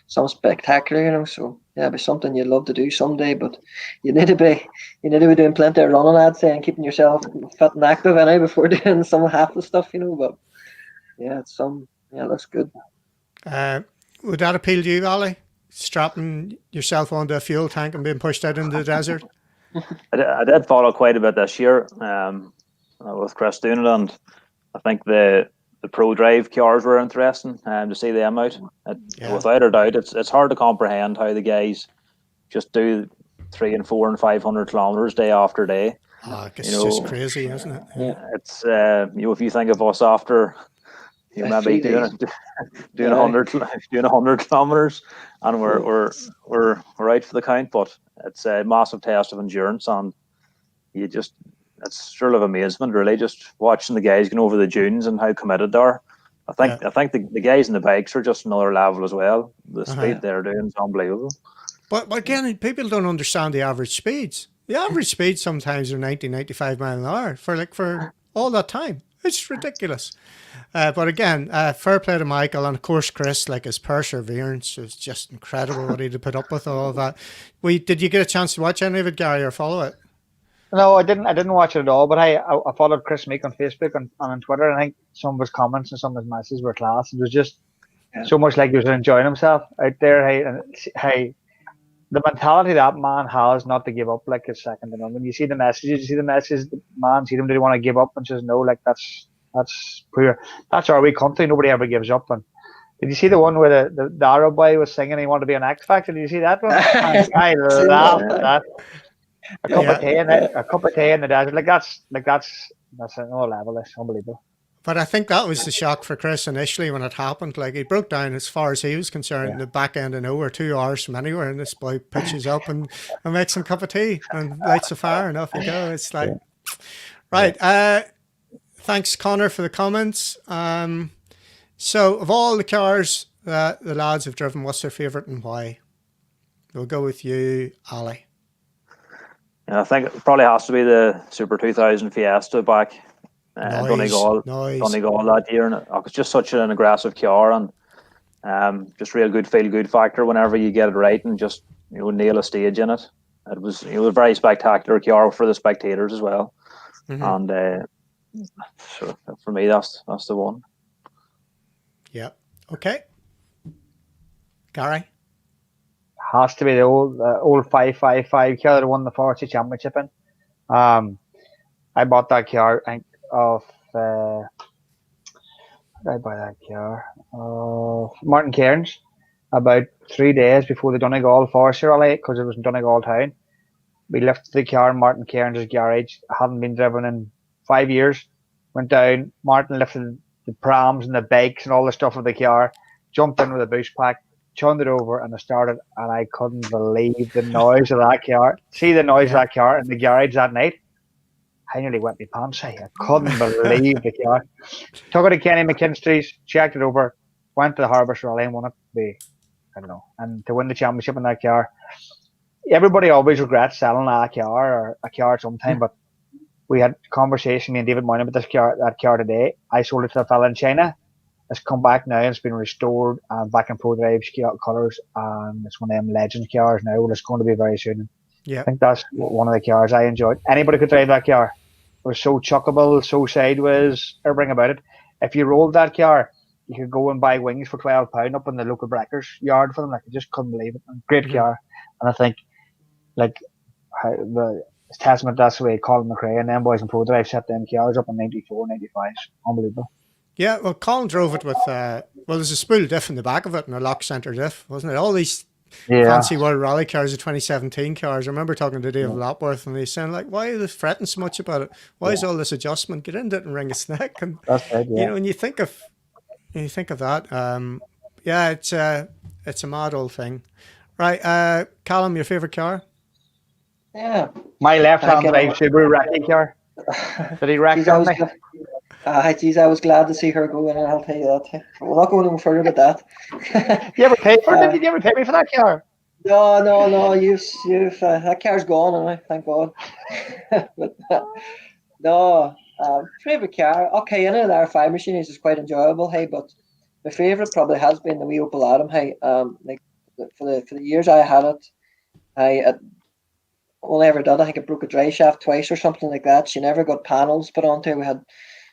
some spectacular, So yeah, it'd be something you'd love to do someday, but you need to be doing plenty of running, I'd say, and keeping yourself fit and active anyway before doing some half the stuff, But yeah, it looks good. Would that appeal to you, Ali? Strapping yourself onto a fuel tank and being pushed out into the desert? I did follow quite a bit this year with Chris doing it, and I think the Pro Drive cars were interesting to see them out. Without a doubt, it's hard to comprehend how the guys just do 300 and 400 and 500 kilometers day after day. It's just crazy, isn't it? Yeah. It's if you think of us after maybe doing 100 kilometers, and we're out for the count, but it's a massive test of endurance, and it's sort of amazement, really, just watching the guys going over the dunes and how committed they are. I think the guys in the bikes are just another level as well. The speed they're doing is unbelievable. But again, people don't understand the average speeds. The average speeds sometimes are 90, 95 mile an hour for all that time. It's ridiculous. But again, fair play to Michael, and of course Chris. Like, his perseverance is just incredible, what he had to put up with all of that. Did you get a chance to watch any of it, Gary, or follow it? No, I didn't watch it at all. But I followed Chris Meek on Facebook and on Twitter, and I think some of his comments and some of his messages were class. It was just so much like he was enjoying himself out there. Hey, the mentality that man has not to give up, like, is second to none. When you see the messages, the man see them, do they want to give up, and says no, like that's poor. That's our wee country. Nobody ever gives up. And did you see the one where the Arab boy was singing he wanted to be an X Factor? Did you see that one? I laughed at that. A cup of tea in the desert, that's another level. It's unbelievable. But I think that was the shock for Chris initially when it happened. Like, he broke down, as far as he was concerned, the back end of nowhere, 2 hours from anywhere, and this boy pitches up and makes some cup of tea and lights a fire, and off you go. It's like, right. Thanks, Connor, for the comments. So, of all the cars that the lads have driven, what's their favourite and why? We'll go with you, Ali. I think it probably has to be the Super 2000 Fiesta back Donegal that year, and it was just such an aggressive car, and just real good feel good factor whenever you get it right and just nail a stage in it. It was a very spectacular car for the spectators as well, and so for me that's the one. Yeah. Okay. Gary. Has to be the old 555 car that won the Forza Championship in. I bought that car. I think of did I buy that car? Martin Cairns, about 3 days before the Donegal Forza Rally, because it was in Donegal town. We lifted the car in Martin Cairns' garage. Hadn't been driven in 5 years. Went down. Martin lifted the prams and the bikes and all the stuff of the car. Jumped in with a boost pack. Turned it over and I started, and I couldn't believe the noise of that car. See the noise of that car in the garage that night? I nearly wet my pants. I couldn't believe the car. Took it to Kenny McKinstry's, checked it over, went to the Harbours Rally and won it. And to win the championship in that car. Everybody always regrets selling a car sometime, but we had a conversation, me and David Moynihan, about that car today. I sold it to a fella in China. It's come back now and it's been restored and back in Pro Drive colours, and it's one of them Legends cars now. Well, it's going to be very soon. Yeah, I think that's one of the cars I enjoyed. Anybody could drive that car. It was so chuckable, so sideways, everything about it. If you rolled that car, you could go and buy wings for £12 up in the local breakers yard for them. Like, I just couldn't believe it. Great car. And I think, it's testament that's the way Colin McRae and them boys in Pro Drive set them cars up in 94, 95. Unbelievable. Yeah, well, Colin drove it with, there's a spool diff in the back of it and a lock centre diff, wasn't it? All these fancy World Rally cars, the 2017 cars. I remember talking to Dave Lapworth and they saying, like, why are they fretting so much about it? Why is all this adjustment? Get into it and wring its neck. And, that's it, when you think of You think of that. Yeah, it's a mad old thing. Right, Callum, your favourite car? Yeah. My left-hand Thank drive Subaru Recce car. Did he wreck Geez, I on was me? geez, I was glad to see her go in, and I'll tell you that. We're not going any further with that. You ever pay for it? uh, Did you ever pay me for that car? no. You've that car's gone, and I thank God. But no, favorite car. Okay, I know the R5 machine is quite enjoyable. Hey, but my favorite probably has been the wee Opel Adam. Hey, like for the years I had it, I only ever done. I think it broke a drive shaft twice or something like that. She never got panels put onto. We had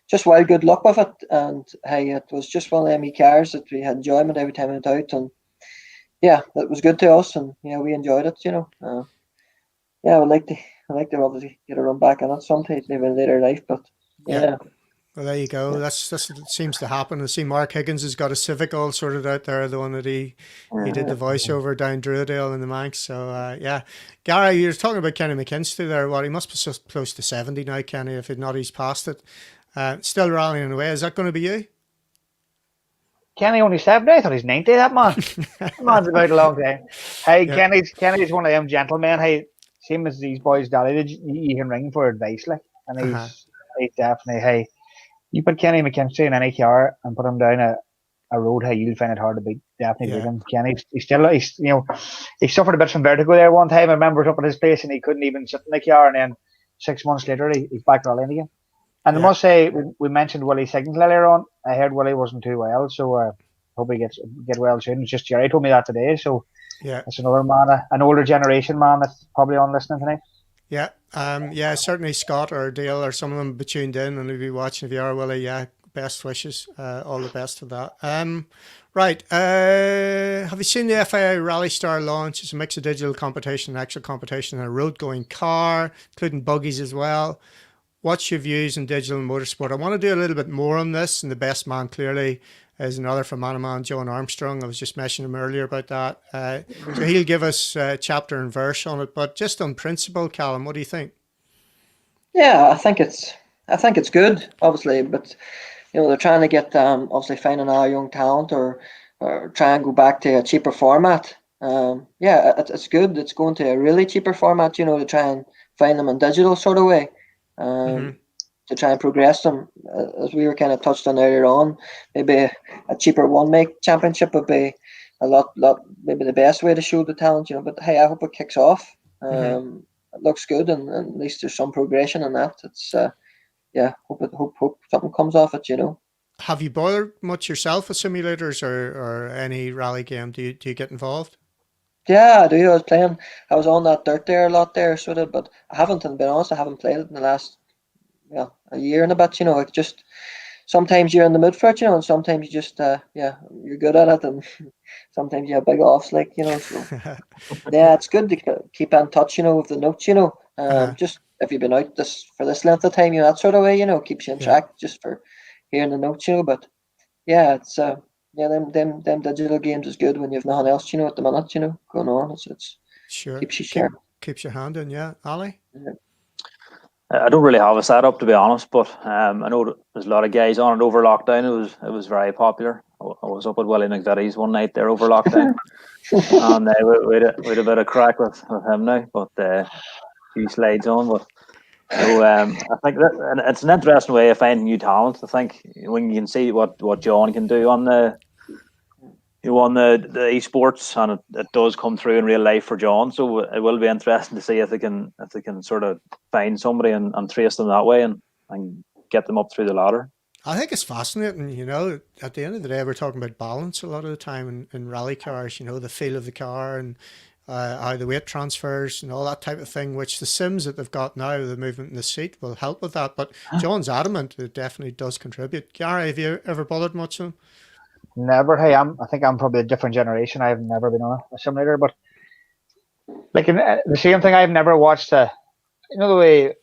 just wild good luck with it, and hey, it was just one of them cars that we had enjoyment every time we went out, and yeah, it was good to us, and yeah, we enjoyed it. Yeah, I like to obviously get a run back on it sometime, maybe in later life, but Yeah. yeah. Well, there you go. That's what seems to happen. I see Mark Higgins has got a Civic all sorted out there, the one that he did the voiceover down Druidale in the Manx. So yeah, Gary, you're talking about Kenny McKinstry there. What, he must be so close to 70 now, Kenny. If not, he's past it. Still rallying away. Is that going to be you? Kenny only 70. I thought he's 90. That man. That man's about a long time. Hey, Yeah. Kenny's one of them gentlemen. Hey, same as these boys, Daddy. You can ring for advice, like, and Uh-huh. he's definitely. Hey, you put Kenny McKinstry in any car and put him down a road, hey, you'll find it hard to beat. Definitely beat Yeah. him. Kenny, he suffered a bit from vertigo there one time. I remember it up at his place and he couldn't even sit in the car, and then 6 months later he's back rallying again. And I Yeah. must say, we mentioned Willie Siggins earlier on. I heard Willie wasn't too well, so hope he get well soon. It's just Jerry told me that today, so Yeah. it's another man, an older generation man that's probably on listening tonight. Yeah. Yeah, certainly Scott or Dale or some of them be tuned in and will be watching. If you are, Willie, yeah, best wishes. All the best for that. Right. Have you seen the FIA Rally Star launch? It's a mix of digital competition and actual competition and a road going car, including buggies as well. What's your views on digital motorsport? I want to do a little bit more on this, and the best man clearly is another from Manaman, John Armstrong. I was just mentioning him earlier about that. So he'll give us chapter and verse on it. But just on principle, Callum, what do you think? Yeah, I think it's good, obviously, but they're trying to get obviously find another young talent or try and go back to a cheaper format. Yeah, it's good. It's going to a really cheaper format, to try and find them in digital sort of way. Mm-hmm. To try and progress them, as we were kind of touched on earlier on, maybe a cheaper one make championship would be a lot maybe the best way to show the talent. But hey, I hope it kicks off. Mm-hmm. It looks good, and at least there's some progression in that. It's yeah, hope something comes off it. Have you bothered much yourself with simulators or any rally game? Do you get involved? Yeah, I do. I was on that dirt there a lot there, sort of, but I haven't, to be honest, I haven't played it in the last a year and a bit. It's just sometimes you're in the mood for it, and sometimes you just you're good at it, and sometimes you have big offs, like so. Yeah, it's good to keep in touch, with the notes, Uh-huh. just if you've been out for this length of time, that sort of way, keeps you in Yeah, track just for hearing the notes, but yeah, it's yeah, them digital games is good when you've nothing else, at the minute, going on. It's sure. keeps you sharp. Keeps your hand in, yeah. Ali? Yeah. I don't really have a setup, to be honest, but I know there's a lot of guys on it over lockdown. It was very popular. I was up at Willie McVitie's one night there over lockdown, and we had a bit of crack with him now, but a few slides on. But I think and it's an interesting way of finding new talent. I think when you can see what John can do on the esports, and it does come through in real life for John. So it will be interesting to see if they can sort of find somebody and trace them that way and get them up through the ladder. I think it's fascinating, at the end of the day, we're talking about balance a lot of the time in rally cars, the feel of the car and how the weight transfers and all that type of thing, which the sims that they've got now, the movement in the seat, will help with that. But John's adamant it definitely does contribute. Gary, have you ever bothered much of him? Never. Hey, I think I'm probably a different generation. I've never been on a simulator, but like the same thing. I've never watched the way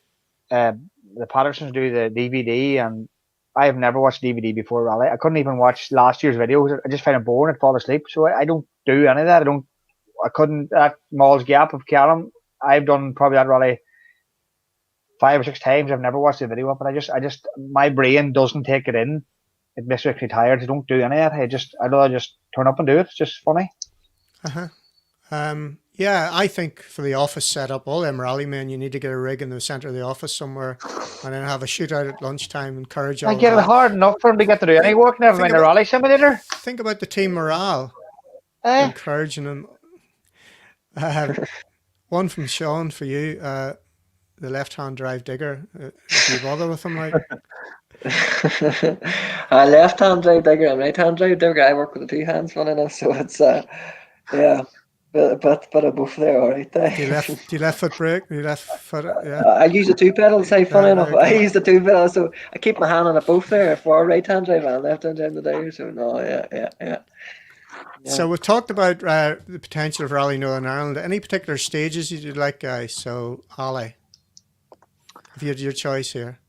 the Pattersons do the DVD, and I have never watched DVD before rally. I couldn't even watch last year's videos. I just find it boring. I'd fall asleep. So I don't do any of that. I couldn't. At Mall's Gap of Callum, I've done probably that rally 5 or 6 times. I've never watched the video of it. I just my brain doesn't take it in it basically tired. I don't do any of it. I'd rather just turn up and do it. It's just funny. Yeah, I think for the office setup, all them rally men, you need to get a rig in the centre of the office somewhere, and then have a shootout at lunchtime. Encourage all I of get it that. hard enough for him to get to do any work. Never mind a rally simulator. Think about the team morale. Encouraging them. One from Sean for you. The left-hand drive digger. Do you bother with him, like? A left-hand drive digger and right-hand drive digger. I work with the 2 hands, funny enough, so it's yeah, bit of both there, all right. Do you left foot brake? Do you left foot? Yeah. I use the 2 pedals. Funny enough, there you I go. use the 2 pedals, so I keep my hand on it both there for right-hand drive and left-hand drive the digger. So no, yeah. So we've talked about the potential of Rally Northern Ireland. Any particular stages you'd like, guys? So Ali, if you had your choice here,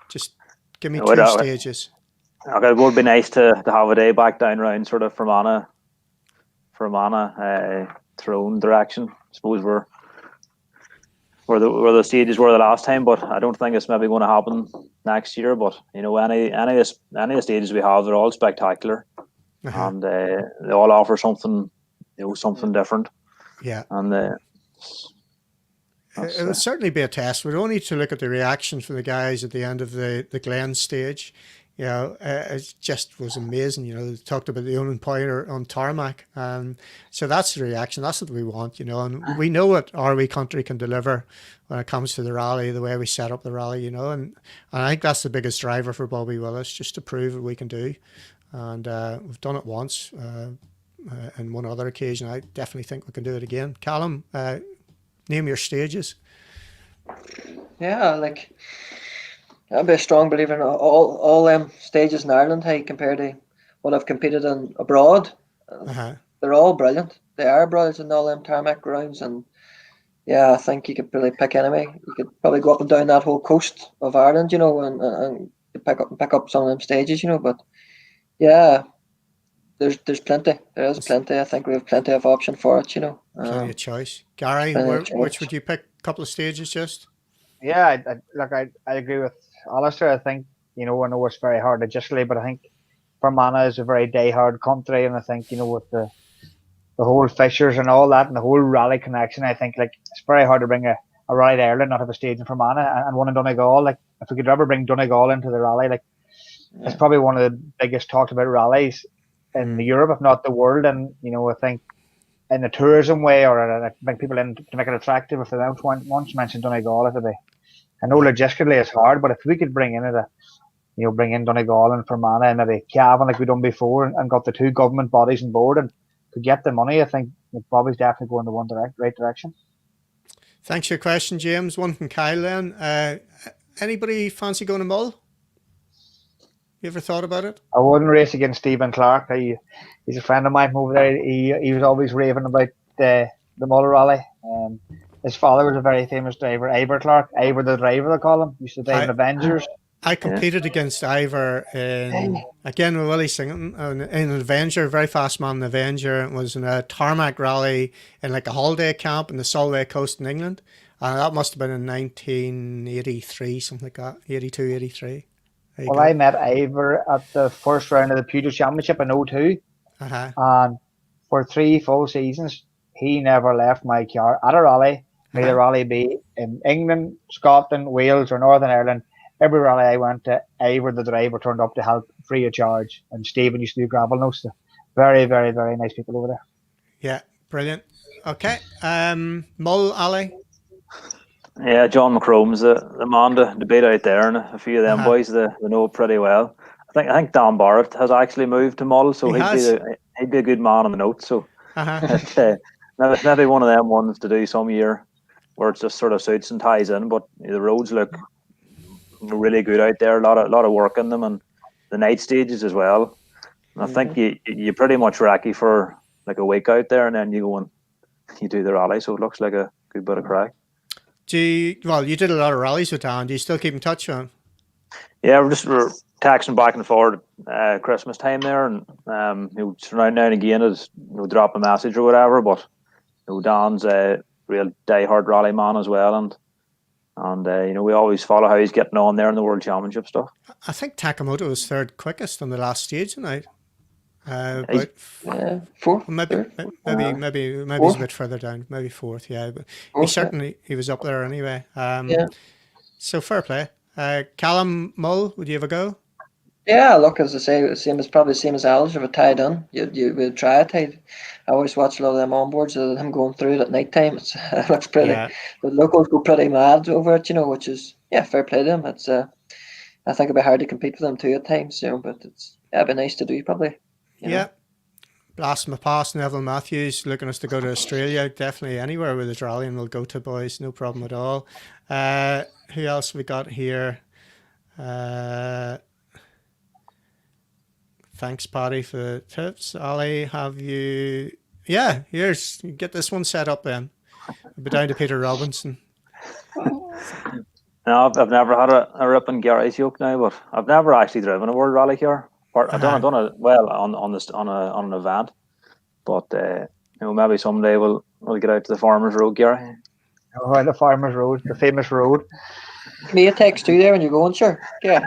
just give me 2 stages. Okay, it would be nice to have a day back down round sort of Fermanagh, Tyrone direction. I suppose where the stages were the last time, but I don't think it's maybe going to happen next year. But you know, any of the stages we have, they're all spectacular, and they all offer something, something different. Yeah, and it would certainly be a test. We'd only need to look at the reaction from the guys at the end of the Glen stage. It just was amazing. They talked about the own pointer on tarmac. So that's the reaction. That's what we want, and we know what RW Country can deliver when it comes to the rally, the way we set up the rally, and I think that's the biggest driver for Bobby Willis, just to prove what we can do. And we've done it once and one other occasion. I definitely think we can do it again. Callum, name your stages. Yeah, like I'd be a strong believer in all stages in Ireland. Hey, compared to what I've competed in abroad, they're all brilliant. They are brilliant in all them tarmac grounds, and yeah, I think you could really pick anyway. You could probably go up and down that whole coast of Ireland, and pick up some of them stages, But yeah, there's plenty. There is plenty. I think we have plenty of option for it, Plenty of choice. Gary, which would you pick? A couple of stages, just. Yeah, I agree with Alistair. I think I know it's very hard logistically, but I think Fermanagh is a very day-hard country, and I think with the whole fishers and all that, and the whole rally connection, I think it's very hard to bring a rally to Ireland, not have a stage in Fermanagh and one in Donegal. Like if we could ever bring Donegal into the rally, it's probably one of the biggest talked about rallies in Europe, if not the world. And I think in the tourism way, or bring people in to make it attractive, if they don't once mention Donegal, it'd be. I know logistically it's hard, but if we could bring in bring in Donegal and Fermanagh and maybe Cavan like we've done before, and got the 2 government bodies on board and could get the money, I think Bobby's definitely going in the right direction. Thanks for your question, James. One from Kyle then. Anybody fancy going to Mull? You ever thought about it? I wouldn't race against Stephen Clark. He's a friend of mine from over there. He was always raving about the Mull rally. His father was a very famous driver, Ivor Clark. Ivor the driver, they call him. He used to drive in Avengers. I competed against Ivor again with Willie Singleton in an Avenger, very fast man in Avenger. It was in a tarmac rally in a holiday camp in the Solway Coast in England. And that must have been in 1983, something like that, 82, 83. Well, I met Ivor at the first round of the Puget Championship in 2002. And for 3 full seasons, he never left my car at a rally. May the rally be in England, Scotland, Wales, or Northern Ireland. Every rally I went to, Ivor the driver turned up to help free of charge. And Stephen used to do gravel notes. Very, very, very nice people over there. Yeah, brilliant. Okay. Mull, Ali? Yeah, John McCrome's the man to beat out there, and a few of them boys they know pretty well. I think Dan Barrett has actually moved to Mull, so he'd be a good man on the notes. So maybe one of them ones to do some year where it just sort of suits and ties in. But the roads look really good out there. A lot of work in them, and the night stages as well. And I think you pretty much recce for a week out there, and then you go and you do the rally. So it looks like a good bit of crack. You did a lot of rallies with Dan. Do you still keep in touch with him? Yeah, we're texting back and forward Christmas time there, and now and again is drop a message or whatever. But Dan's a real die-hard rally man as well, and And we always follow how he's getting on there in the World Championship stuff. I think Takamoto was third quickest on the last stage tonight. But fourth. maybe he's a bit further down, maybe fourth. Yeah, but he was up there anyway. So fair play. Callum Mull, would you have a go? Yeah, look, as I say, probably the same as Alice. If a tie done, you would try a tie. I always watch a lot of them onboards of him going through it at night time. It looks pretty. Yeah. The locals go pretty mad over it, which is fair play to them. It's I think it'd be hard to compete with them too at times, but it'd be nice to do probably. Yeah. Blast my past, Neville Matthews looking us to go to Australia. Definitely anywhere with his rally, and we'll go to, boys. No problem at all. Who else we got here? Thanks, Paddy, for the tips. Ali, have you? Yeah, here's, get this one set up then. I'll be down to Peter Robinson. No, I've never had a rip in Gary's yoke now, but I've never actually driven a World Rally here. I've done it well on an event, but maybe someday we'll get out to the Farmers Road, Gary. Oh, the Farmers Road, the famous road. Me a text too there when you're going, sure. Yeah.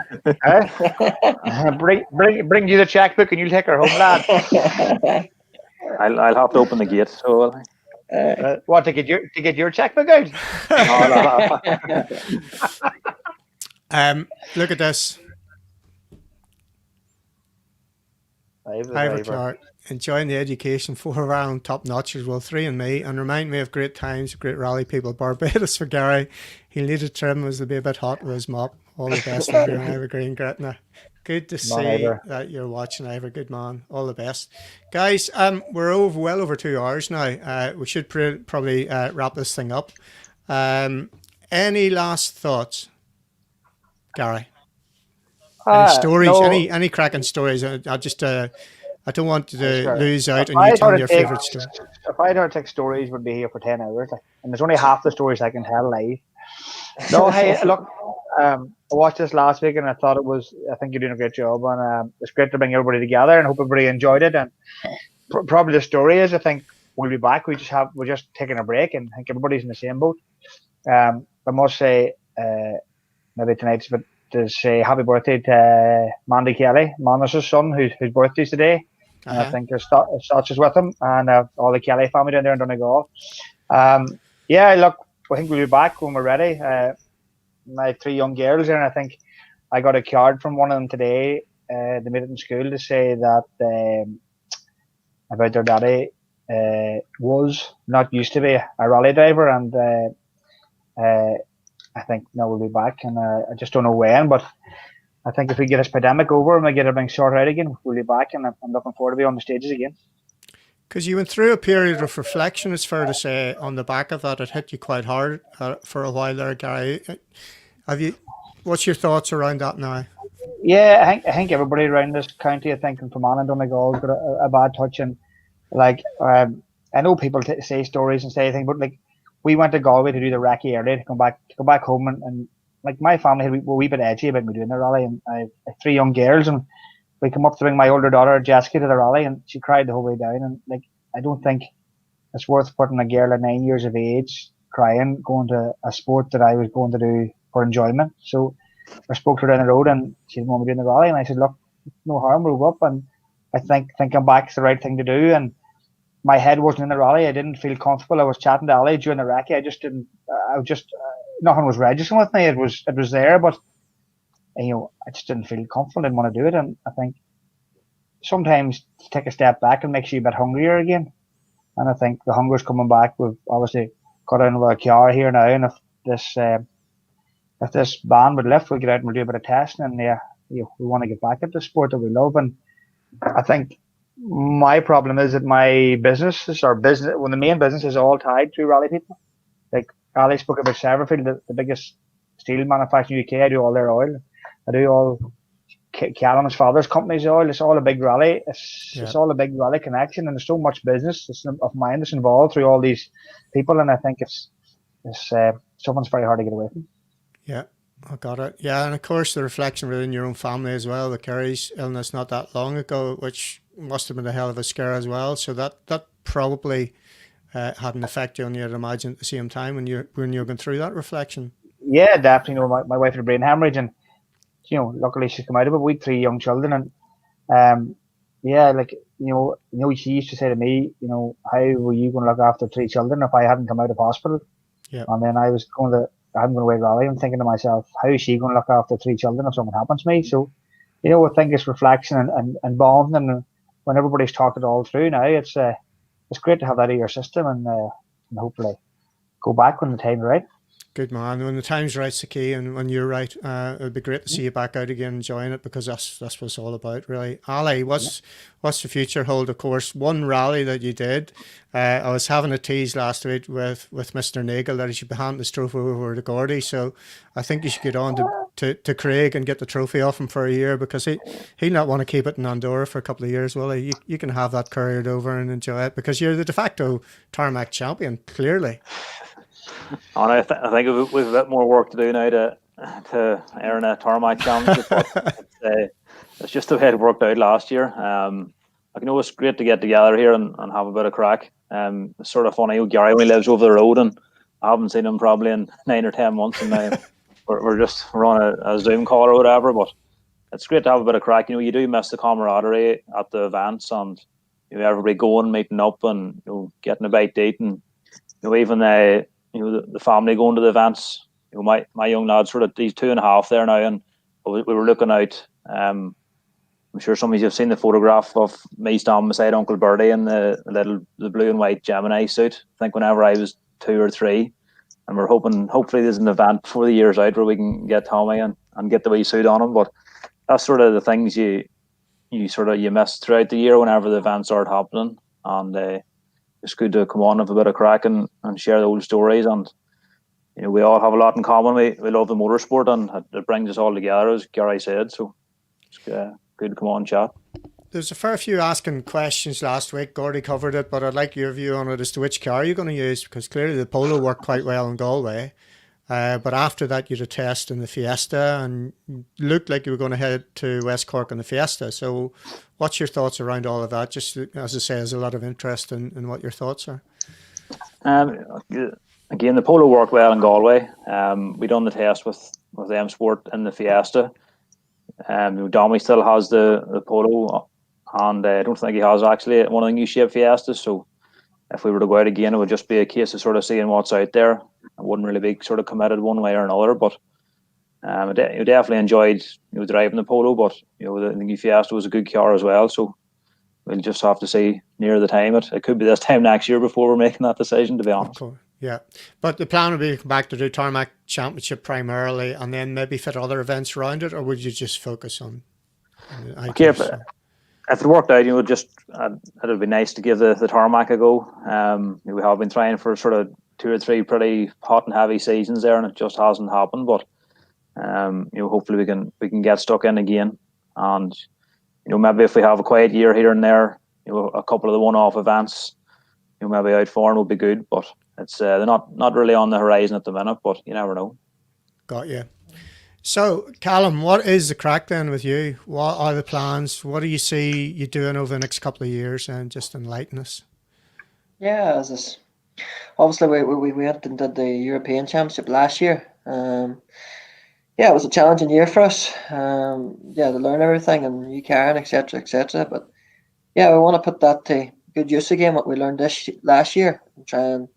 Bring you the checkbook and you'll take her home, lad. I'll have to open the gate. So what, to get your checkbook out? Look at this. Ivor Clark, enjoying the education 4-round top notchers, well, 3 and me, and remind me of great times, great rally people. Barbados for Gary. He'll need a trim as to be a bit hot with his mop. All the best of you, Ivor Green Gretna. Good to see that you're watching, Ivor. Good man. All the best. Guys, we're well over 2 hours now. We should probably wrap this thing up. Any last thoughts, Gary? Any stories? No. Any cracking stories? I don't want to lose out on you telling your favourite story. If I don't take stories, we'd be here for 10 hours. And there's only half the stories I can tell live. No, hey, look, I watched this last week and I think you're doing a great job. And it's great to bring everybody together and hope everybody enjoyed it. And probably the story is, I think we'll be back. We're just taking a break, and I think everybody's in the same boat. I must say, maybe tonight's but to say happy birthday to Mandy Kelly, Manus' son, whose birthday's today. And I think there's Stotch is with him, and all the Kelly family down there in Donegal. Look, I think we'll be back when we're ready. My 3 young girls there, and I think I got a card from one of them today. They made it in school to say that about their daddy was not used to be a rally driver, and I think now we'll be back, and I just don't know when, but I think if we get this pandemic over and we get everything sorted out again, we'll be back, and I'm looking forward to be on the stages again. Because you went through a period of reflection, it's fair to say, on the back of that. It hit you quite hard for a while there, Gary. What's your thoughts around that now? Yeah, I think everybody around this county, I think, and Fermanagh and Donegal got a bad touch, and I know people say stories and say things, but we went to Galway to do the recce early, to come back home, and my family had a wee bit edgy about me doing the rally, and I have 3 young girls, and we come up to bring my older daughter Jessica to the rally, and she cried the whole way down, and I don't think it's worth putting a girl at 9 years of age crying going to a sport that I was going to do for enjoyment. So I spoke to her down the road, and she didn't want me doing the rally, and I said, look, no harm, we'll go up, and I think thinking back is the right thing to do. And my head wasn't in the rally. I didn't feel comfortable. I was chatting to Ali during the recce. I just didn't. Nothing was registering with me. It was there, but I just didn't feel comfortable. Didn't want to do it. And I think sometimes to take a step back and makes you a bit hungrier again. And I think the hunger's coming back. We've obviously got into a car here now, and if this ban would lift, we'll get out and we'll do a bit of testing. And we want to get back at the sport that we love. And I think my problem is that my business, when the main business is all tied to rally people. Like Ali spoke about Severfield, the biggest steel manufacturer in the UK. I do all their oil. I do all Callum's father's company's oil. It's all a big rally. It's all a big rally connection, and there's so much business of mine that's involved through all these people, and I think it's something's very hard to get away from. Yeah, I got it. Yeah, and of course the reflection within your own family as well. The Kerry's illness not that long ago, which must have been a hell of a scare as well. So that probably had an effect on you, I'd imagine, at the same time when you're going through that reflection. yeah, definitely. You know, my wife had a brain hemorrhage, and you know, luckily she's come out of it with 3 young children, and yeah, like she used to say to me, you know, how were you going to look after 3 children if I hadn't come out of hospital? Yeah. And then I'm going away rally. I'm thinking to myself, how is she going to look after 3 children if something happens to me? So, you know, I think it's reflection and bonding, and when everybody's talked it all through now, it's great to have that in your system, and hopefully go back when the time's right. Good man. When the time's right's the key, and when you're right, it'd be great to see you back out again enjoying it, because that's what it's all about, really. Ali, what's the future hold? Of course, one rally that you did, I was having a tease last week with Mr. Nagel that he should be handing this trophy over to Gordy. So I think you should get on to Craig and get the trophy off him for a year, because he'll not want to keep it in Andorra for a couple of years, will he? You can have that couriered over and enjoy it, because you're the de facto tarmac champion, clearly. And I think we've a bit more work to do now to earn a tarmac championship. It's just the way it worked out last year. I know it's great to get together here and have a bit of crack. It's sort of funny. Gary only lives over the road, and I haven't seen him probably in 9 or 10 months, and now we're on a Zoom call or whatever. But it's great to have a bit of crack. You know, you do miss the camaraderie at the events, and you know, everybody going, meeting up, and you know, getting a bite to eat, and you know, even the family going to the events. You know, my young lad, sort of, he's 2.5 there now, and we were looking out. I'm sure some of you have seen the photograph of me standing beside Uncle Bertie in the blue and white Gemini suit. I think whenever I was 2 or 3, and we're hopefully there's an event before the year's out where we can get Tommy and get the wee suit on him. But that's sort of the things you miss throughout the year whenever the events start happening, and it's good to come on with a bit of crack and share the old stories. And you know, we all have a lot in common. We love the motorsport, and it brings us all together, as Gary said. So it's good to come on and chat. There's a fair few asking questions last week. Gordy covered it, but I'd like your view on it as to which car you're going to use, because clearly the Polo worked quite well in Galway. But after that, you had a test in the Fiesta, and looked like you were going to head to West Cork in the Fiesta. So what's your thoughts around all of that? Just as I say, there's a lot of interest in what your thoughts are. Again, the Polo worked well in Galway. We done the test with M Sport in the Fiesta. Domi still has the Polo, and I don't think he has actually one of the new shape Fiestas. So if we were to go out again, it would just be a case of sort of seeing what's out there. I wouldn't really be sort of committed one way or another, but I definitely enjoyed driving the Polo. But you know, the new Fiesta was a good car as well. So we'll just have to see near the time. It could be this time next year before we're making that decision, to be honest. Cool. Yeah, but the plan would be to come back to do Tarmac Championship primarily, and then maybe fit other events around it, or would you just focus on? Okay, if it worked out, it'd be nice to give the Tarmac a go. We have been trying for sort of 2 or 3 pretty hot and heavy seasons there, and it just hasn't happened. But hopefully we can get stuck in again, and maybe if we have a quiet year here and there, a couple of the one-off events, maybe out foreign would be good. But it's they're not really on the horizon at the minute. But you never know. Got you. So, Callum, what is the crack then with you? What are the plans? What do you see you doing over the next couple of years, and just enlighten us? Yeah, obviously we went and did the European Championship last year. Yeah, it was a challenging year for us. To learn everything and new car and etc. But yeah, we want to put that to good use again. What we learned last year, and try and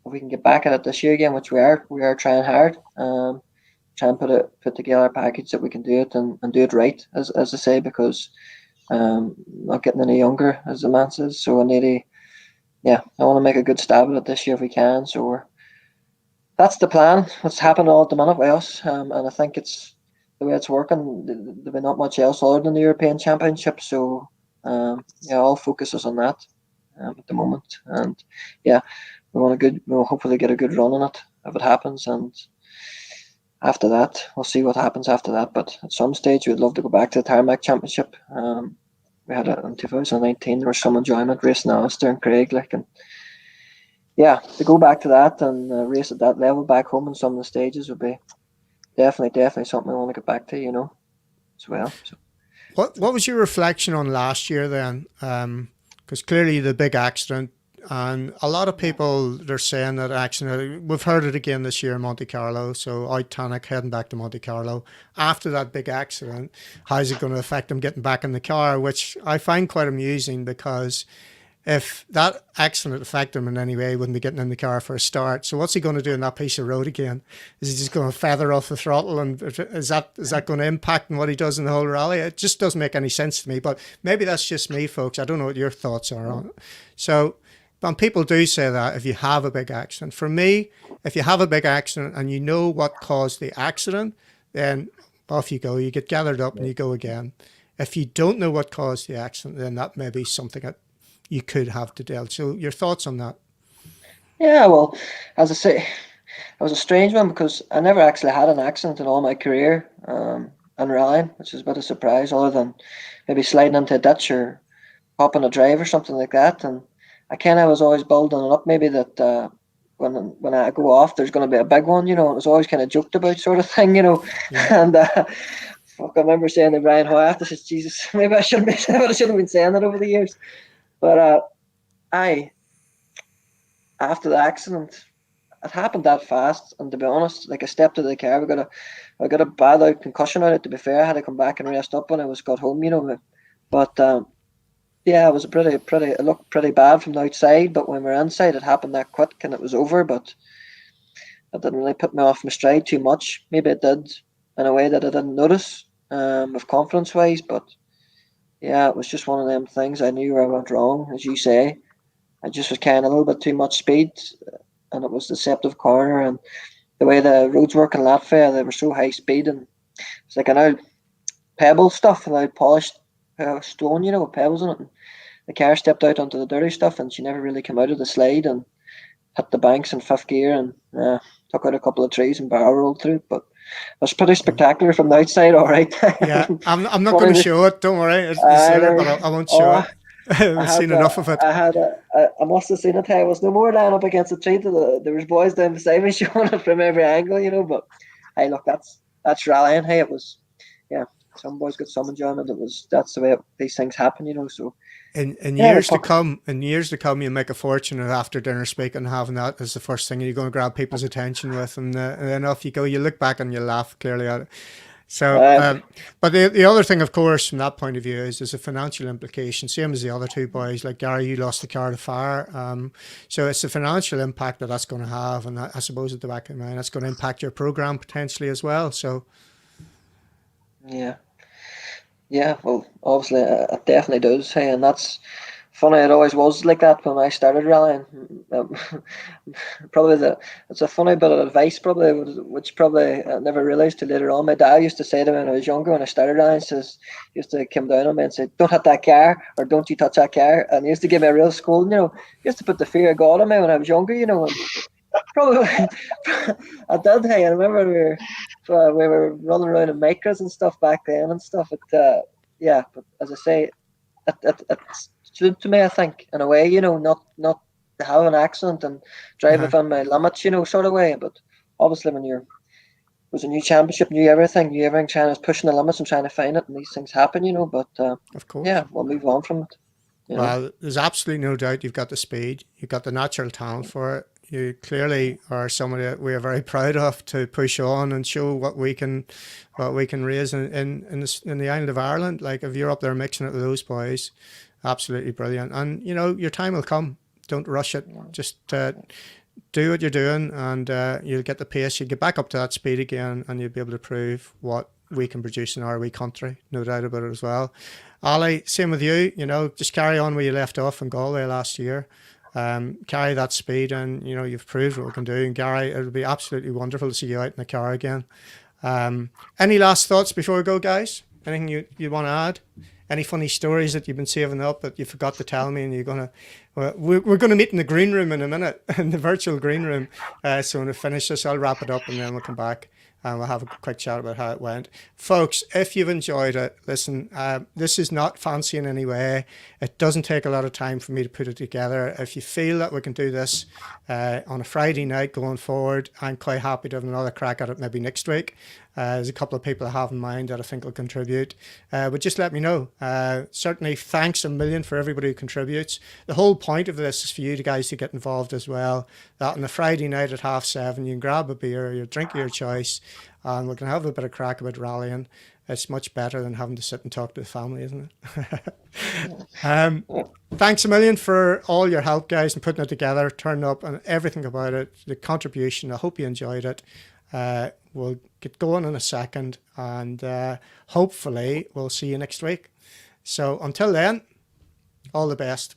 if we can get back at it this year again, which we are trying hard. Try and put together a package that we can do it and do it right, as I say, because not getting any younger, as the man says. So I want to make a good stab at it this year if we can. So that's the plan. What's happened all at the minute with us, and I think it's the way it's working. There'll be not much else other than the European Championship. So all focus is on that at the moment. And we'll hopefully get a good run on it if it happens. And after that, we'll see what happens after that. But at some stage, we'd love to go back to the Tarmac Championship. We had it in 2019. There was some enjoyment racing Alistair and Craig, to go back to that and race at that level back home in some of the stages would be definitely something I want to get back to, as well. So. What was your reflection on last year then? Because clearly the big accident, And a lot of people, they're saying that actually, we've heard it again this year in Monte Carlo. So out Tanak heading back to Monte Carlo after that big accident. How's it going to affect him getting back in the car? Which I find quite amusing, because if that accident affected him in any way, he wouldn't be getting in the car for a start. So what's he going to do on that piece of road again? Is he just going to feather off the throttle? And is that going to impact on what he does in the whole rally? It just doesn't make any sense to me. But maybe that's just me, folks. I don't know what your thoughts are on it. So, and people do say that if you have a big accident. For me, if you have a big accident and you know what caused the accident, then off you go. You get gathered up and you go again. If you don't know what caused the accident, then that may be something that you could have to deal. So your thoughts on that? Yeah, well, as I say, it was a strange one because I never actually had an accident in all my career in rallying, which is a bit of a surprise, other than maybe sliding into a ditch or popping a drive or something like that. And I kind of was always building it up, maybe that when I go off, there's going to be a big one, you know. It was always kind of joked about sort of thing, you know. Yeah. And fuck, I remember saying to Brian Hoy after, says, Jesus, maybe I shouldn't have been saying that over the years. But after the accident, it happened that fast, and to be honest, like I stepped into the car, I got a bad out concussion out of it. To be fair, I had to come back and rest up when I got home, you know. But yeah, it was it looked pretty bad from the outside, but when we were inside, it happened that quick and it was over. But it didn't really put me off my stride too much. Maybe it did in a way that I didn't notice, with confidence wise, but. Yeah, it was just one of them things. I knew where I went wrong, as you say. I just was carrying a little bit too much speed, and it was deceptive corner. And the way the roads work in Latvia, they were so high speed, and it's like an old pebble stuff, an old polished stone, you know, with pebbles in it. And the car stepped out onto the dirty stuff, and she never really came out of the slide and hit the banks in fifth gear and took out a couple of trees and barrel rolled through. But it was pretty spectacular from the outside, all right. Yeah, I'm not going to show it. Don't worry. It's there, but I won't show it. I've seen enough of it. I must have seen it. I was no more lying up against the tree. There was boys down beside me showing it from every angle, you know. But hey, look, that's rallying. Hey, it was, yeah. Some boys got some enjoyment. That's the way these things happen, you know. So in years to come, you'll make a fortune of after dinner speaking, having that as the first thing you're going to grab people's attention with, and then off you go. You look back and you laugh clearly at it. So, but the other thing, of course, from that point of view, is there's a financial implication. Same as the other two boys, like Gary, you lost the car to fire. So it's the financial impact that's going to have, and I suppose at the back of your mind, that's going to impact your program potentially as well. So, yeah, well, obviously it definitely does. Hey, and that's funny. It always was like that when I started rallying. It's a funny bit of advice, probably, which probably I never realised till later on. My dad used to say to me when I was younger, when I started rallying, he used to come down on me and say, "Don't hit that car," or "Don't you touch that car," and he used to give me a real scolding. You know, he used to put the fear of God on me when I was younger. You know. And probably I did. Hey, I remember we were running around in micros and stuff back then and stuff. Yeah, but as I say, it's good to me. I think in a way, you know, not to have an accident and drive within my limits, you know, sort of way. But obviously, when it was a new championship, new everything, China's pushing the limits and trying to find it, and these things happen, you know. But of course, yeah, we'll move on from it. Well, there's absolutely no doubt you've got the speed, you've got the natural talent for it. You clearly are somebody that we are very proud of to push on and show what we can raise in the island of Ireland. Like if you're up there mixing it with those boys, absolutely brilliant. And you know your time will come. Don't rush it. Just do what you're doing, and you'll get the pace. You'll get back up to that speed again, and you'll be able to prove what we can produce in our wee country. No doubt about it as well. Ali, same with you. You know, just carry on where you left off in Galway last year. Carry that speed, and you know you've proved what we can do. And Gary, it'll be absolutely wonderful to see you out in the car again. Any last thoughts before we go, guys? Anything you want to add? Any funny stories that you've been saving up that you forgot to tell me, and you're gonna? Well, we're going to meet in the green room in a minute, in the virtual green room. So when we finish this, I'll wrap it up, and then we'll come back and we'll have a quick chat about how it went. Folks, if you've enjoyed it, listen, this is not fancy in any way. It doesn't take a lot of time for me to put it together. If you feel that we can do this on a Friday night going forward, I'm quite happy to have another crack at it maybe next week. There's a couple of people I have in mind that I think will contribute. But just let me know. Certainly, thanks a million for everybody who contributes. The whole point of this is for you guys to get involved as well. That on a Friday night at 7:30, you can grab a beer, your drink of your choice, and we can have a bit of crack about rallying. It's much better than having to sit and talk to the family, isn't it? Thanks a million for all your help, guys, and putting it together, turning up, and everything about it, the contribution. I hope you enjoyed it. We'll get going in a second, and hopefully we'll see you next week. So until then, all the best.